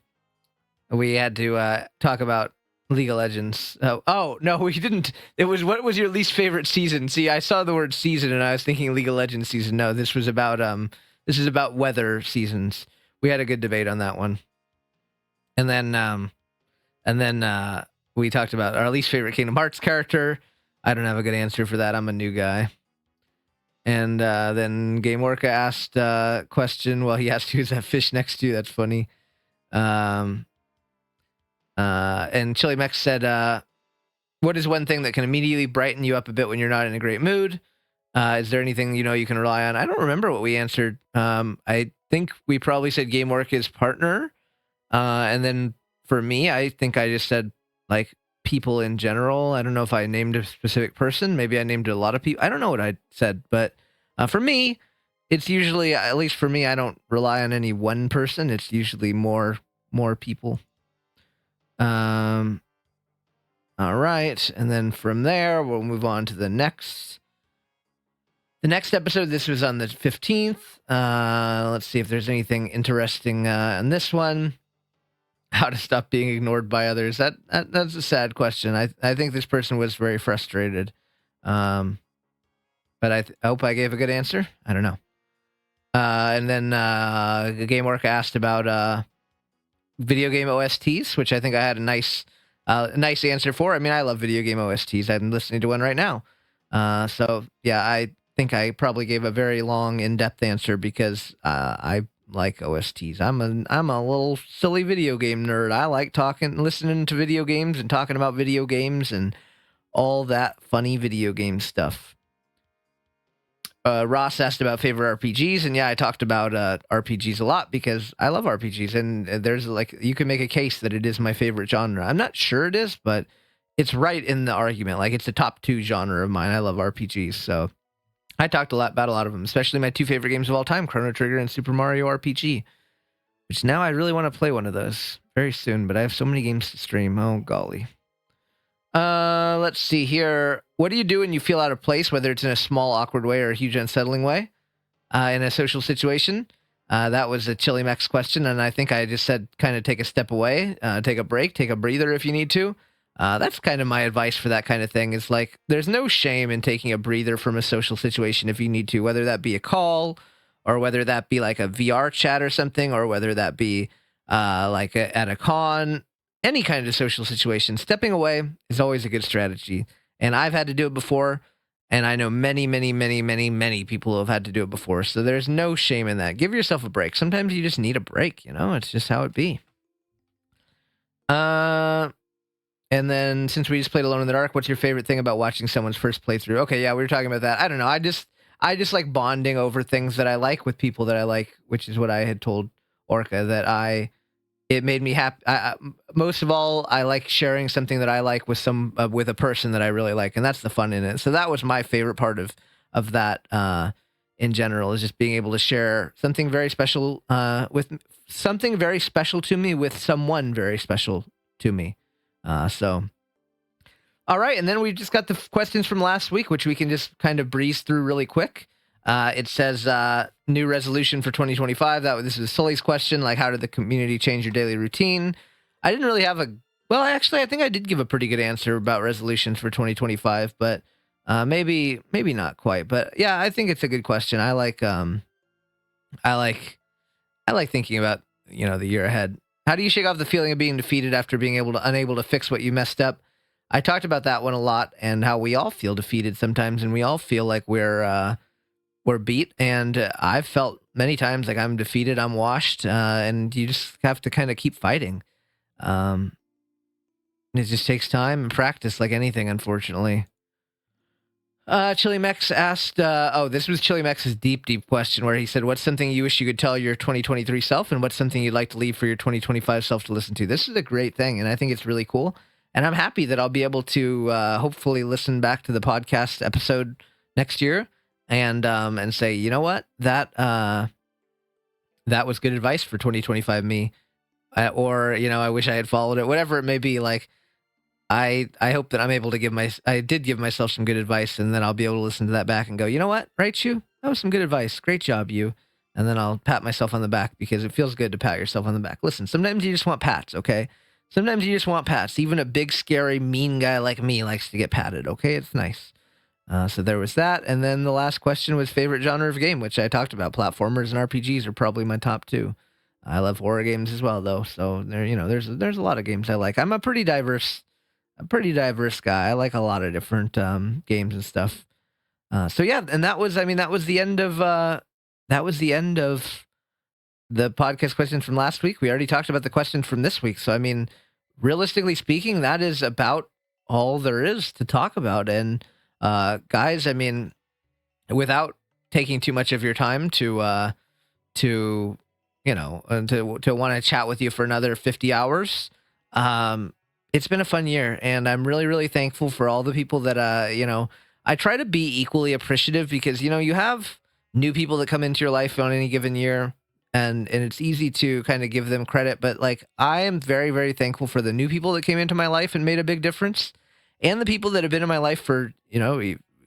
we had to talk about League of Legends. Oh, no, we didn't. It was, what was your least favorite season? See, I saw the word season and I was thinking League of Legends season. No, this is about weather seasons. We had a good debate on that one. And then we talked about our least favorite Kingdom Hearts character. I don't have a good answer for that. I'm a new guy. And then Game Orca asked a question. Well, he asked who's that fish next to you. That's funny. And Chili Mex said, what is one thing that can immediately brighten you up a bit when you're not in a great mood? Is there anything you can rely on? I don't remember what we answered. I think we probably said Game Orca's partner. And then for me, I think I just said like people in general. I don't know if I named a specific person. Maybe I named a lot of people. I don't know what I said, but for me, it's usually, at least for me, I don't rely on any one person. It's usually more people. All right, and then from there we'll move on to the next episode. This was on the 15th. Let's see if there's anything interesting in this one. How to stop being ignored by others. That's a sad question. I think this person was very frustrated. But I hope I gave a good answer. I don't know. And then Game Work asked about video game OSTs, which I think I had a nice answer for. I mean, I love video game OSTs. I'm listening to one right now. So yeah, I think I probably gave a very long, in-depth answer because I like OSTs. I'm a little silly video game nerd. I like listening to video games and talking about video games and all that funny video game stuff. Ross asked about favorite RPGs, and yeah, I talked about RPGs a lot because I love RPGs, and there's like you can make a case that it is my favorite genre. I'm not sure it is, but it's right in the argument. Like it's the top two genre of mine. I love RPGs, so I talked a lot about a lot of them, especially my two favorite games of all time, Chrono Trigger and Super Mario RPG. Which now I really want to play one of those very soon, but I have so many games to stream. Oh golly. Let's see here. What do you do when you feel out of place, whether it's in a small, awkward way or a huge, unsettling way, in a social situation? That was a Chili Max question, and I think I just said kind of take a step away, take a break, take a breather if you need to. That's kind of my advice for that kind of thing is like, there's no shame in taking a breather from a social situation if you need to, whether that be a call or whether that be like a VR chat or something, or whether that be at a con, any kind of social situation. Stepping away is always a good strategy. And I've had to do it before. And I know many, many, many, many, many people who have had to do it before. So there's no shame in that. Give yourself a break. Sometimes you just need a break, it's just how it be. And then since we just played Alone in the Dark, what's your favorite thing about watching someone's first playthrough? Okay, yeah, we were talking about that. I don't know. I just like bonding over things that I like with people that I like, which is what I had told Orca that it made me happy. Most of all, I like sharing something that I like with with a person that I really like, and that's the fun in it. So that was my favorite part of that in general, is just being able to share something very special with something very special to me with someone very special to me. So. All right, and then we just got the questions from last week, which we can just kind of breeze through really quick. It says new resolution for 2025. This is Sully's question, like how did the community change your daily routine? I didn't really have well, actually, I think I did give a pretty good answer about resolutions for 2025, but maybe not quite. But yeah, I think it's a good question. I like thinking about the year ahead. How do you shake off the feeling of being defeated after being unable to fix what you messed up? I talked about that one a lot, and how we all feel defeated sometimes, and we all feel like we're beat. And I've felt many times like I'm defeated, I'm washed, and you just have to kind of keep fighting. It just takes time and practice, like anything, unfortunately. Chili Mex asked, this was Chili Mex's deep question where he said, what's something you wish you could tell your 2023 self, and what's something you'd like to leave for your 2025 self to listen to? This is a great thing, and I think it's really cool. And I'm happy that I'll be able to hopefully listen back to the podcast episode next year and say, you know what, that was good advice for 2025 me, or I wish I had followed it, whatever it may be. Like I hope that I'm able to I did give myself some good advice, and then I'll be able to listen to that back and go, you know what, right, you? That was some good advice. Great job, you. And then I'll pat myself on the back because it feels good to pat yourself on the back. Listen, sometimes you just want pats, okay? Sometimes you just want pats. Even a big, scary, mean guy like me likes to get patted, okay? It's nice. So there was that. And then the last question was favorite genre of game, which I talked about. Platformers and RPGs are probably my top two. I love horror games as well, though. So there's a lot of games I like. I'm a pretty diverse guy. I like a lot of different games and stuff. So yeah, and that was the end of the podcast questions from last week. We already talked about the questions from this week. So, realistically speaking, that is about all there is to talk about. And guys, without taking too much of your time to want to chat with you for another 50 hours, it's been a fun year. And I'm really, really thankful for all the people that, I try to be equally appreciative because, you have new people that come into your life on any given year. And it's easy to kind of give them credit, but like I am very, very thankful for the new people that came into my life and made a big difference, and the people that have been in my life for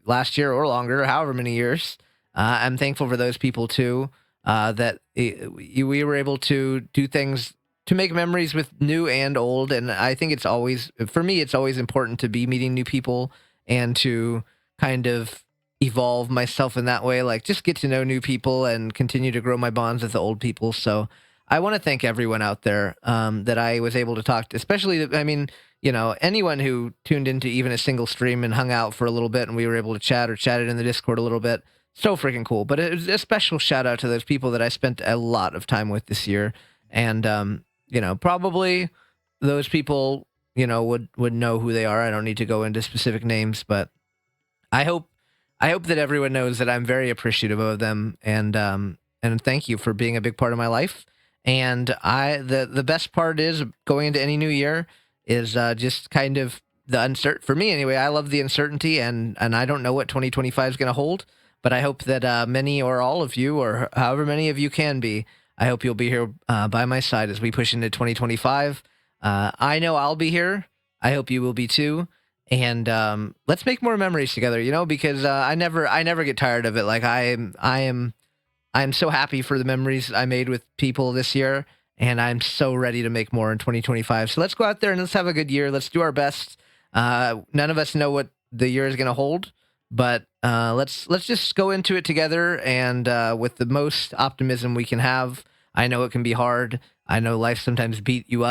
last year or longer, however many years. I'm thankful for those people too. We were able to do things to make memories with new and old, and I think it's always important to be meeting new people and to kind of evolve myself in that way, like just get to know new people and continue to grow my bonds with the old people. So I want to thank everyone out there that I was able to talk to, especially, I mean, anyone who tuned into even a single stream and hung out for a little bit and we were able to chat or chatted in the Discord a little bit. So freaking cool. But it was a special shout out to those people that I spent a lot of time with this year. And, probably those people, would know who they are. I don't need to go into specific names, but I hope I hope that everyone knows that I'm very appreciative of them and thank you for being a big part of my life. And the best part is going into any new year is just kind of the uncertain for me anyway. I love the uncertainty and I don't know what 2025 is going to hold, but I hope that many or all of you or however many of you can be, I hope you'll be here by my side as we push into 2025. I know I'll be here. I hope you will be too, and let's make more memories together. Because I never get tired of it. Like I'm so happy for the memories I made with people this year, and I'm so ready to make more in 2025. So let's go out there and let's have a good year. Let's do our best. None of us know what the year is going to hold, but let's just go into it together and with the most optimism we can have. I know it can be hard. I know life sometimes beats you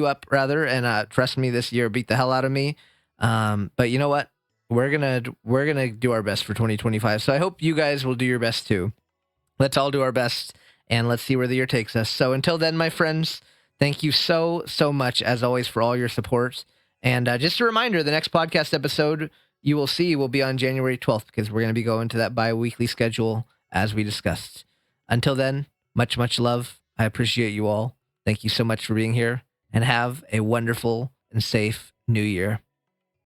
up rather, and trust me, this year beat the hell out of me. But you know what? We're gonna do our best for 2025. So I hope you guys will do your best too. Let's all do our best and let's see where the year takes us. So until then, my friends, thank you so much as always for all your support. And just a reminder, the next podcast episode you will see will be on January 12th because we're going to be going to that bi-weekly schedule as we discussed. Until then, much love. I appreciate you all. Thank you so much for being here and have a wonderful and safe new year.